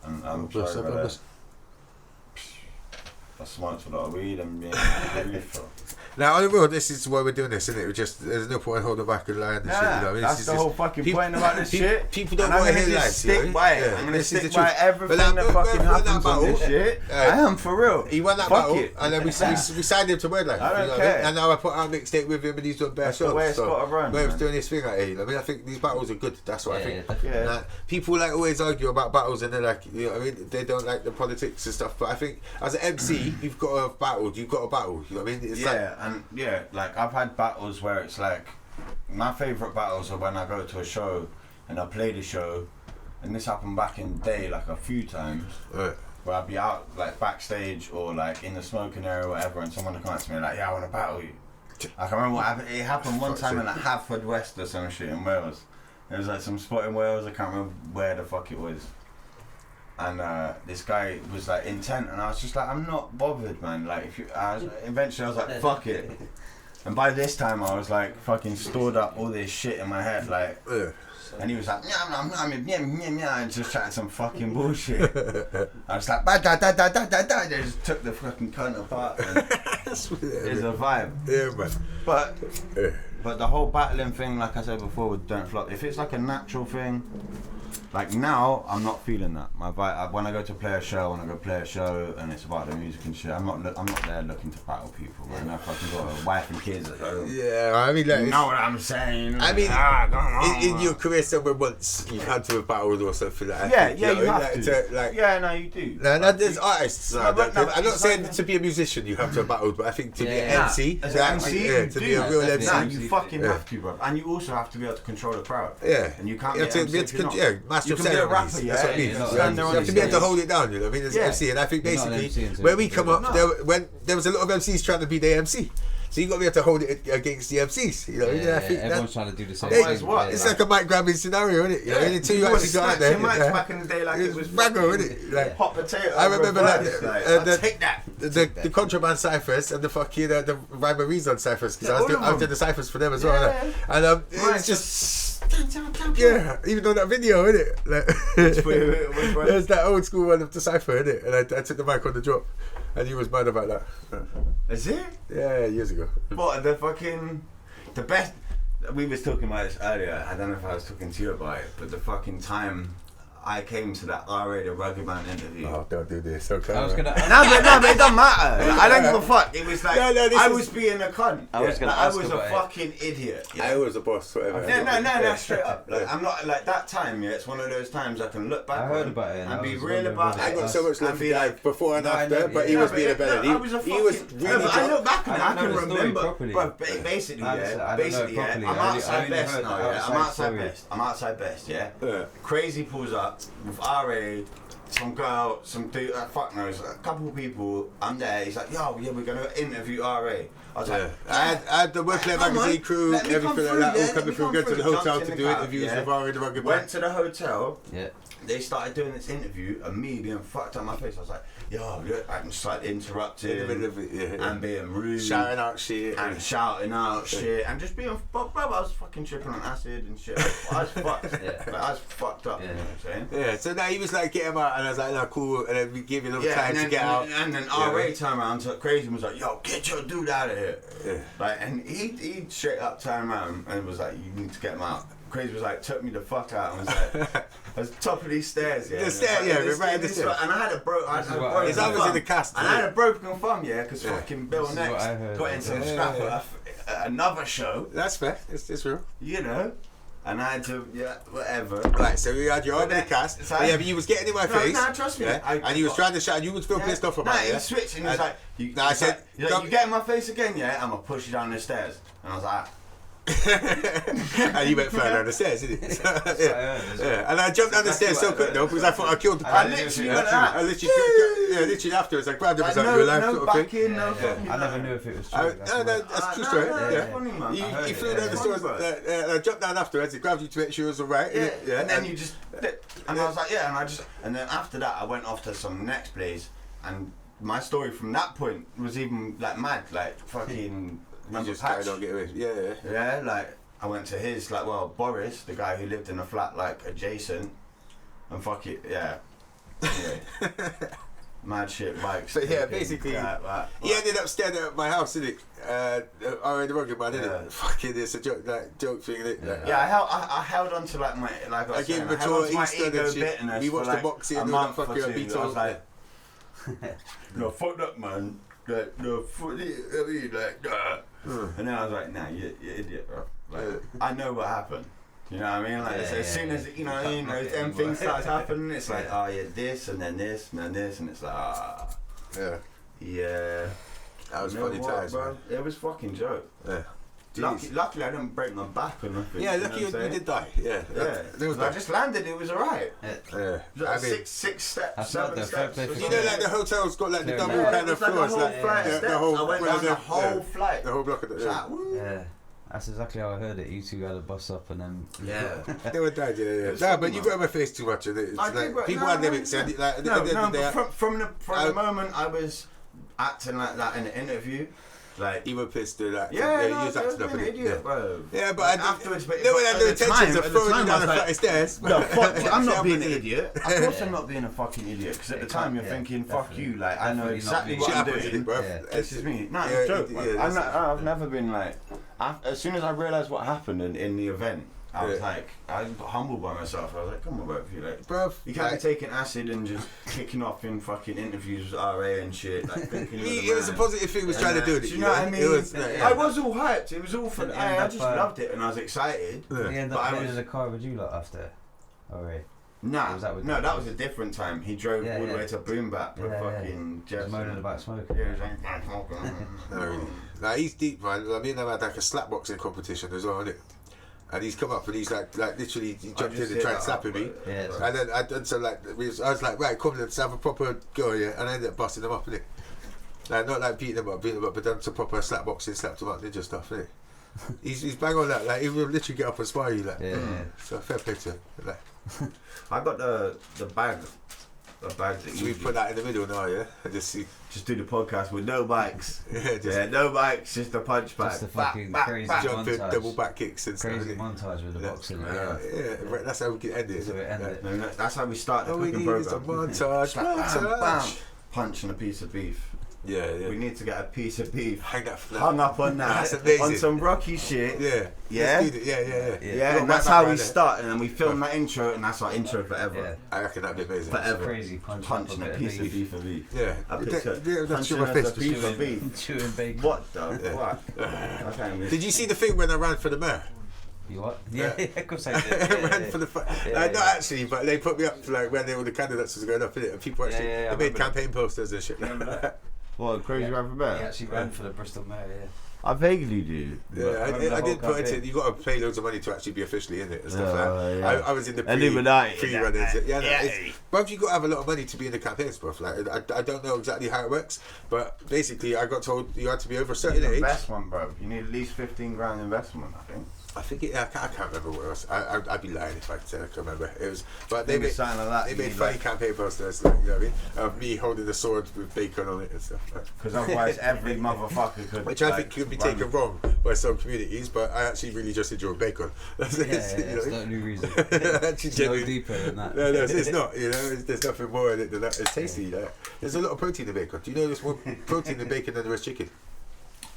And I'm sorry about that. I smoked a lot of weed and Now, on the real, this is why we're doing this, isn't it? There's no point holding back and lying and shit. You know what I mean? That's the whole fucking point about this shit. People don't want to hear lies. Stick by it. I'm gonna stick by everything that fucking happens on this battle, shit. I am for real. He won that battle, and then we signed him to Wordlife. I don't care. And now I put out a mixtape with him, and he's doing bare shows. The way it's got to run. Where he's doing his thing out here. I mean, I think these battles are good. That's what I think. Yeah. Like, people like always argue about battles, and they're like, you know what I mean? They don't like the politics and stuff. But I think as an MC, you've got to have battled. You've got to battle. You know what I mean? It's like I've had battles where it's like my favourite battles are when I go to a show and I play the show, and this happened back in the day like a few times where I'd be out like backstage or like in the smoking area or whatever, and someone would come up to me like, yeah, I want to battle you. I can remember what happened. It happened one time in like Haverford West or some shit in Wales. It was like some spot in Wales, I can't remember where the fuck it was. And this guy was like intent, and I was just like, I'm not bothered, man. Like, eventually I was like, fuck it. And by this time I was like fucking stored up all this shit in my head, like, and he was like, and just chatting some fucking bullshit. I was like, they just took the fucking cunt apart. It's a vibe. Yeah, man. But the whole battling thing, like I said before, with Don't Flop, if it's like a natural thing, like now, I'm not feeling that. My vibe, when I go to play a show, and it's about the music and shit, I'm not there looking to battle people, man. I've fucking got a wife and kids at home. Yeah, I mean, like, you know what I'm saying? I mean, in your career somewhere once, you've had to have battled or something like that. Yeah, you have to. Like, yeah, no, you do. No, there's artists. I'm not saying like, to be a musician you have to have battled, but I think to be an MC, as an MC, to be a real MC, nah, you fucking have to, bro. And you also have to be able to control the crowd. Yeah, and you can't. You have to be able to master of ceremonies. That's what I mean. You have to be able to hold it down. You know what I mean? As an MC, and I think basically where we come up, there was a lot of MCs trying to be the MC. So you got to be able to hold it against the MCs. You know, I think everyone's trying to do the same thing. It's like a mic grabbing scenario, isn't it? You know, until you actually got out there. Back in the day, like it was Raggo, isn't it? Like hot potato. I remember like take that. The contraband ciphers and the fucking the Rhyme Reason ciphers, because I was doing the ciphers for them as well. And it was just. Yeah, even on that video, innit? Like, there's that old school one of the cipher, innit? And I took the mic on the drop, and he was mad about that. Is it? Yeah, years ago. What, the best, we was talking about this earlier, I don't know if I was talking to you about it, but the fucking time I came to that R-rated Rugged Man interview. Oh, don't do this, okay. I was gonna. No, but it don't matter. Like, I don't give a fuck. It was like I was being a cunt. I was a fucking idiot. Yeah. I was a boss, whatever. No, straight up. Like, I'm not like that time. Yeah, it's one of those times I can look back. I heard about it and be real about it. I got so much love for like before and after, but he was being a better. He was really. I look back and I can remember. But basically, I'm outside best now. I'm outside best. Yeah. Krazy pulls up with RA, some girl, some dude, fuck knows, a couple of people. I'm there. He's like, yo, yeah, we're gonna interview RA. I was like, I had the Wordlife magazine crew, everything like that, all coming through. Go to the hotel to do interviews with RA the Rugged Man. Went to the hotel. Yeah. They started doing this interview, and me being fucked up my face. I was like, yo, look, I can start interrupting and being rude, shouting out shit, and just being, bro, I was fucking tripping on acid and shit. I was fucked. I was fucked up. You know what I'm saying? Yeah. So now he was like, get him out, and I was like, no, cool. And then we give you a little time to get out. And then RA turned around to Krazy and was like, yo, get your dude out of here. Yeah. Like, and he straight up turned around and was like, you need to get him out. Krazy was like, took me the fuck out and was like, I was top of these stairs, yeah. The stairs, right at the stairs. And I had a broken thumb. His arm was in the cast. And I had a broken thumb, yeah, because fucking Bill Next got in some scrap at another show. That's fair. It's real. You know. And I had to, whatever. Right, so you had your arm in the cast. So But you was getting in my face. No, trust me. And you was trying to shout, and you was still pissed off about it. he was switching. He was like, I said, you get in my face again, yeah? I'm going to push you down the stairs. And I was like, and you went further down the stairs, didn't it? And I jumped down the stairs so quick though because I thought I killed the I literally went out. literally afterwards I grabbed him and was like, your life sort of thing. I never knew if it was true. That's true story. You flew down the stairs and I jumped down afterwards. He grabbed you to make sure it was alright. And then you just, and I was like, and then after that I went off to some next place, and my story from that point was even like mad, like fucking. You just carried on getting away. Yeah, like I went to his, like, well, Boris, the guy who lived in a flat like adjacent, and fuck it, anyway. Mad shit bikes. But yeah, basically, he ended up staying at my house, didn't he? I the rugged man, didn't it? Fucking, it's a joke thing, isn't it? I held on to like my, like I gave him a tour of Eastern and shit. We watched the boxing and all that fucking beat on. I was like, no, fucked up, man. Like, no, and then I was like, nah, you idiot, bro. Like, I know what happened. You know what I mean? Like, as soon as, you know what I mean, them things starts happening, it's like, oh yeah, this, and then this, and then this, and it's like, yeah. That was funny times, bro. It was fucking joke. Yeah. Luckily, I didn't break my back or nothing. Yeah, lucky you did die. Yeah. I just landed. It was alright. Yeah. Like six steps, 7 steps. You know, like the hotel's got like the double kind of floors, like the whole. I went down the whole flight. The whole block of the. Yeah. That's exactly how I heard it. You two had a bus up and then. Yeah. They were dead, No, but you got in my face too much. It's like people had limits. From the moment I was acting like that in the interview. Like you were pissed to that. He was acting up an idiot, bro. Yeah, but afterwards, no one had the intentions of throwing you down the flight of stairs. No, fuck, I'm not being an idiot. Of course, I'm not being a fucking idiot. Because at the time, you're thinking, "Fuck you!" Like I know exactly what I'm doing. This is me. No, it's a joke. I've never been like. As soon as I realised what happened in the event, I was like, I was humbled by myself. I was like, come on, bro, you can't be taking acid and just kicking off in fucking interviews with RA and shit. Like, thinking it was a positive thing he was trying to do. Do you know what I mean? I was all hyped. It was all fun. I just loved it and I was excited. He ended up getting in the car with you lot after. Alright. Nah, that was a different time. He drove all the way to Boombat with fucking Jess. Moaning about smoking. Yeah, he was like, smoking. Nah, he's deep, man. I mean, I had like a slapboxing competition as well, innit? And he's come up and he's like literally he jumped in and tried slapping me. And then I done some I was like, right, come let's have a proper go, and I ended up busting him up, innit? Like not like beating him up, but done some proper slap boxing, slapped him up, ninja stuff, innit? He's bang on that, like he will literally get up and spar you, like. So fair play to him. Like. I got the bag. The bag that so we put that in the middle now, yeah? And just do the podcast with no bikes. No bikes, just a punch bag. Just the fucking crazy jumping, montage. Double back kicks and stuff. Crazy montage with the boxing. Right, that's how we can end it. So that's how we start the cooking program. Montage. Bam, punch and a piece of beef. Yeah. We need to get a piece of beef hung up on that. That's amazing. On some Rocky shit. Yeah. And that's how we start, and then we film that intro, and that's our intro forever. Yeah. I reckon that'd be amazing. Forever. Crazy punching a piece of beef of beef. Yeah. That's your piece of beef. Chewing bacon. What the fuck? Did you see the thing when I ran for the mayor? You what? Yeah, of course I did. Ran for the not actually, but they put me up for like when all the candidates was going up in it, and people actually they made campaign posters and shit. Remember that? What, Krazy ran for mayor? He actually ran for the Bristol mayor, I vaguely do. I did put it in. You got to pay loads of money to actually be officially in it and stuff like that. I was in the pre-runners. But you got to have a lot of money to be in the campaigns, bro. Like I don't know exactly how it works, but basically I got told you had to be over a certain age. Investment, bro. You need at least 15 grand investment, I think. I can't remember what it was. I'd be lying if I said I can remember. It was, but they made funny campaign posters, like, you know what I mean, of me holding a sword with bacon on it and stuff. Because otherwise, every motherfucker could. Which I think could be taken wrong by some communities, but I actually really just enjoy bacon. That's it's not a new reason. It's no deeper than that. No, it's not. You know, there's nothing more in it than that. It's tasty. There's a lot of protein in bacon. Do you know there's more protein in bacon than there is chicken?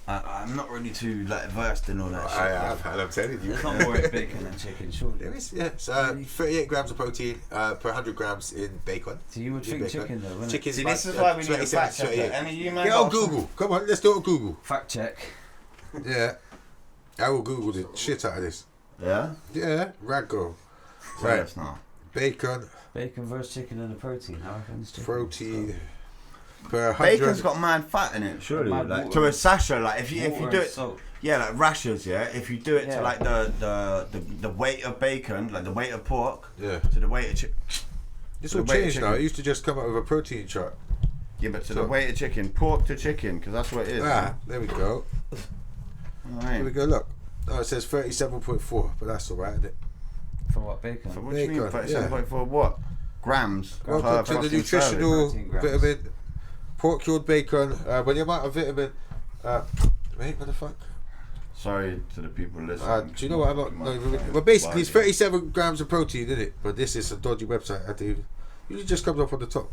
I'm not really too versed in all that shit. I am, and I'm telling you. There's not more in bacon than chicken, surely. There is, yeah. So 38 grams of protein per 100 grams in bacon. So you would think bacon. Chicken though, wouldn't it? See, this is why we need a fact checker. Get on Google. Come on, let's do it on Google. Fact check. Yeah. I will Google the shit out of this. Yeah? Yeah, Rago. Right. That's not. Bacon versus chicken and the protein. How reckon it's chicken? Protein per 100. Bacon's got mad fat in it, surely. Mad Like water. to a sasha, like if you do it, Salt. yeah, like rashers, yeah. If you do it Yeah. to like the weight of bacon, like the weight of pork, Yeah. to the weight of chicken. It's all changed now. It used to just come out with a protein chart. Yeah, but to the weight of chicken, pork to chicken, because that's what it is. There we go. Right. Here we go, look. Oh, it says 37.4, but that's alright, isn't it? For what, bacon? So what do you mean, Bacon, 37.4 what? Grams? Welcome to the fucking nutritional Protein grams. vitamin. Pork cured bacon, but the amount of vitamin. Wait, what the fuck? Sorry to the people listening. Do you know what I'm not? No, well, basically, it's 37 grams of protein, isn't it? But this is a dodgy website. It usually just comes up on the top.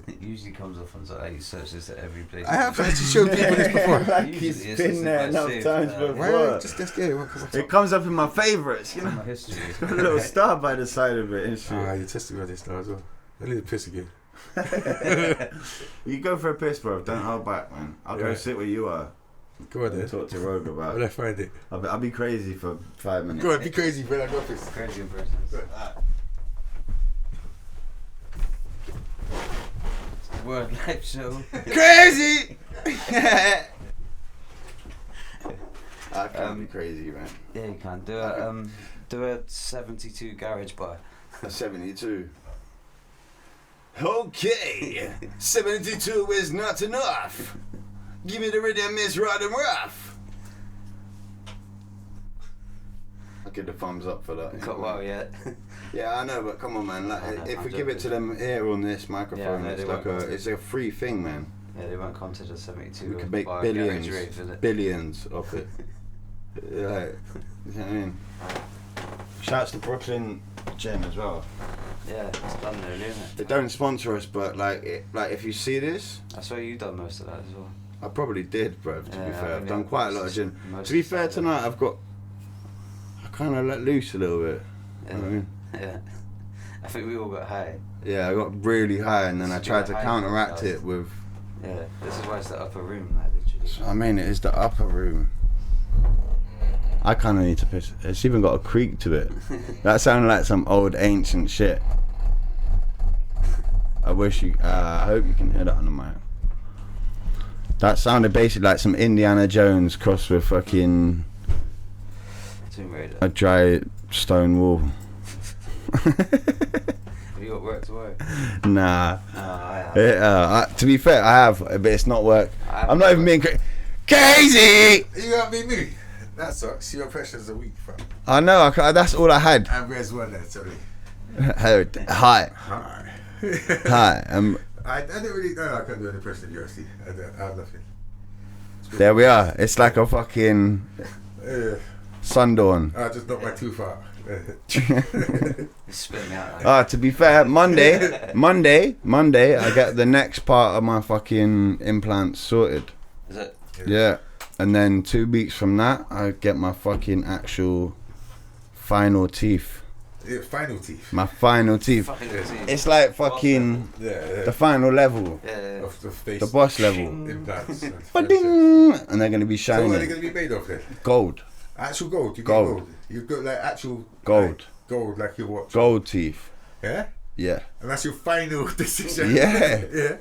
It usually comes off on like you search this at every place. I have actually showed people this before. Like Usually he's it's been just there like enough saved, times uh, before. Right, just yeah, it won't come on top. It comes up in my favourites, you It's know. my history. It's got a little star by the side of it and shit. You're testing me on this now as well. I need to piss again. You go for a piss, bro. Don't hold back, man. I'll go Yeah. sit where you are. Go on And then. talk to Rogue about When I it. find it. I'll be crazy for 5 minutes. Go on, be crazy when I go piss. Crazy impressions. Wordlife show. Crazy! I can't be crazy, man. Yeah, you can do a 72 garage bar. A 72. Okay, 72 is not enough. Give me the rhythm, Miss Rod and Rough. I'll give the thumbs up for that. Got well yet. Yeah, I know, but come on, man. Like, I know, if I'm we give it to them here on this microphone, Yeah, no, it's they like won't. it's a free thing, man. Yeah, they won't come to the 72. We could make bar billions, garage rave, innit? billions of it. Like, you know what I mean? Shouts to Brooklyn Gym as well. Yeah, it's done there, isn't it? They don't sponsor us, but like if you see this, I swear you done most of that as well. I probably did, bro. To be Yeah, fair, I I've mean, done yeah, quite a lot of gym. most To be of fair, that, tonight I kind of let loose a little bit. Yeah. You know what I mean? Yeah. I think we all got high. Yeah, I got really high, and then I This tried is to like high counteract podcast. it with. Yeah, this is why it's the upper room, like literally. I mean, it is the upper room. I kind of need to piss. It's even got a creak to it. That sounded like some old ancient shit. I wish you. I hope you can hear that on the mic. That sounded basically like some Indiana Jones crossed with fucking Tomb Raider. a dry stone wall. Have you got work tomorrow? Nah. I have. To be fair, I have, but it's not work. I haven't I'm not got even work. being crazy. You got me. That sucks. Your impressions a week, fam. I know. That's all I had. And where's one there, sorry? Hi. Hi. Hi. I don't really know I can't do an impression of yours. I have nothing. There we are. It's like a fucking sundawn. I just knocked my tooth out. It's spitting me out. Like To be fair, Monday, I get the next part of my fucking implants sorted. Is it? Yeah. And then 2 weeks from that, I get my fucking actual final teeth. Yeah, final teeth. My final teeth. Fucking teeth. It's like fucking Yeah. the final level. Yeah. Of the face. The boss level. Implants. Ba-ding! And they're going to be So what are they shiny. going to be made of then? Gold. Actual gold. You Gold. get gold. You've got like actual Gold. Like, gold like your watch. Gold teeth. Yeah? Yeah. And that's your final decision. Yeah. Yeah.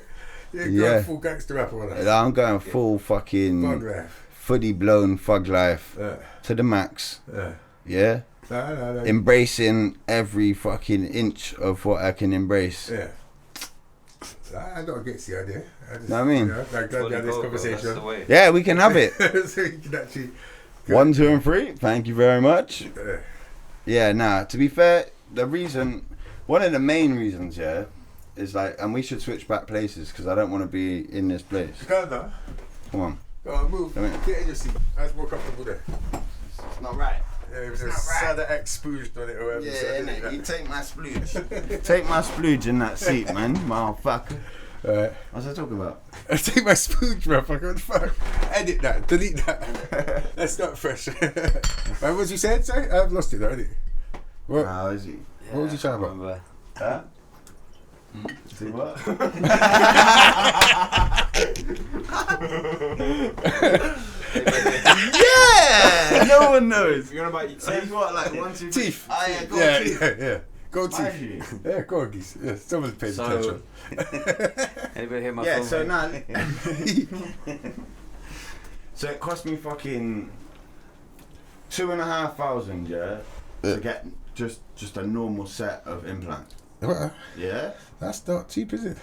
You're Yeah. going full gangster rapper on that. I'm going full fucking Bug life. fully blown thug life Yeah. to the max. Yeah. Yeah. No. Embracing every fucking inch of what I can embrace. Yeah. I don't get the idea. Know what I mean? I'm glad we had this That's the conversation. way. Yeah, we can have it. So you can actually. 1, 2, and 3. Thank you very much. Yeah. Yeah, nah, to be fair, one of the main reasons, yeah, is like, and we should switch back places because I don't want to be in this place. Go on, now. Come on. Go on, move. Come in. Get in your seat. That's more comfortable there. It's not right. Yeah, it was a not right. Sada X spooged on it or whatever. Yeah, you take my splooge. Take my splooge in that seat, man, motherfucker. Alright. What's I talking about? I take my spooge, motherfucker. What the fuck? Edit that. Delete that. That's not fresh. What was you saying? Sorry? I've lost it already. What? How is he? What was you trying about? Remember. Huh? See what? Yeah! Everyone knows. You're on about your So he's what, like 1, 2, 3? Teeth. Oh, yeah, go teeth. Yeah. Go Mind teeth. you. Yeah, go on, geese. Yeah, someone pays attention. Anybody hear my Yeah, phone? so now. So it cost me fucking 2,500, yeah, to get just a normal set of implants. Well, Yeah, that's not cheap, is it?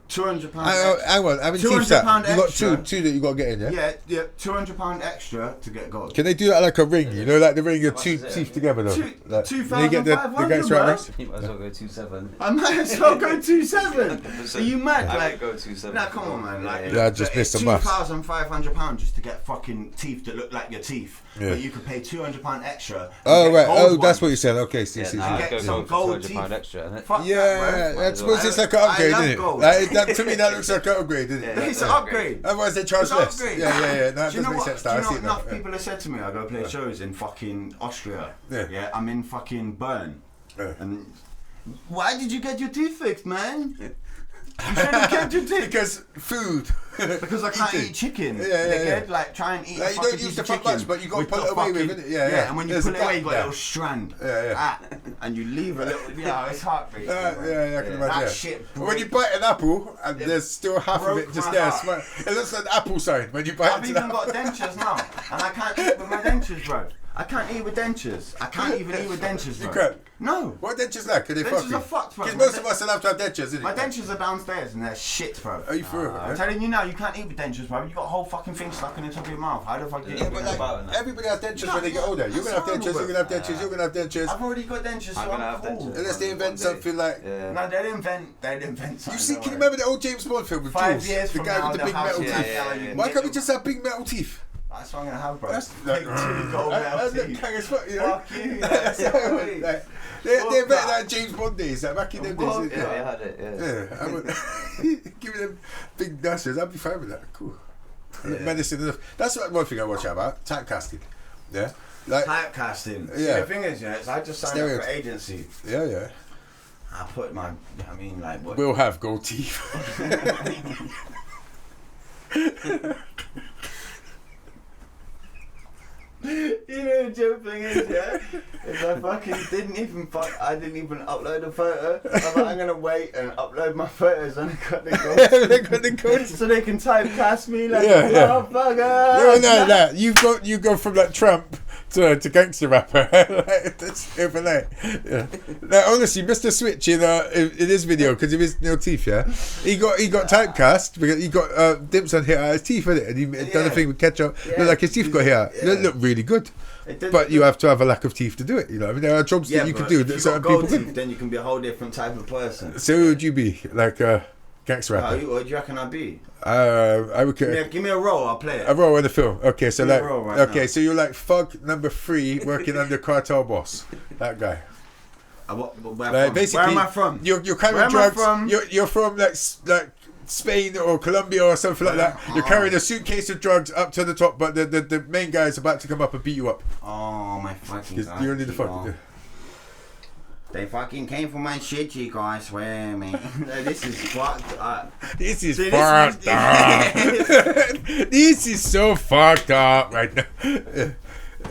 £200. Hang on, how many teeth that? £200 You got extra. two that you got to get in, yeah? Yeah, £200 extra to get gold. Can they do that like a ring? You know, like the ring of How two much is it? teeth together, though. Like, 2,500, you get the gangster bro. rest? You might as well go 2.7. I might as well go 2.7. Are you mad? I Like, would go 2.7. nah, come on, man. Like, Yeah, I just missed the maths. £2,500 just to get fucking teeth that look like your teeth. Yeah. But you could pay £200 extra. and Oh, get right. gold Oh, that's ones. what you said. Okay, see. Yeah, nah, get I'd some go for gold £200 teeth. extra, innit? Fuck Yeah, that, bro. I suppose it's like an I upgrade, love isn't it? gold. Like, to me, that looks like an upgrade, isn't it? Yeah. It's an upgrade. Otherwise, they charge It's an less. upgrade. Yeah. No, that Do you does know make what? sense. Do Now, you I know see what enough that. people have said to me? I go play shows in fucking Austria. Yeah, I'm in fucking Bern. Yeah. And why did you get your teeth fixed, man? You should have kept your teeth. Because food. Because I can't Eating. eat chicken. Yeah. Like, try and eat Like, a you fucking don't use piece the of fuck chicken. much, but you got to with pull the it away with fucking- it. Yeah. and when you There's pull it a away, you gap got a there. little strand. Yeah. And you leave a little. Yeah, it's heartbreaking. Yeah, I can imagine. That shit. When you bite an apple and there's still half of it broke just my there, heart. it looks like an apple sign when you bite I've into even that. got dentures now, and I can't eat with my dentures, bro. I can't eat with dentures. I can't even eat with dentures, bro. You can't? No. What dentures like? Are they Dentures fucking? are fucked, bro. Because most of us will have to have dentures, isn't it? My dentures are downstairs and they're shit, bro. Are you for real? I'm telling you now, you can't eat with dentures, bro. You got a whole fucking thing stuck in the top of your mouth. How the fuck do you Yeah, eat but with like, that? everybody has dentures when they get older. You're gonna have dentures, you're gonna have dentures, you're gonna have dentures. I've already got dentures, so I'm gonna I'm have cool. dentures. Unless they invent something like. Yeah. No, they didn't invent something. You see, don't can you worry. remember the old James Bond film with 5 Jules? years The from guy now, with the big house metal is teeth. yeah, you can Why get can't we them. just have big metal teeth? That's what I'm gonna have, bro. That's Big two gold metal teeth. Hang as fuck, you know? Fuck you. That's it. Like, they're better than James Bond days, like back in them Well, days. Yeah, I had it, yeah. Yeah, I would give me them big dashes. I'd be fine with that. Cool. Medicine enough. That's one thing I watch out about. Typecasting. Yeah. Like. Typecasting. See, Yeah. the thing is, is I just signed up for agency. Yeah. I put my, I mean, like, what? We'll have gold teeth. You know the joke thing is, yeah? If I fucking I didn't even upload a photo. I'm like, I'm gonna wait and upload my photos and I got the gold. They got the gold. So they can typecast me like Yeah, a yeah. motherfucker. No. You go from like Trump to gangster rapper. Like, that's overnight. Yeah. Like, honestly, Mr. Switch in his video, because of his no teeth, yeah, he got typecast because he got dips on hit out his teeth, innit? And he done a thing with ketchup. Yeah. Looked like his teeth got hit out. Yeah. It looked really good. But you have to have a lack of teeth to do it. You know, I mean, there are jobs that you can do if that you certain got people gold couldn't. teeth, then you can be a whole different type of person. So who would you be? Like a gangster rapper? What do you reckon I'd be? I would. Give me a role, I'll play it. A role in the film. Okay, so Give me a like, role right okay, now. so you're like Thug number 3 working under cartel boss. That guy. Where Like, from? basically, Where am I from? You're Where carrying am I drugs. from? You're from like Spain or Colombia or something like that. You're carrying a suitcase of drugs up to the top, but the main guy is about to come up and beat you up. Oh my fucking god. You're only the fucking. Chico. They fucking came for my shit, Chico, I swear, man. This is fucked up. This is See, fucked up. This is so fucked up right now.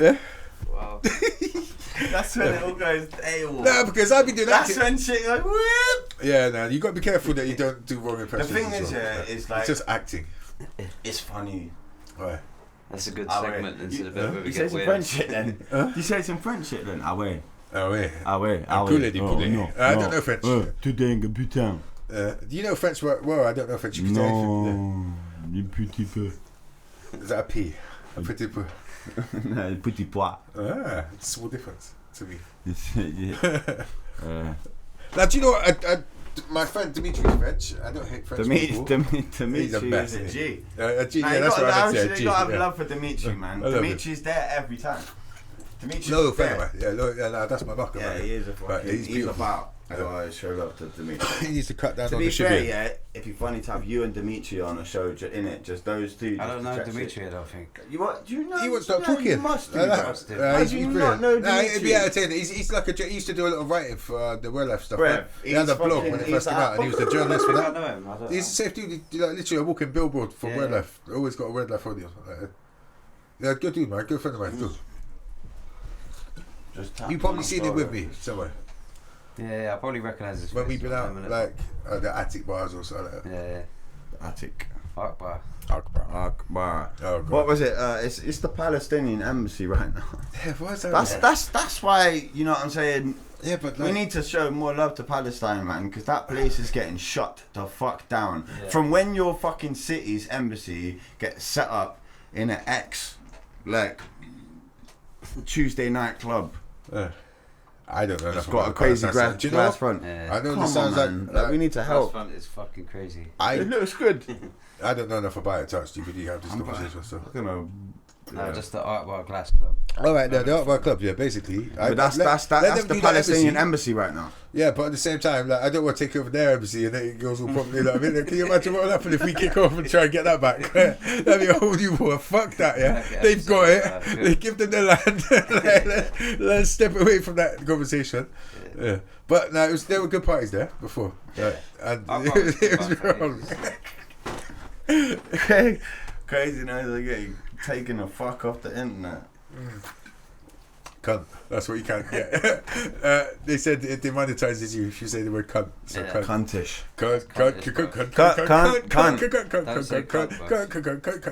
Yeah. Wow. That's when it all goes AWOL. No, because I've been doing that. That's when shit goes whoop. Yeah, no, you got to be careful that you don't do wrong The impressions. thing as is, well. yeah, it's like It's just acting. it's funny. Right. That's a good Ah, segment wait. into the bit where we You say get some weird. French shit then. You say some French shit then. Ah ouais. Oh, yeah. Ah ouais. Poulet, des poulets. I don't know French. Tu dingue, putain. Do you know French? Well, I don't know French. You can say anything. du petit peu. Is that a P? A petit peu. Petit pois. Ah, it's a small difference to me. Yeah. Now, do you know what? My friend Dimitri's French. I don't hate French people. Dimitri He's a is best, a isn't G. A G, Nah, yeah, you that's got, what I meant to say. you A G, gotta have yeah. love for Dimitri, man. I love Dimitri's there every time. Dimitri's No, there. fair. Yeah, no, that's my bucker. Yeah, man. he is a But fucking. he's He's beautiful. about. I gotta show love to Dimitri. He needs to cut down To on be the fair, sugar. yeah, it'd be funny to have you and Dimitri on a show in it, just those two. I don't just know to chat Dimitri, shit. I don't think. You what? Do you know? He won't stop Yeah, talking. You must do. How How do you not know It'd Dimitri? be entertaining. He's like he used to do a lot of writing for the Wordlife stuff. Bruv, Right? He had he's a blog when it fucking- first he's came out, and he was the journalist for I that. know him. I don't He's the safe dude. He's like literally a walking billboard for Yeah. Wordlife. Always got a Wordlife audience. Yeah, good dude, man. Good friend of mine. Good. Just tap You probably on seen the it with shoulder. me somewhere. Yeah, I probably recognise this. When we've been out, like, at the attic bars or something like that. Yeah. Attic. Akbar. Akbar. Oh, God. What was it? It's the Palestinian embassy right now. Yeah, what's that? That's why, you know what I'm saying. Yeah, but We need to show more love to Palestine, man, because that place is getting shut the fuck down. Yeah. From when your fucking city's embassy gets set up in an like Tuesday night club. I don't know. It's got a crazy glass Do you know? front. Yeah. I know Come this sounds on, man. Like, we need to help. Front is fucking crazy. It looks good. I don't know enough about it to actually have this conversation. So. No, just the Akbar Glass Club. All right, the Art Bar Club, yeah, basically. But that's the Palestinian embassy right now. Yeah, but at the same time, like, I don't want to take over their embassy and then it goes all properly. Like, I mean, can you imagine what will happen if we kick off and try and get that back? That'd be a whole new war. Fuck that, yeah. They've got it. They give them the land. Let's step away from that conversation. Yeah. But no, there were good parties there before. Yeah. And it was wrong. Crazy nights are getting taken the fuck off the internet. Cunt. That's what you can't get. They said it demonetizes you if you say the word cunt. So Yeah. Cuntish.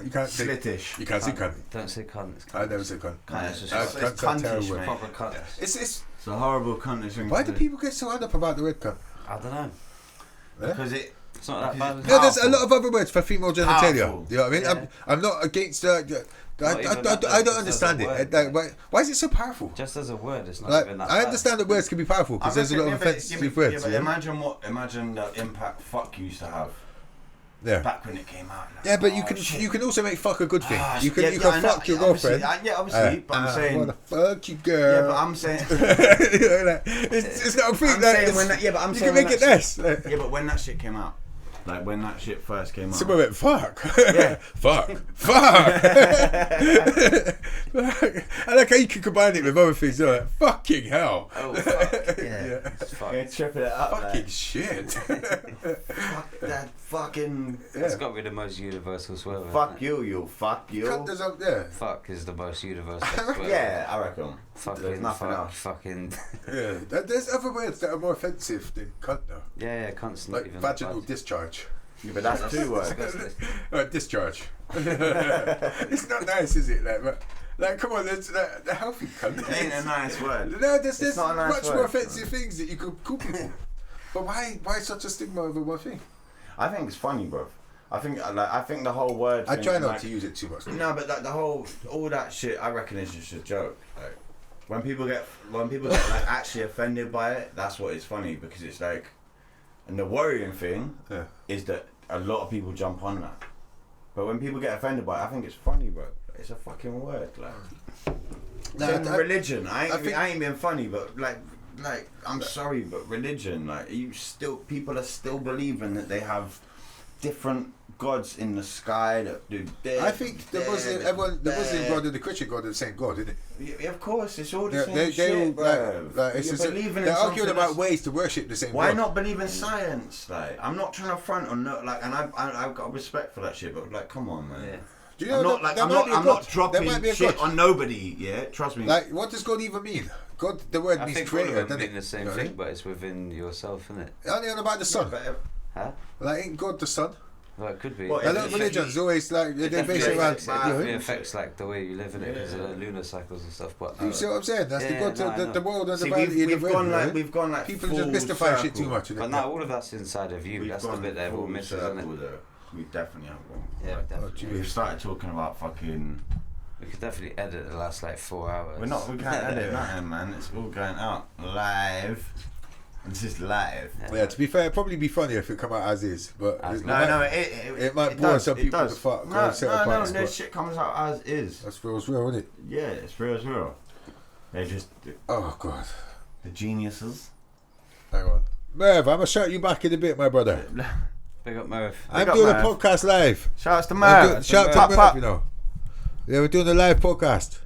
You can't say. Slittish. You can't say cunt. Don't say cunt. It's I never say cunt. Cunt. It's just It's Cunts are cuntish, terrible. mate. proper cunt. It's It's a horrible cuntish thing. why to do do. people get so hung up about the word cunt? I don't know. Because It's not that bad. No, there's a lot of other words for female genitalia. Powerful. You know what I mean? Yeah. I'm not against. Not even that, I don't just understand as a it. word, Like, why is it so powerful? Just as a word, it's not Like, even that I bad. understand that words can be powerful because there's a lot of offensive words. Yeah, but Yeah, imagine the impact fuck used to have yeah. back when it came out. Like, Yeah, but oh, you can also make fuck a good thing. You yeah, can I know, fuck your obviously, girlfriend. obviously, but I'm saying. Wanna fuck you, girl. Yeah, but I'm saying. it's not a thing. I'm Like, saying when that, yeah, but I'm you saying can make when it that nice. shit- Yeah, but when that shit came out, like when that shit first came out. Someone went, fuck. Yeah. Fuck. I like how you can combine it with other things. You're like, fucking hell. Oh, fuck. Yeah. It's fuck. Yeah, tripping it up. Fucking shit. Fuck that fucking. It's got to be the most universal swear word. Fuck you fuck you. Cunt is up there. Fuck is the most universal swear word. Yeah, I reckon. There's Fucking, nothing fuck, else. fucking. Yeah. There's other words that are more offensive than cunt though. Yeah, cunt's not Like even vaginal that discharge. Yeah, but that's two words. Discharge. It's not nice, is it? Like come on, there's the healthy cunt. It ain't a nice word. No, there's It's not a nice much word. more offensive things that you could call people. But why such a stigma over one thing? I think it's funny, bro. I think the whole word. I thing, try not like, to use it too much. No, but like, all that shit, I reckon is just a joke. Like when people get like actually offended by it, that's what is funny because it's like, and the worrying thing is that a lot of people jump on that. But when people get offended by it, I think it's funny, bro. It's a fucking word, like. Same with religion. I ain't being funny, but like I'm sorry, but religion, like people are still believing that they have different gods in the sky that do this. I think the Muslim God and the Christian God are the same God, isn't it? Yeah, of course, it's all the same They shit, bro. they're arguing about ways to worship the same Why God. not believe in science? Like, I'm not trying to front or not. Like, and I've got respect for that shit, but like, come on, man. Yeah. Do you know I'm not dropping shit on nobody. Yeah, trust me. Like, what does God even mean? God, the word I means think all of creator, them doesn't mean it? the same You know what I thing, mean? but it's within yourself, isn't it? Only on about the sun. Huh? Like, ain't God the sun? Well, it could be. Well, A lot of religions always like they base it around. It definitely affects like the way you live in it because of the lunar cycles and stuff. But You see what I'm saying? That's the God, the world and the See, vanity of the world. we've gone like People full just mystify shit circle. too much. but now all of that's inside of you. We've That's the gone bit that everyone full misses, circle isn't it? there. We definitely have one. Yeah, Like, definitely. we've started talking about fucking. We could definitely edit the last like 4 hours. We can't edit nothing, man. It's all going out live. This is live. Yeah, to be fair, it'd probably be funnier if it come out as is, but It might bore some people does. to fuck. No, this shit comes out as is. That's real, isn't it? Yeah, it's real as real. They just Oh god. the geniuses. Hang on, Merv, I'm gonna shout you back in a bit, my brother. Big up Merv. I'm up, doing a Merv. podcast live. Shouts to Merv. Shout to Merv, you know. Yeah, we're doing a live podcast.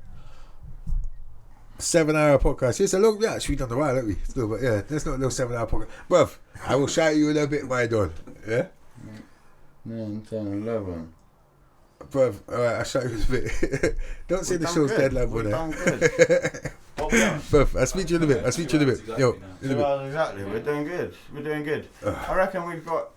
7-hour podcast. Yes, look, yeah, actually done a while, haven't we? Still, but yeah, there's not a little 7-hour podcast. Bruv, I will shout you in a bit, my done. Yeah? 9, 10, 11. Bruv, alright, I'll shout you in a bit. Don't say the show's dead, lad, We've brother. done good. What we on? Bruv, I'll speak to you in a bit. Yo, in a bit. Well, exactly. We're doing good. I reckon we've got.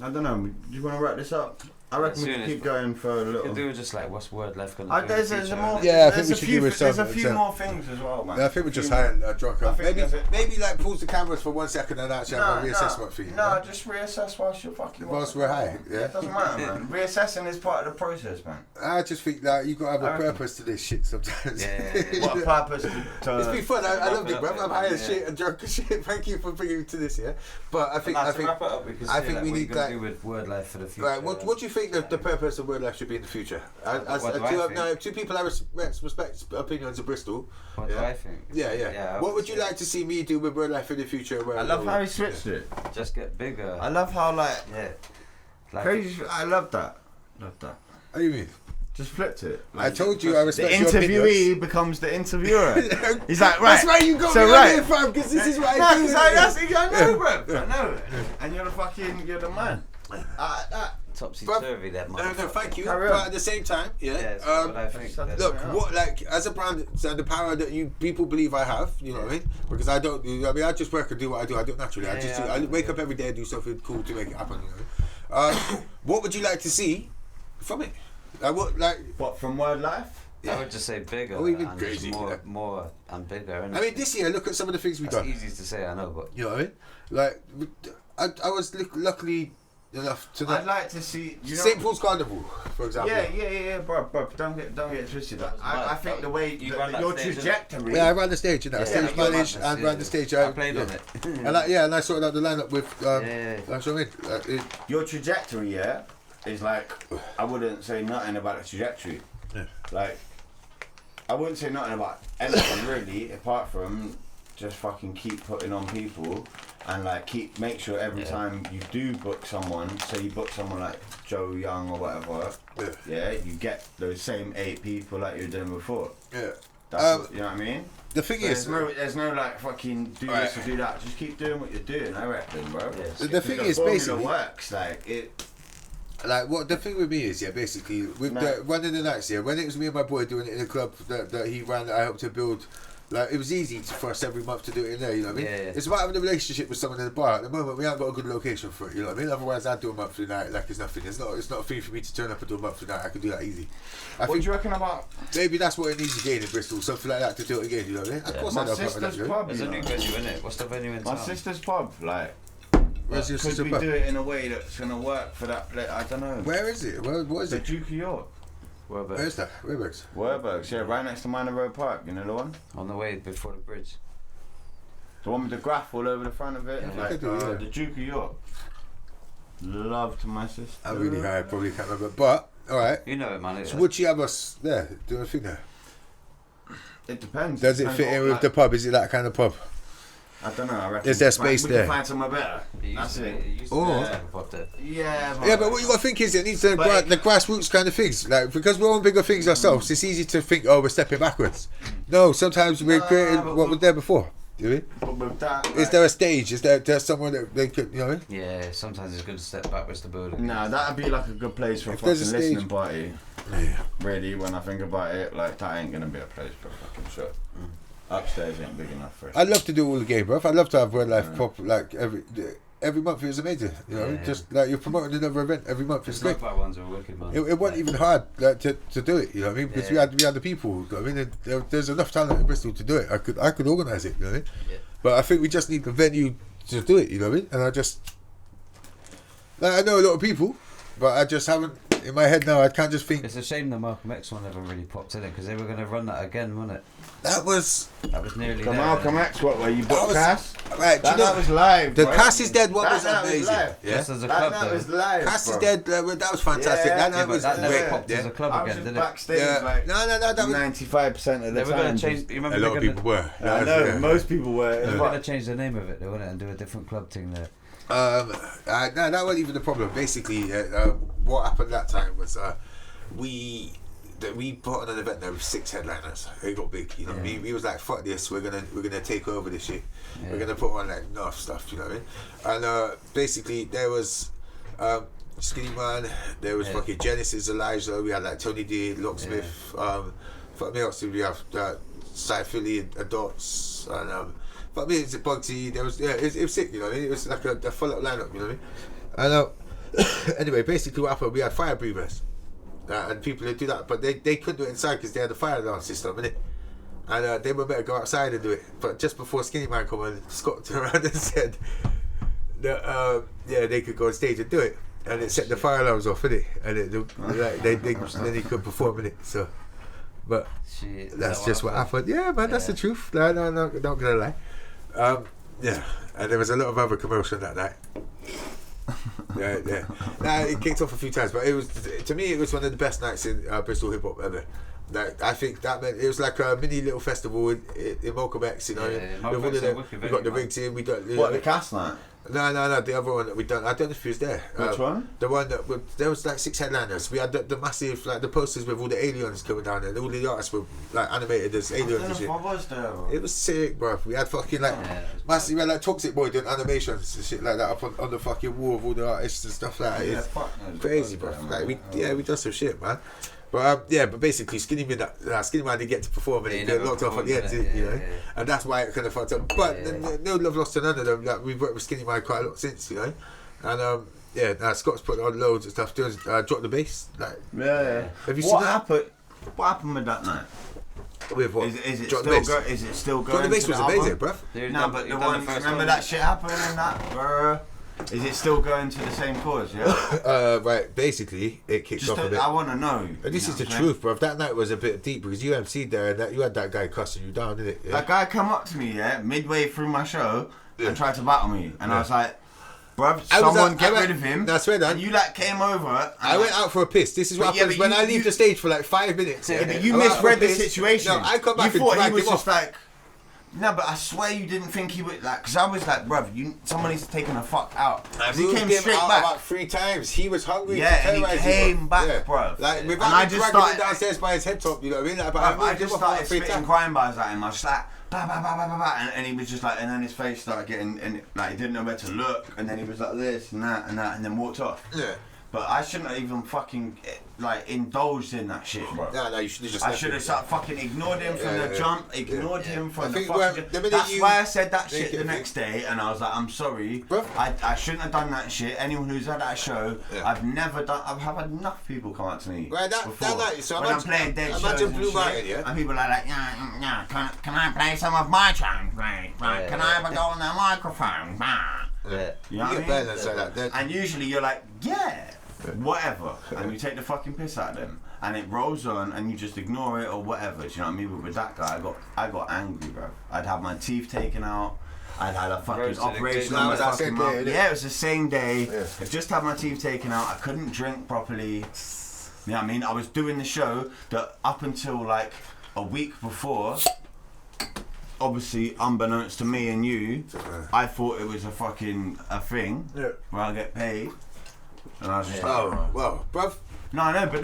I don't know. Do you want to wrap this up? I reckon we can keep going for a little. We could do just like what's Wordlife gonna do. There's more. Yeah, I think we should do with There's a few more things as well, man. Yeah, I think we just hired a drunk up. Maybe like pause the cameras for 1 second and actually have a reassessment for you. No, just reassess whilst you're fucking. Whilst we're high, yeah. It doesn't matter, man. Reassessing is part of the process, man. I just think that you got to have a purpose to this shit sometimes. Yeah. What a purpose to it's been fun. I loved it, bro. I'm high as shit and drunk as shit. Thank you for bringing me to this, yeah. But I think wrap it up, we need that. Do with Wordlife for the future. Right. What do you think the purpose of Wordlife should be in the future? Two people I respect opinions of Bristol. What do I think? Yeah. What would you like to see me do with Wordlife in the future? I love how he switched it. Just get bigger. I love how like crazy. I love that. What do you mean? Just flipped it. I told you I respect the your interviewee becomes the interviewer. He's like, right. That's why you got me on here, fam, because this is what I do. I know, bro. I know. And you're the man. Topsy-turvy, that man. No, thank you. But at the same time, I think look, what like as a brand, so the power that you people believe I have, you know what I mean? Because I don't. I just work and do what I do. I do it naturally. I wake up every day and do something cool to make it happen. You know? What would you like to see from it? What from Wordlife? I would just say bigger. Or even and crazy. More and bigger. I mean, this year, look at some of the things we've done. It's easy to say, I know, but you know what I mean? Like, I was luckily enough to. I'd like to see St. Paul's Carnival, for example. Yeah, bro. Don't get twisted. I think the way your trajectory. Yeah, I ran the stage, I stage managed and ran the stage. I played on it. And I sorted out the lineup with. That's what I mean. Your trajectory, is like I wouldn't say nothing about the trajectory. Yeah. Like I wouldn't say nothing about anything really, apart from just fucking keep putting on people and like make sure every time you do book someone, say you book someone like Joe Young or whatever, you get those same 8 people like you were doing before. Yeah. That's you know what I mean? The thing is, there's no like fucking do this or do that. Just keep doing what you're doing, I reckon, bro. Yeah. The thing is, basically, works like it. Like what the thing with me is, basically with the running the nights, when it was me and my boy doing it in a club that he ran, that I helped to build. Like it was easy for us every month to do it in there, you know what I mean? Yeah. It's about having a relationship with someone in the bar. At the moment, we haven't got a good location for it, you know what I mean? Otherwise, I'd do a monthly night like it's nothing. It's not a thing for me to turn up and do a monthly night. I could do that easy. What do you reckon about? Maybe that's what it needs again in Bristol, something like that to do it again, you know what I mean? Of course, my I know sister's pub. There's a new venue, innit? What's the venue in town? My sister's pub, like. Where's your sister's pub? Could we do it in a way that's gonna work for that place? I don't know. Where is it? What is the it? Duke of York. Where's that? Whereabouts, right next to Minor Road Park, you know the one? On the way before the bridge. The one with the graph all over the front of it? Yeah, the Duke of York. Love to my sister. I'm really high, I probably can't remember. But, alright. You know it, man. So would she have us there, doing a thing there? It depends. Does it fit in with the pub? Is it that kind of pub? I don't know, I reckon. Is there space we there? Can find somewhere better. That's it. Yeah, but what you got to think is it needs the grassroots kind of things. Like because we're on bigger things ourselves, it's easy to think, we're stepping backwards. No, sometimes we're creating what was there before. Do you mean? But with that, is there a stage? Is there someone that they could, you know what I mean? Yeah, sometimes it's good to step backwards to build it. Nah, that'd be like a good place for a fucking listening party. Yeah. Really, when I think about it, like that ain't gonna be a place for a fucking show. Upstairs ain't big enough for it. I'd love to do all the game, bro. I'd love to have Wordlife pop like every month. It was amazing, you know. Just like you're promoting another event every month. It's great. Ones are wicked, man. It wasn't even hard to do it, you know what I mean? Because we had the people. You know what I mean, there's enough talent in Bristol to do it. I could organise it, you know what I mean? Yeah. But I think we just need the venue to do it, you know what I mean? And I know a lot of people, but I just haven't. In my head now, I can't just think. It's a shame the Malcolm X one never really popped in it because they were going to run that again, wasn't it? That was nearly the there. Malcolm X where you booked Cass? Right, that was live. The Cass is Dead one was amazing. Yeah, just as a club, that was live. Cass is Dead. That was fantastic. Yeah, that was that never great. popped as a club again, did it? Backstage, like no, that was 95% of the they were time. Going to change. You remember a lot of people were. I know most people were. They were going to change the name of it, they wouldn't, and do a different club thing there. No, that wasn't even the problem. Basically, what happened that time was we put on an event there with 6 headliners. It got big, you know. Yeah. We was like, fuck this, we're gonna take over this shit. Yeah. We're gonna put on like enough stuff, you know what I mean? And basically there was Skinny Man, there was fucking Genesis, Elijah, we had like Tony D, Locksmith, fuck me else, we have Side Philly and Dots, and but I mean, it's Bugsy. There was it was sick, you know what I mean? It was like a full up lineup, you know what I mean? And anyway, basically what happened, we had fire breathers, and people would do that, but they couldn't do it inside because they had a fire alarm system, innit? And they were better go outside and do it. But just before Skinny Man come in, Scott turned around and said that they could go on stage and do it, and it set the fire alarms off, innit? And then he could perform in it. So, but shit, that's just what happened. Yeah, man, that's the truth. No, not gonna lie. Yeah, and there was a lot of other commotion that night. Yeah. Nah, it kicked off a few times, but it was, to me, it was one of the best nights in Bristol hip hop ever. Like, I think that meant it was like a mini little festival in Malcolm X, you know. We got the rigs in. We got the cast night. No, the other one that we done. I don't know if he was there. Which one? The one that there was like 6 headliners. We had the massive, like, the posters with all the aliens coming down there. All the artists were like animated as aliens and shit. I was there. It was sick, bro. We had fucking like massive, we had like Toxic Boy doing animations and shit like that up on the fucking wall of all the artists and stuff like that. It's crazy, bro. Like, we done some shit, man. But but basically Skinny Man didn't get to perform and he got locked off at the end, you know, and that's why it kind of fucked up. But no love lost to none of them. Like, we've worked with Skinny Man quite a lot since, you know, and Scott's put on loads of stuff doing Drop the Bass. Like, have you seen that? What happened with that night? With what? Is it still going? Drop the Bass was amazing, bruv. No, but the one, remember that shit happened and that, bruh. Is it still going to the same cause, yeah? Right, basically, it kicked off a bit. I want to know. And this is the truth, bro. That night was a bit deep because you MC'd there and you had that guy cussing you down, didn't it? Yeah? That guy come up to me, midway through my show and tried to battle me. And I was like, bruv, someone get rid of him. That's right, and you came over. I went out for a piss. This is what happens when I leave the stage for like 5 minutes. Yeah, but you misread the situation. No, I come back you and thought he was him just off. like... No, but I swear you didn't think he would, like, because I was like, bruv, somebody's taking a fuck out. He came straight back about 3 times. He was hungry. Yeah, and he came back, bruv. Like, without me dragging him downstairs by his head top, you know what I mean? Like, but I just started spitting crime bars at him. I was just like, bah, bah, bah, bah, bah, bah, and he was just like, and then his face started getting, and like, he didn't know where to look, and then he was like this and that, and then walked off. Yeah. But I shouldn't have even fucking like indulged in that shit, bro. No, you should have just. I should have fucking ignored him from the jump, ignored him from the fucking. That's why I said that shit the next day, and I was like, I'm sorry, bro. I shouldn't have done that shit. Anyone who's at that show, I've never done. I've had enough people come up to me. Right, that night, so when I'm playing dead shows and Blue Mountain, shit, and people are like, yeah, can I play some of my tunes, right? Can I ever go on the microphone? Yeah, you know what I mean? And usually you're like, yeah. Whatever, and you take the fucking piss out of them, and it rolls on, and you just ignore it or whatever. Do you know what I mean? But with that guy, I got angry, bro. I'd have my teeth taken out. I'd had a fucking operation on my fucking mouth. Yeah, it was the same day. I just had my teeth taken out. I couldn't drink properly. You know what I mean? I was doing the show that up until like a week before. Obviously, unbeknownst to me and you, I thought it was a thing where I get paid. And I was just like, well, bruv. No, but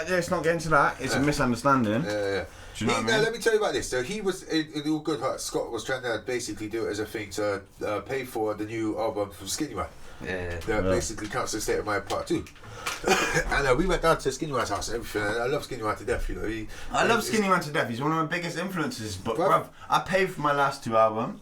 let's not get into that. It's a misunderstanding. Yeah. Do you know what I mean? Let me tell you about this. So he was, in all good heart, Scott was trying to basically do it as a thing to pay for the new album from Skinny Man. Basically Council State of Mind Part 2. And we went down to Skinny Man's house and everything, and I love Skinny Man to death, you know. I love Skinny Man to death. He's one of my biggest influences. But, bruv, I paid for my last 2 albums.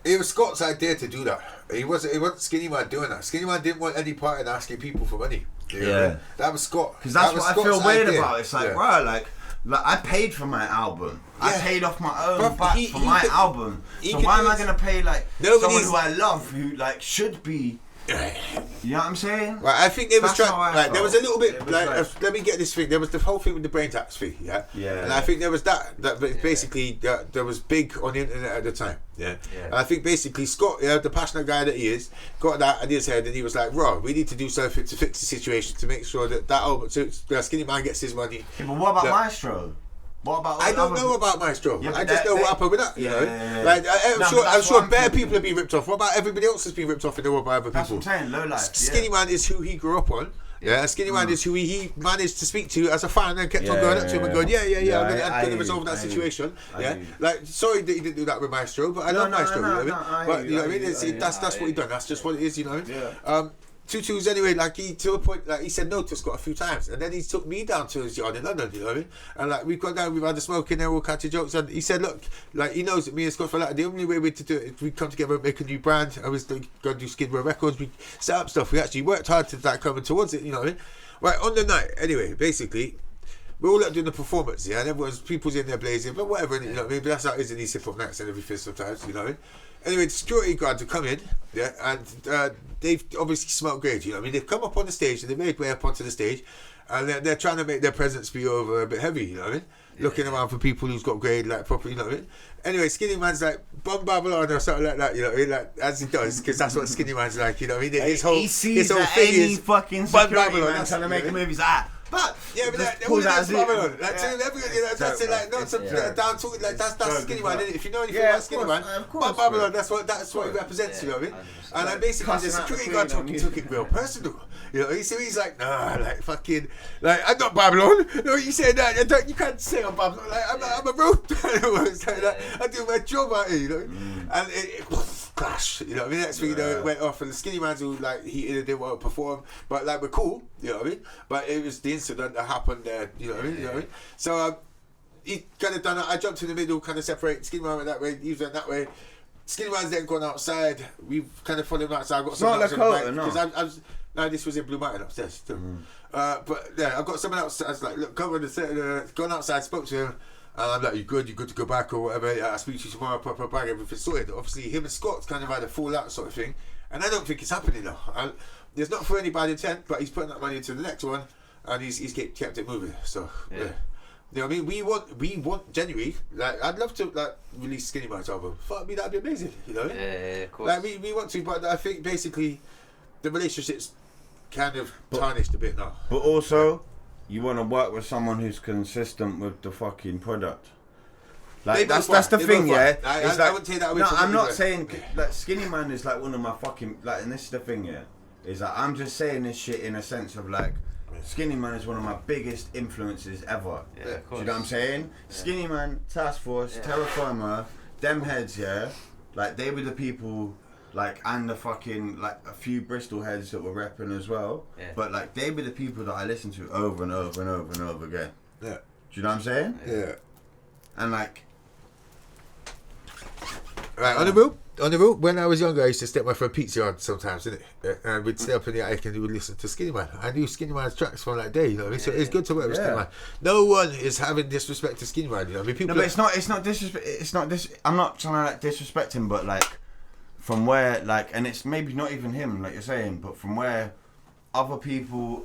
It was Scott's idea to do that. It wasn't Skinny Man doing that. Skinny Man didn't want any part in asking people for money. You know? That was Scott. Because that's what I feel weird about. It's like, bro, like I paid for my album. I paid off my own back for my album. So why am I going to pay like someone who I love, who like should be... You know what I'm saying? Right, I think there was there was a little bit like let me get this thing. There was the whole thing with the brain tax fee, and I think there was that basically there was big on the internet at the time, and I think basically Scott, the passionate guy that he is, got that in his head, and he was like, "Bro, we need to do something to fix the situation to make sure that album, so Skinny Man gets his money." Yeah, but what about Maestro? What about I don't know about Maestro. I just know what happened with that. You know, like I'm sure bare people have been ripped off. What about everybody else has been ripped off in the world by other people? That's what I'm saying. Low life. Skinny Man is who he grew up on. Yeah, Skinny Man is who he managed to speak to as a fan and kept on going up to him and going, I'm going to resolve that situation. Like, sorry that he didn't do that with Maestro, but I love Maestro. You know what I mean? But you know what I mean? That's what he done. That's just what it is. You know what I mean? Tutu's anyway, like he to a point, like he said no to Scott a few times, and then he took me down to his yard in London. You know what I mean? And like we've gone down, we've had a smoke in there, all kinds of jokes, and he said, look, like he knows that me and Scott fell out. The only way to do it is we come together and make a new brand. I was going to do Skid Row Records. We set up stuff. We actually worked hard to like coming towards it. You know what I mean? Right on the night, anyway, basically. We're all out doing the performance, yeah, and people's in there blazing, but whatever, you know what I mean? But that's how it is in these hip hop nights and everything sometimes, you know what I mean? Anyway, the security guards have come in, yeah, and they've obviously smelled great, you know what I mean? They've come up on the stage and they made way up onto the stage, and they're trying to make their presence be over a bit heavy, you know what I mean? Yeah. Looking around for people who's got grade, like, proper, you know what I mean? Anyway, Skinny Man's like, Bum Babylon or something like that, you know what I mean? Like, as he does, because that's what Skinny Man's like, you know what I mean? He sees that any fucking security man trying to make a movie, he's like, but yeah, but like, all that's Babylon. Like, that's it. Like, not some down talking. Like, that's Skinny Man. If you know anything about Skinny Man, but Babylon, that's what he represents. You know what I mean? And like, basically, the security guard took it real personal. You know, so he's like, nah, like fucking, like I'm not Babylon. No, you say that. You can't say I'm Babylon. Like I'm a road. I do my job out here. You know, and it clash. You know what I mean? Next thing you know, it went off, and the Skinny Man's who like he didn't want to perform, but like we're cool. You know what I mean? But it was the incident that happened there. You know what I mean? You know what I mean? So he kind of done it. I jumped in the middle, kind of separate. Skinny Man went that way. He went that way. Skinny Man's then gone outside. We've kind of followed him outside. I got someone else because I was. No, this was in Blue Mountain upstairs too. But yeah, I've got someone else. I was like, look, come on the set. Gone outside, spoke to him. And I'm like, you good to go back or whatever. Yeah, I'll speak to you tomorrow, proper bag, everything's sorted. Obviously, him and Scott kind of had a fallout sort of thing. And I don't think it's happening though. There's not for any bad intent, but he's putting that money into the next one. And he's kept it moving. So, yeah. You know what I mean? We want genuinely, like, I'd love to like release Skinny Man's album. Fuck me, that'd be amazing. You know what I mean? Yeah, of course. Like, we want to, but I think basically the relationship's kind of tarnished a bit now. But also, you want to work with someone who's consistent with the fucking product. Like that's the thing, yeah. I wouldn't take that away. No, from I'm not saying like Skinny Man is like one of my fucking like, and this is the thing, yeah. Is like I'm just saying this shit in a sense of like, Skinny Man is one of my biggest influences ever. Yeah, do you know what I'm saying? Yeah. Skinny Man, Task Force, Terra Firma, them heads, yeah. Like they were the people. Like, and the fucking, like, a few Bristol heads that were repping as well. Yeah. But, like, they were the people that I listened to over and over and over and over again. Yeah. Do you know what I'm saying? Yeah. And, like... Right, on the road, when I was younger, I used to stay at my friend Pete's yard sometimes, innit? And we'd stay up in the attic and we would listen to Skinny Man. I knew Skinny Man's tracks from that day, you know what I mean? So it's good to work with Skinny Man. No one is having disrespect to Skinny Man, you know what I mean? People no, but it's not disrespect, I'm not trying to, like, disrespect him, but, like... From where, like, and it's maybe not even him, like you're saying, but from where other people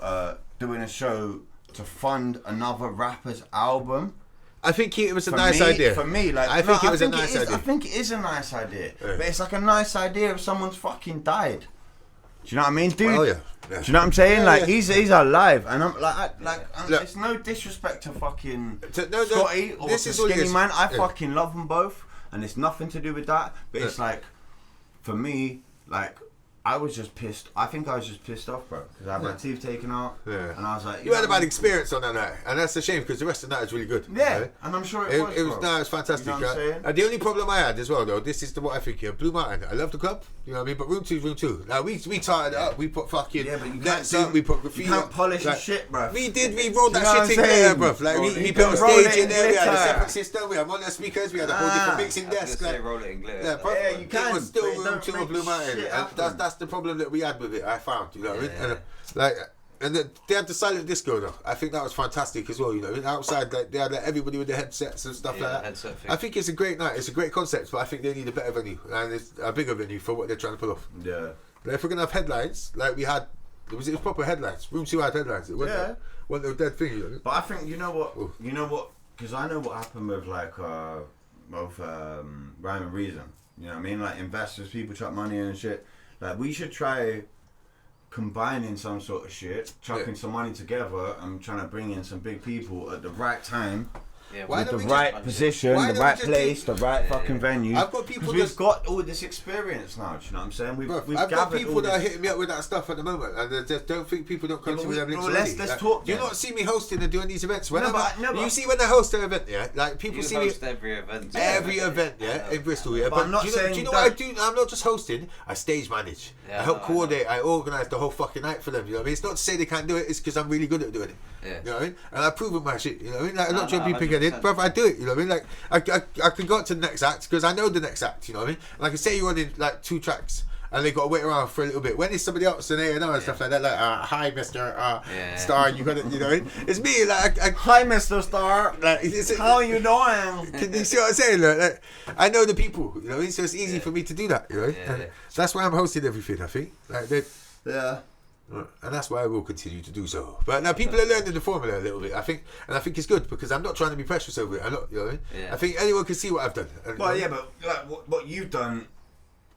doing a show to fund another rapper's album. I think it was a nice idea. For me, like, I think it was a nice idea. I think it is a nice idea, but it's like a nice idea if someone's fucking died. Do you know what I mean, dude? Oh yeah. Do you know what I'm saying? Yeah, like he's alive, and I'm like, it's no disrespect to fucking Scotty or to Skinny Man. I fucking love them both, and it's nothing to do with that. But it's like. For me, like, I was just pissed. I think I was just pissed off, bro, because I had my teeth taken out, and I was like, you had a bad experience on that night, and that's a shame because the rest of the night was really good. Yeah, right? and I'm sure it was. It was fantastic. You know what I'm saying? And the only problem I had as well, though, this is what I think here. Blue Mountain, I love the club, you know what I mean, but room 2 is room 2. Now we tarted it up. We put fucking nets up. We put graffiti. You can't polish like, shit, bro. We rolled that shit in there, bro. Like we built a stage in there. We had a separate system. We had monitor speakers. We had a whole different mixing desk. Like, roll it in glitter. Yeah, you can. It was still room 2 of Blue Mountain. That's the problem that we had with it. I found, you know what I mean, and they had the silent disco though. I think that was fantastic as well. You know, what I mean? Outside like, they had like, everybody with their headsets and stuff like that. I think it's a great night. It's a great concept, but I think they need a better venue and it's a bigger venue for what they're trying to pull off. Yeah. But if we're gonna have headlines, like we had, it was proper headlines. Room 2 had headlines. It wasn't a dead thing. You know? But I think you know what, because I know what happened with like both Rhyme and Reason. You know what I mean? Like investors, people chuck money in and shit. Like we should try combining some sort of shit, chucking some money together and trying to bring in some big people at the right time, with the right position, the right place, the right fucking venue. I've got people we've got all this experience now, do you know what I'm saying? I've got people that are hitting me up with that stuff at the moment and I just don't think people don't come to me with them links already. Let's talk. Do you not see me hosting and doing these events? You see when I host an event, like people see me every event. Every event, in Bristol, But I'm not saying do you know what I do? I'm not just hosting, I stage manage. I help coordinate. I organise the whole fucking night for them. You know what I mean? It's not to say they can't do it. It's because I'm really good at doing it. Yeah. You know what I mean? And I prove with my shit. You know what I mean? Like, I'm not trying to be pig-headed, brother. I do it. You know what I mean? Like I can go to the next act because I know the next act. You know what I mean? And I can say you're running like 2 tracks. And they got to wait around for a little bit. When it's somebody else and A&R and stuff like that, like, hi, Mr. Star, you got it, you know what I mean? It's me, like, hi, Mr. Star. Like, how you doing? Can you see what I'm saying? Like, I know the people, you know what I mean? So it's easy for me to do that, you know? And that's why I'm hosting everything, I think. Like, yeah. And that's why I will continue to do so. But now people are learning the formula a little bit, I think, and I think it's good because I'm not trying to be precious over it. I'm not, you know what I mean? Yeah. I think anyone can see what I've done. Well, yeah, but like what you've done,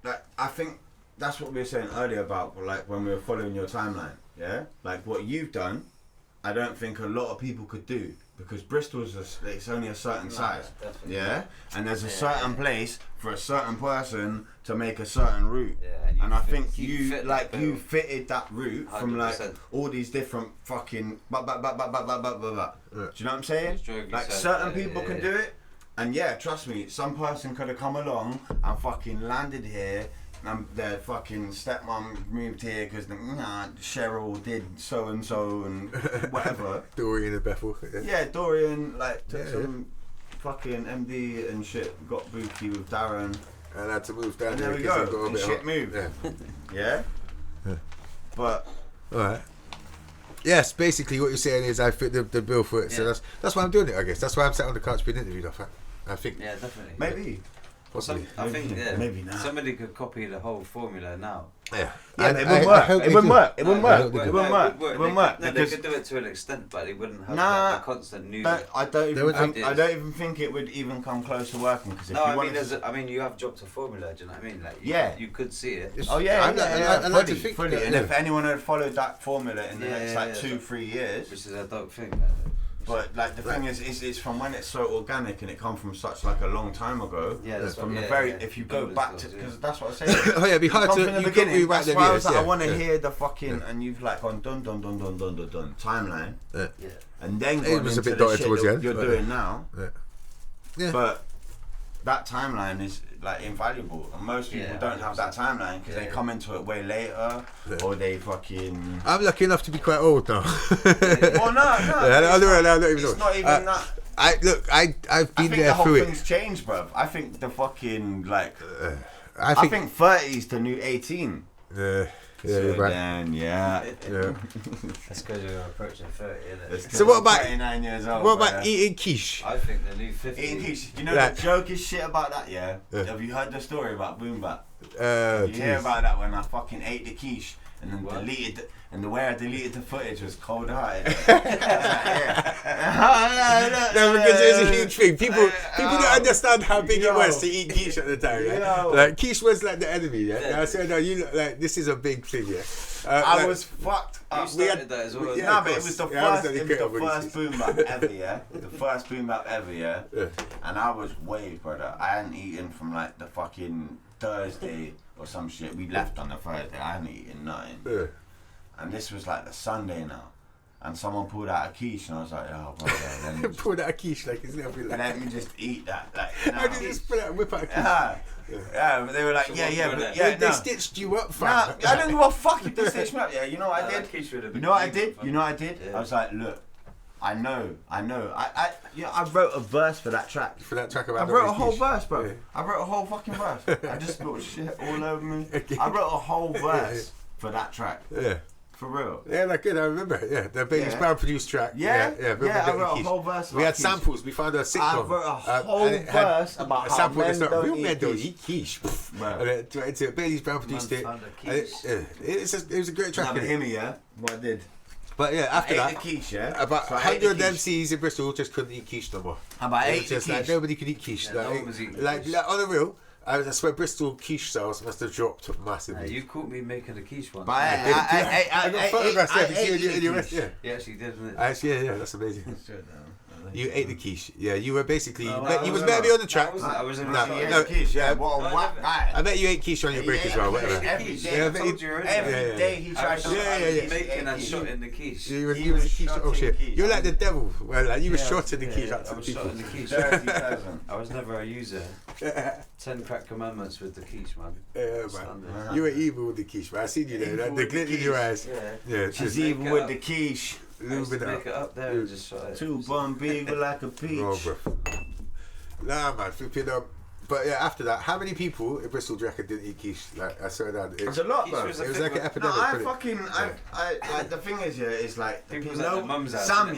like I think. That's what we were saying earlier about like when we were following your timeline, yeah? Like what you've done, I don't think a lot of people could do because Bristol's it's only a certain size, yeah? And there's a certain place for a certain person to make a certain route. Yeah, and I think you fitted that route 100%. From like all these different fucking Do you know what I'm saying? Like certain people can do it, and yeah, trust me, some person could have come along and fucking landed here. And their fucking stepmom moved here because Cheryl did so and whatever. Dorian and Bethel. Yeah, Dorian like took some fucking MD and shit. Got booty with Darren. And had to move down and there. There we go. And shit moved. Yeah. But. Alright. Yes, basically what you're saying is I fit the bill for it. So that's why I'm doing it. I guess that's why I'm sat on the couch being interviewed. I think. Yeah, definitely. Maybe. I think maybe not. Somebody could copy the whole formula now. Yeah, it wouldn't work. It wouldn't work. It wouldn't work. It wouldn't work. No, they could do it to an extent, but they wouldn't have the constant new. I don't even think it would even come close to working. Because I mean, you have dropped a formula. Do you know what I mean? Like, you could see it. Fully. And if anyone had followed that formula in the next 2-3 years, which is I don't think. But like the thing is, it's from when it's so organic and it come from such like a long time ago. Yeah, that's from the very. If you go back to, because that's what I say. Oh yeah, it'd be hard to. From the beginning. That's why I was like, I want to hear the fucking, and you've like gone dun timeline. Yeah. And then it was a bit dotted towards the end. You're doing now. Yeah. But that timeline is like invaluable, and most people don't have that timeline because they come into it way later, or they fucking. I'm lucky enough to be quite old now. Well, no. I don't even it's know. Not even that. I've been there through it. I think the whole thing's changed, bruv. I think the fucking like. I think 30's the new 18. Yeah, right. Then, That's because you're approaching 30, isn't it? So what about 29 years old? What about eating quiche? I think the new 50. Eating quiche. You know the jokest shit about that, yeah? Have you heard the story about Boom Bap? You hear about that when I fucking ate the quiche and then deleted and the way I deleted the footage was cold hearted. No, because it was a huge thing. People don't understand how big it was to eat quiche at the time. Yeah? Like quiche was like the enemy. Yeah, I said, no, you look like this is a big thing. Yeah, I was fucked up. You started that as well. No, but it was the first boom bap ever. Yeah, the first boom bap ever. Yeah, and I was waved, brother. I hadn't eaten from like the fucking Thursday or some shit. We left on the Thursday. I hadn't eaten nothing. And this was like the Sunday now. And someone pulled out a quiche and I was like, oh, brother. Pulled out a quiche like it's never like. Let me just eat that. Like, how did you just pull out and whip out a quiche? Yeah, but they were like, they stitched you up, fam. Nah, I don't give a fuck if they stitched me up. Yeah, you know what I did? You know what I did? You know what I did? I was like, look, I know. I wrote a verse for that track. For that track about I wrote a whole verse, bro. Yeah. I wrote a whole fucking verse. I just spilled shit all over me. I wrote a whole verse for that track. Yeah. For real. Yeah, like good. I remember. Yeah, the Bailey's Brown produced track. Yeah. I wrote a whole verse. We had samples. We found a sitcom. I wrote a whole verse about a sample how men don't eat quiche. And then Bailey's Brown produced it. It was a great track. But hear me, what I did. But yeah, after that, the quiche, about 100 MCs in Bristol just couldn't eat quiche no more. About 8 just like nobody could eat quiche. Like on the real. I swear Bristol quiche sales must have dropped massively. You caught me making a quiche once. But I got photographs there. You actually did, didn't it? Actually, yeah, that's amazing. You ate the quiche. Yeah, you were basically. You was meant to be on the track. I was in No, quiche. Yeah, what a whack guy. I bet you ate quiche on your break as well. Whatever. Every day. Every day he tried to making and shot in the quiche. You was a quiche. Oh shit! You're like the devil. Well, like you were shot in the quiche. I was shot in the quiche. I was never a user. 10 crack commandments with the quiche, man. Yeah, man. You were evil with the quiche, man. I seen you there. The glint in your eyes. Yeah. She's evil with the quiche. Make it up there and just shot it. 2 bun big like a peach. Oh, bro. Nah, man, flipping up. But yeah, after that, how many people in Bristol do you reckon didn't eat quiche? Like, I swear that it's a lot, bro. It was like an epidemic. No, I the thing is, it's like people know mum's house, Sam,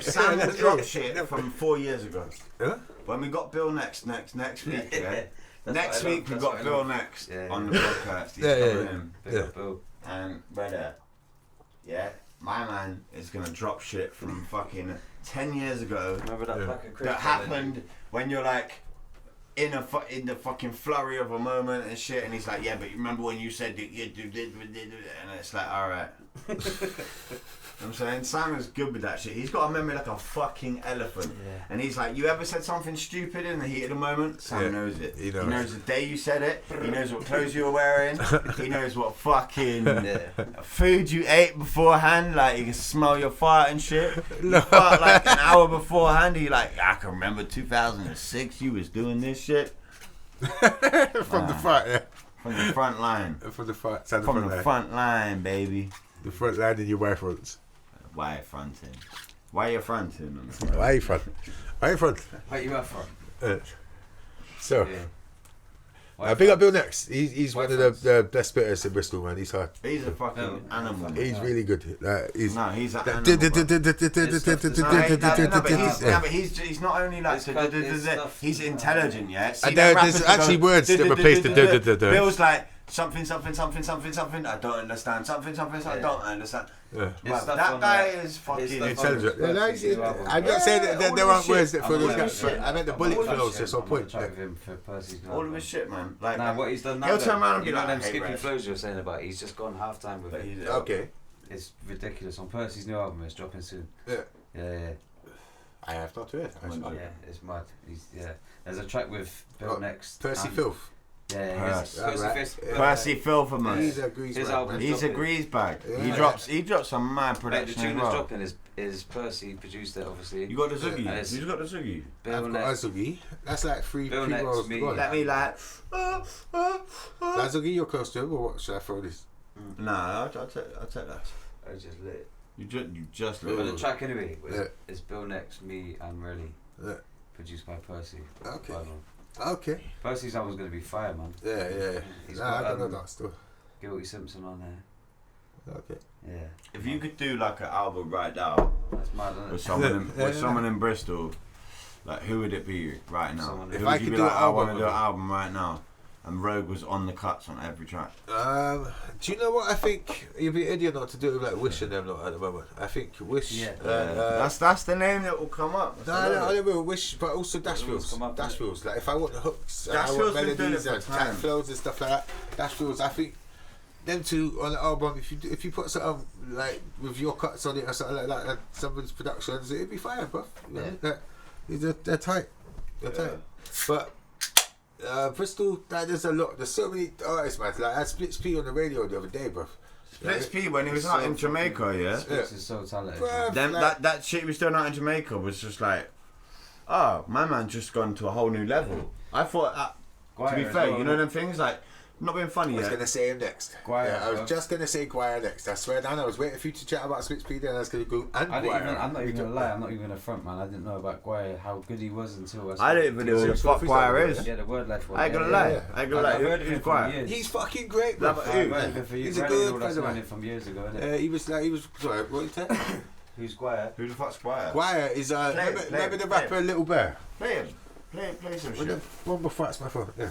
Sam will drop shit from 4 years ago. Huh? When we got Bill next week, yeah. Next week we got Bill next on the podcast. He's coming in. Big up Bill. And brother, yeah, my man is gonna drop shit from fucking 10 years ago. Remember that pack of that happened when you're like in the fucking flurry of a moment and shit, and he's like, yeah, but you remember when you said that you did, and it's like, all right. I'm saying Sam is good with that shit. He's got a memory like a fucking elephant. Yeah. And he's like, you ever said something stupid in the heat of the moment? Sam knows it. He knows the day you said it. He knows what clothes you were wearing. He knows what fucking food you ate beforehand. Like, he can smell your fart and shit. You fart like an hour beforehand. He like, I can remember 2006 you was doing this shit. From the front, yeah. From the front line. From the front. From the front line, baby. The front line in your Y fronts. Why fronting? Why you fronting? Why you front? Why you front? Why you up front? So, big up Bill next. He's one of the best spitters in Bristol, man. He's hard. He's a fucking animal. He's really good. He's an animal. But he's not only like he's intelligent, yeah. And there's actually words that replace the. Bill's like something. I don't understand. Something. I don't understand. Yeah. That guy is fucking intelligent. I'm not saying that there aren't words that for those guys, but I meant the bullet flows. That's all point. All of his shit, man. Like, now what he's done now, he'll turn around and be you know like, them skippy flows you were saying about. He's just gone half time with it. Okay. It's ridiculous. On Percy's new album, it's dropping soon. Yeah. I have not heard. Yeah, it's mad. There's a track with Bill next. Percy Filth. Yeah, Percy Filth, man. He's a grease bag. He's a grease bag. Yeah. He drops some mad production. The tune that's dropping is Percy produced it, obviously. You got the Zoogie. Who's got the Zoogie? Bill I've got a Zoogie. That's like three rolls. Let me like. That Zoogie you're close to, or what? Should I throw this? Nah, I'll take that. I just lit. You just lit. But the track anyway is Bill next, me and Relly. Yeah. Produced by Percy. Okay. Percy's album's gonna be fire, man. Yeah. I don't know that still. Guilty Simpson on there. Okay. Yeah. If you could do like an album right now, that's mad, isn't it? with someone in Bristol, like who would it be right now? If I could do an album, I want to do an album right now, and Rogue was on the cuts on every track. Do you know what I think? You'd be an idiot not to do it with like Wish and them not at the moment. I think Wish. Yeah. That's the name that will come up. I don't know Wish, but also Dashfields. Like if I want the hooks, I want melodies and tight flows and stuff like that. Dashfields. I think them two on the album. If you put something like with your cuts on it or something like that, and someone's productions, it'd be fire, bro. They're tight. But. Bristol, there's a lot. There's so many artists, man. Like I had Splits P on the radio the other day, bro. Splits P when he was out in Jamaica, yeah. Splits is so talented. That shit he was doing out in Jamaica was just like, oh, my man just gone to a whole new level. I thought, to be fair, you know them things like. Not being funny yet. I was going to say him next. I was just going to say Guire next. I swear down. I was waiting for you to chat about Splits P, then I was going to go and Guire. I'm not even going to lie. I'm not even going to front, man. I didn't know about Guire, how good he was until I didn't even know who the fuck Guire is. Yeah, the Wordlife one. I ain't going to lie. I've heard of him for years. He's fucking great, bro. He's a good friend of mine from years ago, innit? He was, sorry, what you say? Who's Guire? Who the fuck's Guire? Guire is, remember the rapper Little Bear? Play him. Play some shit. One before that's my phone. Yeah.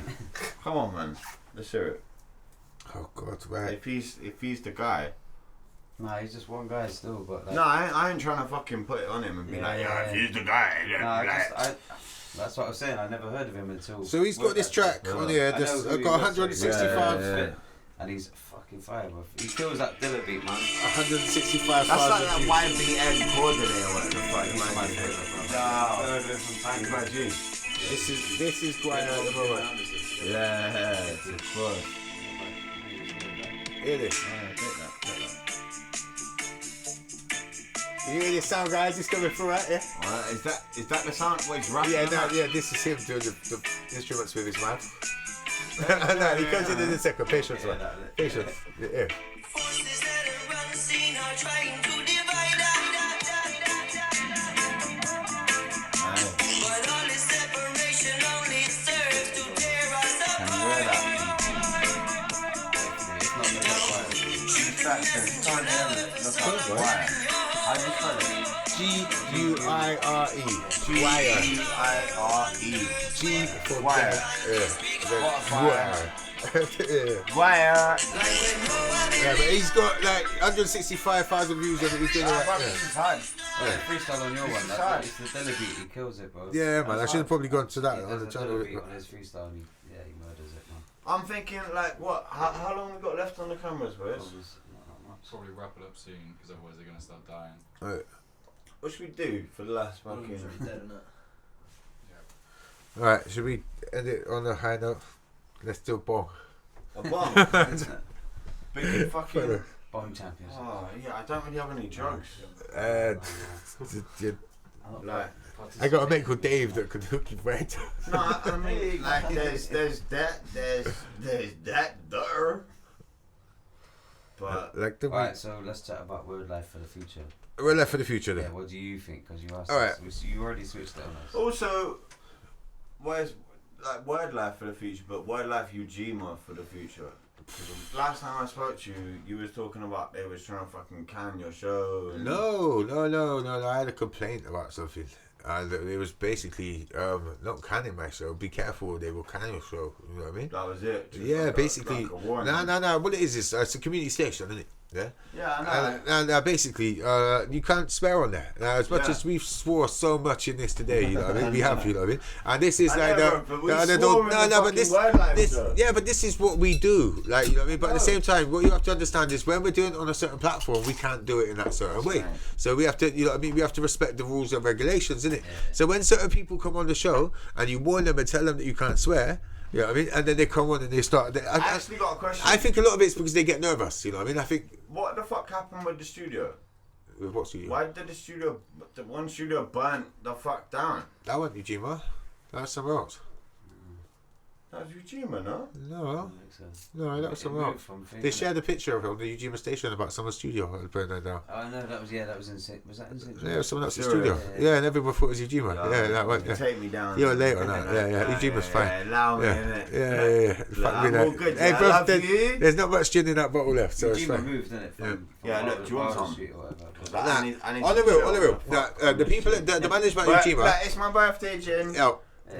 Come on, man. Let's hear it. Oh God, right. If he's the guy. Nah, he's just one guy still, but like, no, I ain't trying to fucking put it on him and be if he's the guy. That's what I was saying. I never heard of him until. So he's got this track on here. I've got 165. And he's fucking fire, bro. He kills that Dilla beat, man. 165,000. That's like that YBN Cordele or whatever the fuck. He's my favourite, bro. This is going out the moment. Yeah, of course. Hear this. You hear this sound, guys? It's coming through, right? Yeah. Is that the sound where he's rapping? Yeah, this is him doing the instruments with his mouth. No, he comes in a second. Patience, man. Patience. Yeah. G-U-I-R-E. G-U-I-R-E. G for Wire. Wire. Yeah, but he's got like 165,000 views on it. He's doing it. Freestyle on your one. It's the Dilla beat. He kills it, bro. Yeah, man. I should have probably gone to that He on does the a channel. Dilla beat on his freestyle. And he murders it, man. I'm thinking, like, what? How long we got left on the cameras, boys? Probably wrap it up soon because otherwise they're gonna start dying. What should we do for the last fucking? Alright, should we end it on a high note? Let's do a bong. A bomb? Big fucking. Bong champions. Oh, yeah, I don't really have any drugs. Like, I got a mate called Dave that could hook you right. no, I mean, like, there's that there. But like the Alright, so let's chat about Wordlife for the future. we're left for the future then. Yeah, what do you think? Because you asked Alright. us. You already switched it on us. also, where's like Wordlife for the future, but Wordlife Ujima for the future? Last time I spoke to you, you was talking about they was trying to fucking can your show. And No. I had a complaint about something. It was basically not canning my show. Be careful, they will can your show. You know what I mean? that was it. Just Yeah, like basically. like a warning. No. What it is it's a community station, isn't it? Yeah. Yeah, I know. And basically, you can't swear on there. Now, as much as we've swore so much in this today, you know what I mean? We have, you know what I mean? And this is like but this is what we do. Like, you know what I mean? But at the same time, what you have to understand is when we're doing it on a certain platform, we can't do it in that certain way. So we have to, you know what I mean? We have to respect the rules and regulations, innit? So when certain people come on the show and you warn them and tell them that you can't swear, you know what I mean? And then they come on and they start. I actually got a question. I think a lot of it's because they get nervous, you know what I mean? I think. What the fuck happened with the studio? With what studio? Why did the one studio burn the fuck down? That wasn't Ujima. That was somewhere else. That was Ujima, no? No, that was somewhere else. They shared a picture of it on the Ujima station about someone's studio burning down. Oh no, that was in St. Was that in St. Yeah, it was someone else's studio. Yeah, and everyone thought it was Ujima. Yeah, that one. Yeah. Take me down. You're late on that. Yeah. Ujima's fine. Allow me, innit? Yeah. Fuck me I'm that. all good. Hey, I bro, love you. there's not much gin in that bottle left, so it's Ujima fine. moved, didn't it? From Look, do you want some? Street or whatever. I need On the real. The people, the management of Ujima. It's my birthday, Jin.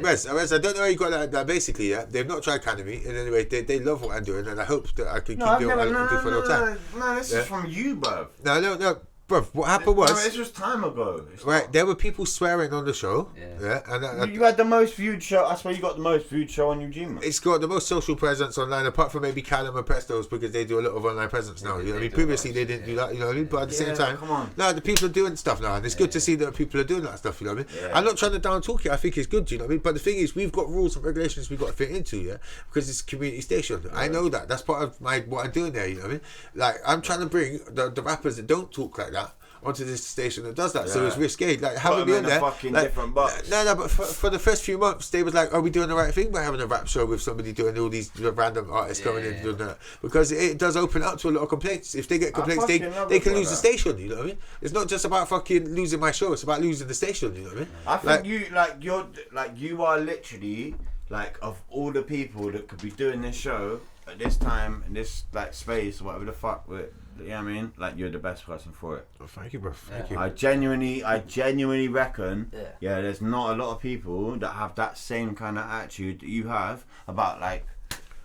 Wes, I don't know how you got that. Basically, yeah, they've not tried canning me in any way. They love what I'm doing, and I hope that I can keep doing what I do for a long time. No, this is from you, bruv. No, bruv. What happened was, this was time ago. right? There were people swearing on the show. Yeah, and you had the most viewed show. That's why you got the most viewed show on Ujima. it's got the most social presence online, apart from maybe Callum and Presto's, because they do a lot of online presence now. You know what I mean? Previously they didn't do that. You know what I mean? But at the same time, come on. no, the people are doing stuff now, and it's good to see that people are doing that stuff. You know what I mean? Yeah. I'm not trying to down talk it. I think it's good. You know what I mean? But the thing is, we've got rules and regulations we've got to fit into, because it's a community station. I know that. That's part of what I'm doing there. You know what I mean? Like, I'm trying to bring the rappers that don't talk like that onto this station that does that, so it's risque. Like, having me on there, different box. no, but for the first few months, they was like, "Are we doing the right thing by having a rap show with somebody doing all these random artists coming in and doing that?" Because it does open up to a lot of complaints. If they get complaints, they can lose the station. You know what I mean? It's not just about fucking losing my show; it's about losing the station. You know what I mean? I think you are literally like, of all the people that could be doing this show at this time in this like space or whatever the fuck with. You know what I mean? Like, you're the best person for it. Oh, thank you, bro. Thank you. I genuinely reckon, there's not a lot of people that have that same kind of attitude that you have about, like,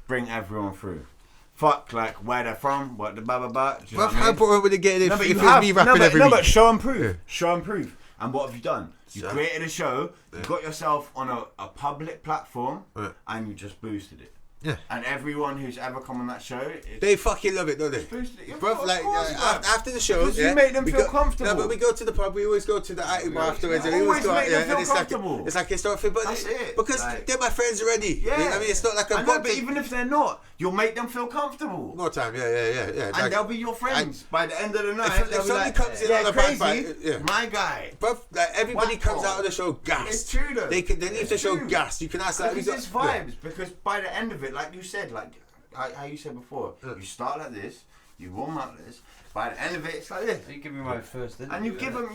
bring everyone through. Fuck, like, where they're from, what the blah, blah, blah. Well, how important would it get if but it was me rapping every week? No, but show and prove. Yeah. Show and prove. And what have you done? You created a show, you got yourself on a public platform, and you just boosted it. Yeah. And everyone who's ever come on that show, They fucking love it, don't they? Bruv, like after the show, you make them feel comfortable. No, but we go to the pub. We always go to the item afterwards. And we Always always go out, make them feel and comfortable. it's like historic thing. But That's it. because Like, they're my friends already. Yeah. You know what I mean, it's not like I I've know, got but to. even if they're not, you'll make them feel comfortable. More time, yeah. And Like, they'll be your friends by the end of the night. if They'll be somebody like, comes in yeah, on a bad Crazy, fight, yeah. my guy. Bruv, like everybody Whack-o. comes out of the show gassed. It's true though. They leave It's the show true. gassed. You can ask that. Because it's vibes. Because by the end of it, like you said, like how you said before, you start like this, you warm up this. By the end of it, it's like this. You give me my first interview. And you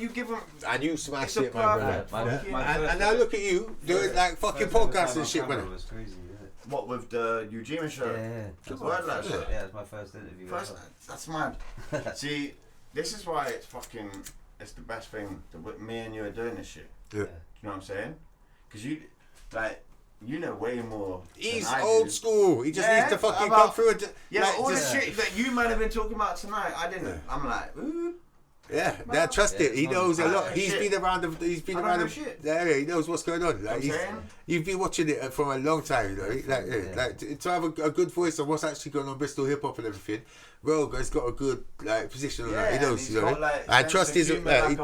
give them. And you smashed It's a it, my brother. perfect fucking- And now look at you doing like fucking podcasts and shit, man. was crazy, yeah. What with the Ujima show? Yeah. The Wordlife show. Yeah, it's my first interview. First, that's mad. See, this is why it's the best thing that me and you are doing this shit. Yeah. You know what I'm saying? Because you know way more. He's than I old do. school. He just Yeah, needs to fucking about- come through and Yeah, like, but all just- the shit that you might have been talking about tonight, I didn't. I'm like, ooh. Yeah, I trust it. He knows a lot. I He's know been around. He's been I don't around. know shit. Yeah, he knows what's going on. Like, You know what I'm saying? you've been watching it for a long time, you know. Like to have a good voice on what's actually going on Bristol hip hop and everything. Rogue has got a good position on that. He knows, and you know. got, like, And trust his and and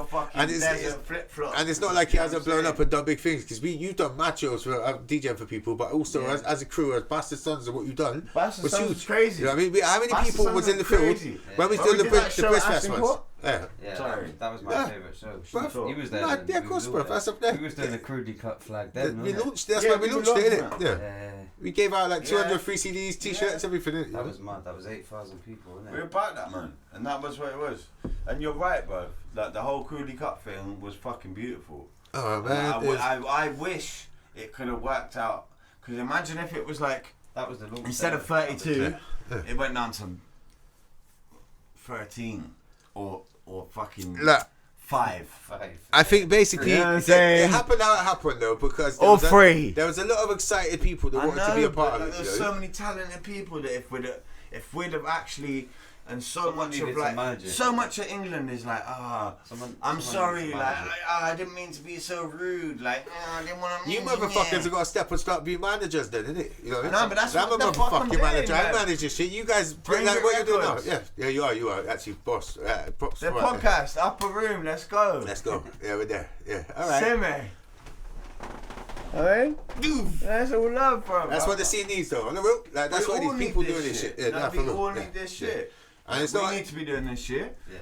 it's not like he hasn't blown up and done big things because you've done machos for DJing for people, but also as a crew, as Bastard Sons, and what you've done Bastard Sons was crazy. You know what I mean? How many Bastard people Sons was in the was field crazy. when we When did we the did that show Bridge at Fest Aston ones? Court? Yeah. Yeah, Sorry. that was my Yeah. favourite show. Bruv, He was there. yeah, then, of course, we bruv. was That's all up there. there. We was doing the crudely cut flag then. We wasn't launched. That's Yeah, when we we launched it, launched innit? that. Yeah. it? We gave out like 200 Yeah. free CDs, T-shirts, everything. Innit? That was mad. That was 8,000 people, wasn't We're it? about that, man, and that was what it was. And you're right, bro. Like the whole Crudely Cut thing was fucking beautiful. Oh And man, I wish it could have worked out. Because imagine if it was like That was the launch. instead of day. 32, it went down to 13 or fucking look, 5. 5. I think basically You know what I'm it saying? happened how it happened though because Or 3. there was a lot of excited people that I wanted to be a part but of it. there's You know? so many talented people that if we'd have actually, and so Someone much needed of to like manage it. so much of England is like I'm sorry, like I didn't mean to be so rude, like I didn't want to. You motherfuckers have got to step and start being managers then, innit? You know what I mean? No, but that's I'm what a the fuck I'm motherfucking manager. doing, I man. manage this shit. You guys, Bring like it what you doing now? records. Yeah, you are actually boss. Props The for that. podcast, upper room, let's go. Let's go. Yeah, we're there. Yeah, all right. Semi. Alright? That's all love, bro. That's what the scene needs though. On the real, like that's We what all these need people doing this shit. Yeah, No, nah, we for real. all Yeah, need this yeah. shit. And it's we not. need to be doing this shit. Yeah.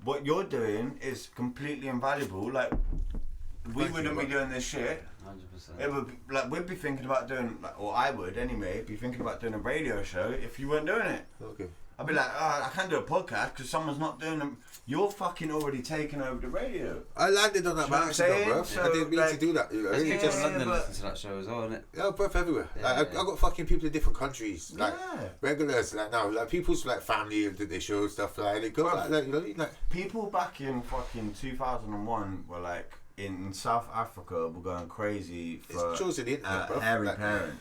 What you're doing is completely invaluable. Like, we Thank wouldn't you, be doing this shit. 100%. It would be, like we'd be thinking about doing, like, or I would anyway, be thinking about doing a radio show if you weren't doing it. Okay. I'd be like, I can't do a podcast because someone's not doing them. You're fucking already taking over the radio. I landed on that You know by what I'm accident, saying? bro. So, I didn't mean like, to do that. You know, There's it people just in London but- listen to that show as well, isn't it? yeah, both everywhere. Yeah, Like, yeah. I got fucking people in different countries, like Yeah. regulars, like now, like people's like family that they show stuff like it goes like you know, like People back in fucking 2001 were like in South Africa were going crazy for it's shows in the internet, bro. hairy Like, parents.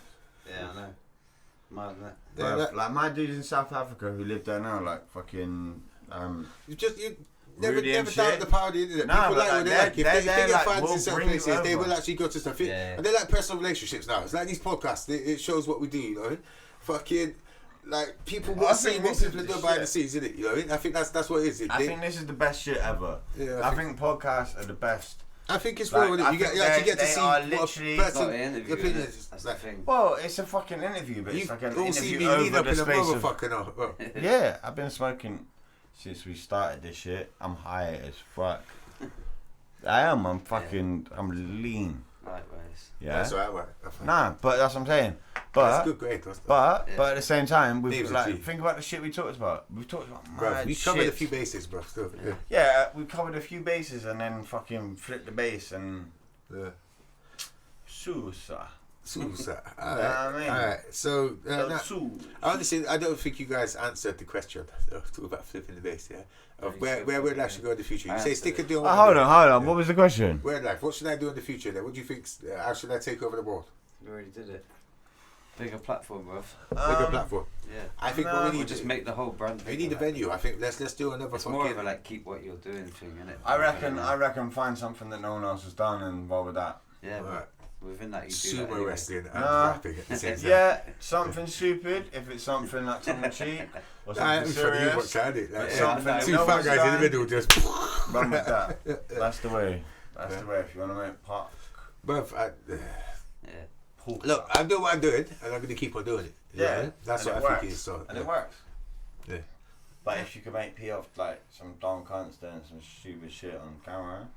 Yeah, I know. Mad, isn't it? Yeah, Bruv, like my dudes in South Africa who live there now, like fucking. you never Rudy and doubt shit. the power of the internet. Nah, People but like what like, they like. If they're they get like, fans we'll in certain bring you places, they over. will actually go to stuff. Yeah. And they're like personal relationships now. It's like these podcasts. It shows what we do. You know, fucking. Like people I will see think what this is people are the doing behind the shit. scenes, isn't it? You know, I think that's what it is. I think this is the best shit ever. Yeah, I think podcasts are the best. I think it's Like, real. I You think actually get to they see are what literally- a It's person not an interview, opinion innit? is. That's Like, the thing. Well, it's a fucking interview, but you it's like an all see interview me lead over up the in a space of. motherfucker now. Bro. Yeah, I've been smoking since we started this shit. I'm high as fuck. I am. I'm fucking. I'm lean. Likewise. Yeah. That's alright, man. Nah, but that's what I'm saying. That's But good grade. That's but Yeah. but at the same time, we've Names are like cheap. think about the shit we talked about. We've talked about bro, mad we covered a shit. few bases, bro. Still, yeah. Yeah, we covered a few bases and then fucking flipped the bass and Yeah. Susa. Susa. what I mean? Alright. So, now, Su. honestly, I don't think you guys answered the question. Talk about flipping the bass, yeah. Of where Wordlife should go in the future. You say stick and do. Hold on. What was the question? Wordlife. What should I do in the future? Then, what do you think? How should I take over the world? We already did it. Bigger platform, bruv. Bigger platform. Yeah. I think no, what we We'll need just to make the whole brand we bigger, need a like. venue. I think let's do another It's fucking. more of a like keep what you're doing thing, innit? I reckon find something that no one else has done and roll with that. Yeah, Alright. Within that, you do that Sumo anyway. wrestling and rapping at the same time. Yeah, something stupid. If it's something like tongue in cheek or something serious, Like, something two no fat one's guys in the done, middle just. run with that. That's the way. That's the way. If you want to make pop. But Yeah. look, I'm doing what I'm doing, and I'm going to keep on doing it. You know what I mean? That's and what it I works. think it is. So, And it works. Yeah. But if you could make P off like some dumb cunts doing some stupid shit on camera.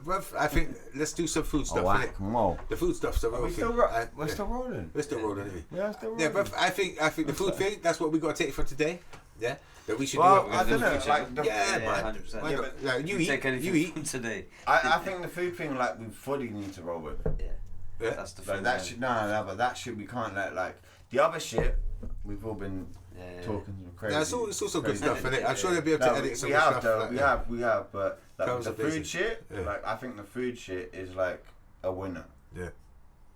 But I think let's do some food stuff. whack innit? 'em all. The food stuff's a real We're thing. still, we're still rolling. We're still rolling, anyway. Yeah, still rolling. Yeah, but I think the food thing. That's what we got to take for today. Yeah, that we should Well, do. I don't know. future. Like, Yeah, man. 100%. Why Yeah, not? Like, you Take eat. anything You eat. from today. I think the food thing, like, we fully need to roll with. Yeah. Yeah. That's the Like, thing. that should, no, but that shit we can't let, like, the other shit, we've all been Yeah. talking some crazy. Yeah, it's also good crazy stuff, shit. innit? I'm sure they'll be able to No, edit some we good have stuff. though, like, we have, but like, Comes the up food basic. shit, Yeah. like I think the food shit is like a winner.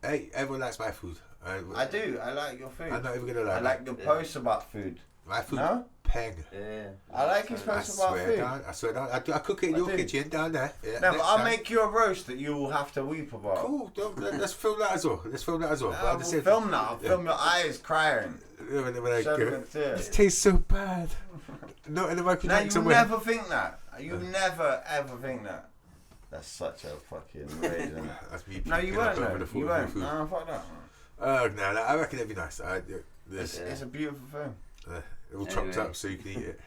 Hey, everyone likes my food. I do. I like your food. I'm not even gonna lie. I like your posts about food. my food. No? Peng. Yeah. I like his I posts about swear food. down. I swear down. I cook it in I your do. kitchen down there. Yeah, No, next but I'll time. make you a roast that you will have to weep about. Cool. Let's film that as well. But at We'll the same film that. I'll Yeah. film your eyes crying. when I Show go, them in tears. this tastes so bad. Not in the Michael No, you Jackson way. never think that. You never ever think that. That's such a fucking rage, isn't it? That's me. No, you puking won't. up over Though. the food, You won't. food. No, fuck that. No, I reckon it'd be nice. It's a beautiful thing. It will chopped Anyway. up so you can eat it.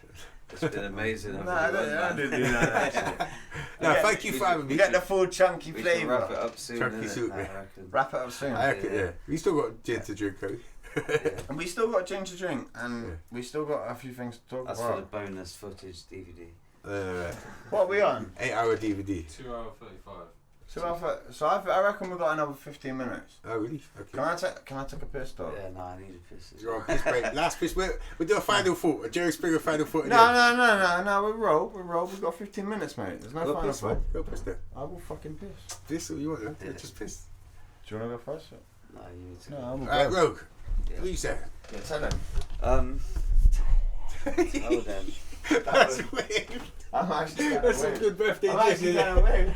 It's been amazing. No, I don't do that actually. No, Yeah, thank you for having me. You get the full chunky We should wrap it flavour. up soon. Chunky innit? soup, I yeah. reckon. Wrap it up soon. I reckon, yeah. We still got gin to drink, Cody. And we still got gin to drink, and Yeah. we still got a few things to talk That's for the about. bonus footage DVD. What are we on? 8-hour DVD. 2 hour 35. So I reckon we've got another 15 minutes. Oh, really? Can Okay. I take a piss though? Yeah, no, I need a piss. You're on piss break. Last piss. We'll do a final thought. A Jerry Springer final thought. No, we roll. We've got 15 minutes, mate. There's no Go final piss, thought. man. Go piss there. I will fucking piss. Piss all you want. Yeah. Just piss. Do you want to go first? No, you need to. No, go. I will Alright, go. Rogue. Yeah. What do you say? Yeah, tell him. Oh, then. That's weird. I'm actually kind That's of a weird. good birthday I'm actually gin. kind of weird.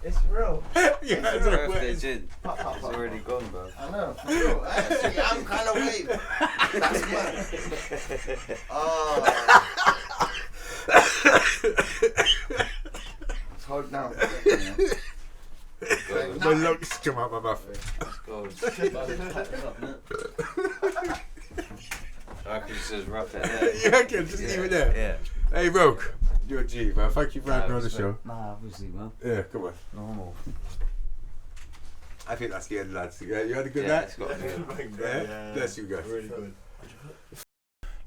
It's real. Yeah, It's that's a birthday weird. gin. Pop, pop, It's pop. already gone, bro. I know. For real. Actually, I'm kind of weird. That's mad. Oh. Let's hold down. My lungs come out my mouth. It's gold. I could just wrap it there. You reckon? Just leave it there. Yeah. Hey, Rogue. You're a G, man. Thank you for having me on the show. Nah, obviously, man. Yeah, come on. Normal. I think that's the end, lads. Yeah, you had a good Yeah, night? it's got to be. Yeah? Bless you guys. Really good.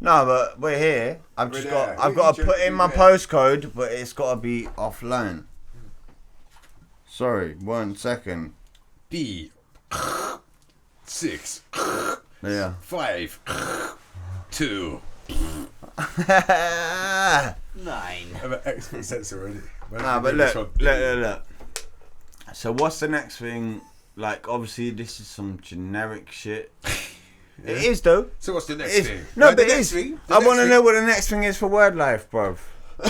No, but we're here. I've We're just there. got. I've Who got to you put in my there? postcode, but it's got to be offline. Sorry, 1 second. B. 6. Yeah. 5. 2. 9. I have an expert sensor already. Nah, but look. So what's the next thing? Like, obviously, this is some generic shit. It is though. So what's the next It is. thing? No, Right, but the it next is. thing- I want to know what the next thing is for Wordlife, bruv.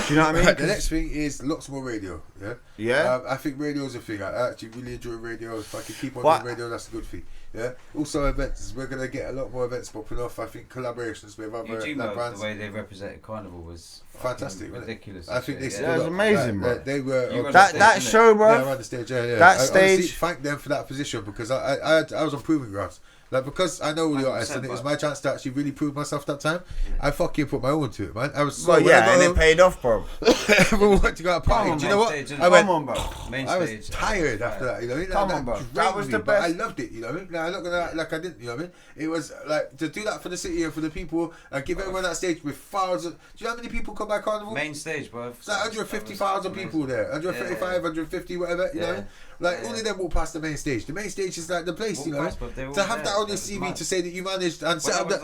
Do you know what I mean? Right, the next thing is lots more radio. Yeah. Yeah. I think radio is a thing. I actually really enjoy radio. If I can keep on What? doing radio, that's a good thing. Yeah. Also events. We're gonna get a lot more events popping off. I think collaborations with other Ujima, brands. the way they represented Carnival was Fantastic, fucking wasn't it? ridiculous. I think they yeah. stood Yeah, it was up. amazing, Like, bro. They were. You were That stage, that innit? show, Yeah, bruv. around the stage. Yeah. That I honestly stage- thank them for that position because I was on proving grounds. Like, because I know all the artists and it was my chance to actually really prove myself that time. I fucking put my own to it, man. I was so Well, when I yeah, got and it home, paid off, bro. everyone wanted to go out party. on, Do you know man, what? stage, I went. Come on, bro. Main I was stage, tired after that, you know what I mean? Come Like, on, bro. drained That was me, the but I best. loved it, you know what I mean? Like, I'm not gonna act like I didn't, you know what I mean? It was like to do that for the city and for the people and give everyone that stage with thousands. Do you know how many people come by Carnival? Main stage, bro. It's like 150,000 people there, 135, 150, whatever, you know what I mean? Like, Yeah. all of them walk past the main stage. The main stage is like the place, you know what I mean? To have that on your CV to say that you managed and set up that.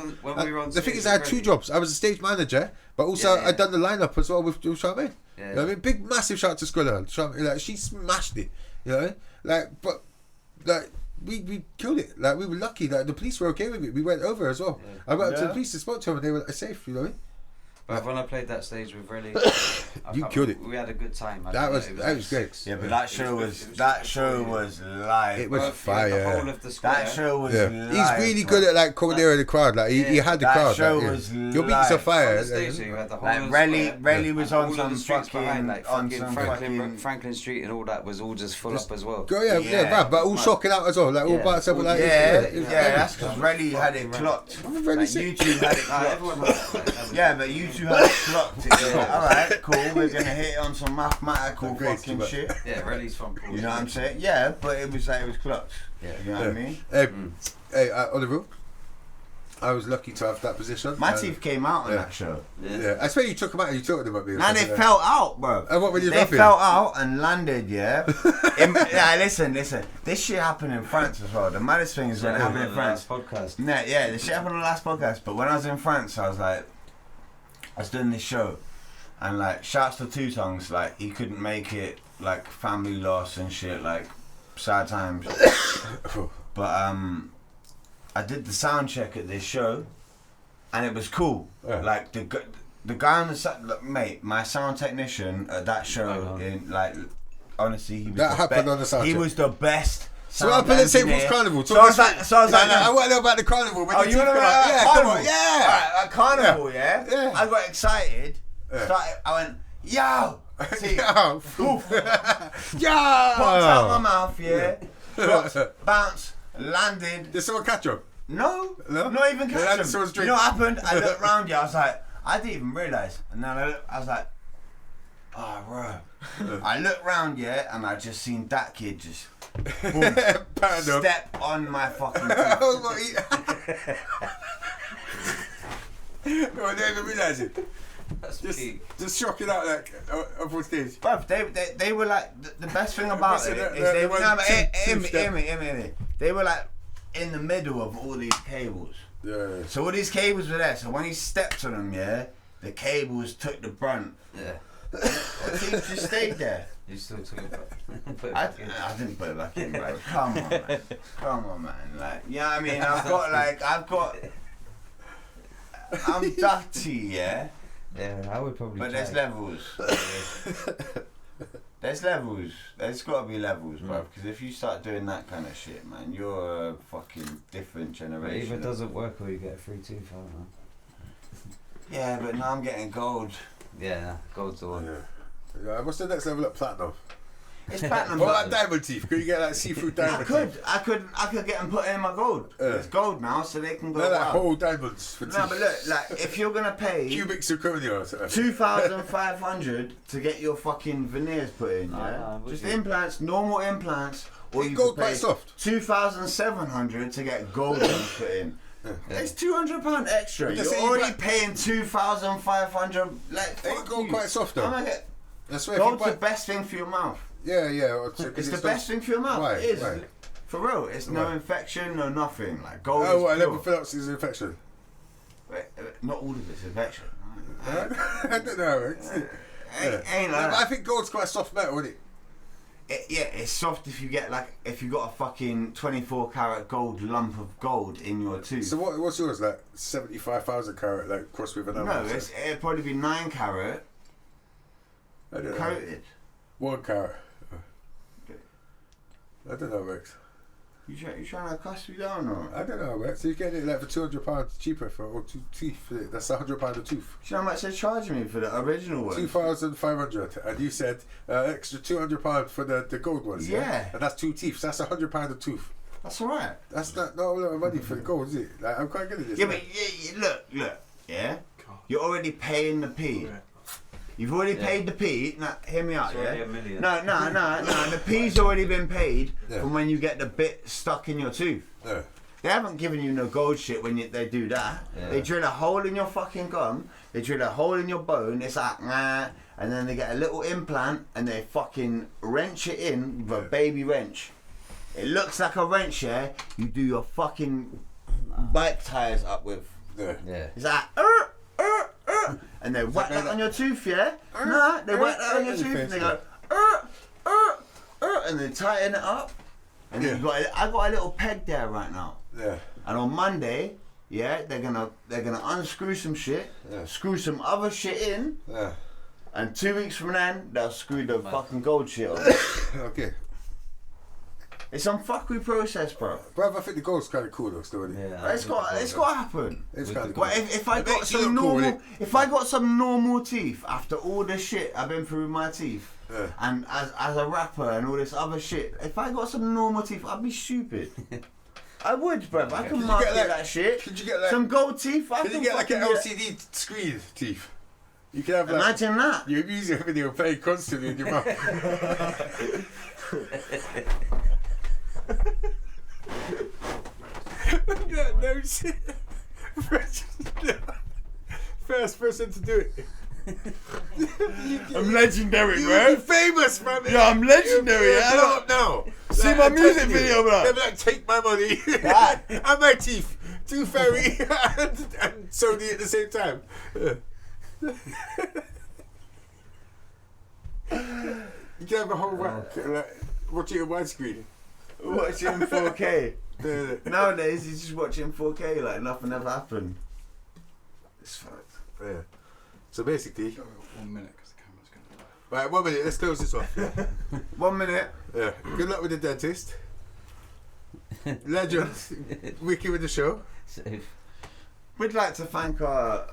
The thing is, I had two jobs. I was a stage manager, but also Yeah, yeah. I'd done the lineup as well with Charmaine. Yeah. You know what I mean? Big, massive shout out to Skrilla. Charmaine, like, she smashed it. You know what I mean? Like, but, like, we killed it. Like, we were lucky that the police were okay with it. We went over as well. Yeah. I went up to Yeah. the police and spoke to them and they were like, safe, you know what I mean? But when I played that stage with Relly, You killed it. We had a good time. That was great. Yeah, but that show was live. It was fire. The whole of the square. That show was Yeah. live. He's really good at like coming near the crowd. Like he had the That crowd. show like, was your beats are live. fire. On the stage, so you had the whole Like of the Relly was on all of some the streets fucking behind, like on fucking some Franklin Street and all that was all just full up as well. Go yeah, but all shocking out as well. Like all Yeah. by itself. Like yeah, it's that's because Relly had it clocked. Like, you two had it clocked. Everyone had that, Yeah, but you two had it clocked. Yeah. Alright, cool, we're gonna hit it on some mathematical Great, fucking but- shit. Yeah, Relly's from Paul. You know what I'm saying? Yeah, but it was like it was clocked. Yeah. You know what I mean? Hey, Oliver, I was lucky to have that position. My teeth came out on that show. Yeah, I swear you took them out and you talked about me. Now they fell out, bro. And what were you They laughing? fell out and landed, yeah. Listen. This shit happened in France as well. The maddest thing is when it happened in France. Podcast. Nah, yeah, the shit happened on the last podcast. But when I was in France, I was doing this show, and like, shouts to Two Tongues, like he couldn't make it, like family loss and shit, like sad times. But I did the sound check at this show, and it was cool. Yeah. Like the guy on the look, mate, my sound technician at that show, in like, honestly, he was That happened on the sound He check. was the best. So what happened at St. Paul's Carnival? So I was like, I want to know about the carnival. Oh, you want to know about yeah, Carnival? come on, Alright, at Carnival, yeah? Yeah. I got excited. Yeah. I went, yo! See, Yo! poof, Yo! popped out my mouth, yeah? Dropped, bounced, landed. Did someone catch you? No, No? not even They catch had him. someone's You drink. know what happened? I looked round you, I was like, I didn't even realise. And then I was like, oh, bro. I looked round, yeah, and I just seen that kid just boom, step on my fucking teeth. No, I didn't even realise it. That's Just shocking out like up on stage. Bruv, they were like the best thing about Listen, it is they they were no, but two hear me. They were like in the middle of all these cables. Yeah. So all these cables were there. So when he stepped on them, yeah, the cables took the brunt. Yeah. He just stayed there. You still took it back. Put it I back in. didn't put it back in, bro. Come on, man. Like, you know what I mean? I'm dirty, yeah. Yeah, I would probably. But there's levels. There's levels. There's got to be levels, bro. Because if you start doing that kind of shit, man, you're a fucking different But generation. either it doesn't work or you get a free tooth, I don't know. Yeah, but now I'm getting gold. Yeah, gold's the one. Yeah. What's the next level up? Platinum. It's platinum. What but about diamond teeth? Could you get like seafood diamond teeth? I could get them put in my gold. It's gold now, so they can go. No, like wild. whole diamonds for teeth. No, but look, like if you're gonna pay Cubic zirconia or something. 2,500 to get your fucking veneers put in, yeah. Just implants, normal implants, or you gold could pay quite soft. 2,700 to get gold ones put in. It's £200 extra. But You're just say already you paying 2,500. Like, Ain't fuck gold you. quite soft though? I'm like, That's why if you gold's the buy. best thing for your mouth. Yeah. It's the best thing for your mouth. Why? It is. Why? For real. It's no Why? infection, no nothing. Like gold Oh, is what? pure. 11 Phillips is infection. Not all of it's infection. I don't know. Ain't like I that. think gold's quite soft metal, isn't it? Yeah, it's soft if you get if you got a fucking 24 karat gold lump of gold in your tooth. So what's yours like? 75,000 carat, like crossed with an No, it'd probably be 9 carat I don't know. coated. 1 carat. I don't know, Rex. You trying to cuss me down or? I don't know, Rex. So you're getting it like for £200 cheaper or 2 teeth. That's £100 a tooth. Do you know how much they're charging me for the original one? 2,500, and you said extra £200 for the gold ones. Yeah. And that's 2 teeth. So that's £100 a tooth. That's alright. That's not a lot of money for the gold, is it? Like, I'm quite good at this. Yeah, man. but look, yeah. You're already paying the P. You've already paid the P. Now, hear me out, It's already yeah? $1 million. No. The P's already been paid Yeah. from when you get the bit stuck in your tooth. Yeah. They haven't given you no gold shit when they do that. Yeah. They drill a hole in your fucking gum. They drill a hole in your bone. It's like, nah. And then they get a little implant and they fucking wrench it in with a baby wrench. It looks like a wrench, yeah? You do your fucking bike tires up with. Yeah. Yeah. It's like, and they whack that on your tooth, yeah? Nah, they whack that on your tooth and they go, and they tighten it up. And then I got a little peg there right now. Yeah. And on Monday, Yeah, they're gonna unscrew some shit, screw some other shit in, and 2 weeks from then they'll screw the fucking gold shit on. Okay. It's some fuckery process, bro. Bruv, I think the gold's kind of cool though, still. Yeah, It's got to happen. It's kind of cool. But if I got some normal teeth after all the shit I've been through with my teeth, and as a rapper and all this other shit, if I got some normal teeth, I'd be stupid. I would, bruv. I can market that shit. Could you get like some gold teeth? Can you get like an LCD screen teeth? You can have like, imagine that. Your music video playing constantly in your mouth. no shit. First person to do it. I'm legendary, You bro. would be famous, man. Yeah, I'm legendary. You're blow up now. See Like, my I'm music telling you. video, bro. They'll be like, take my money and my teeth. Tooth Fairy and Sony at the same time. You can have a whole watch it on widescreen. Watch it in 4K. Nowadays, you just watch it in 4K like nothing ever happened. It's fucked. Yeah. So basically, 1 minute because the camera's going to die. right, 1 minute. Let's close this off. Yeah. 1 minute. Yeah. Good luck with the dentist. Legend, Wiki with the show. Safe. We'd like to thank our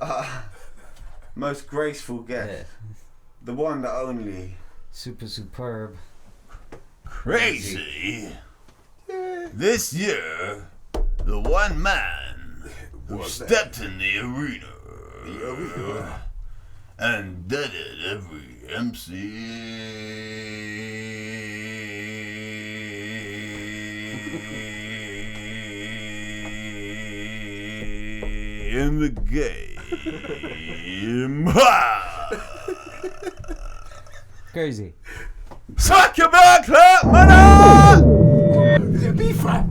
most graceful guest, the one, the only, Super superb. Krazy. This year, the one man who stepped in the arena and did it every MC in the game. Crazy. Suck your back, clap, man! Is it a beef rap?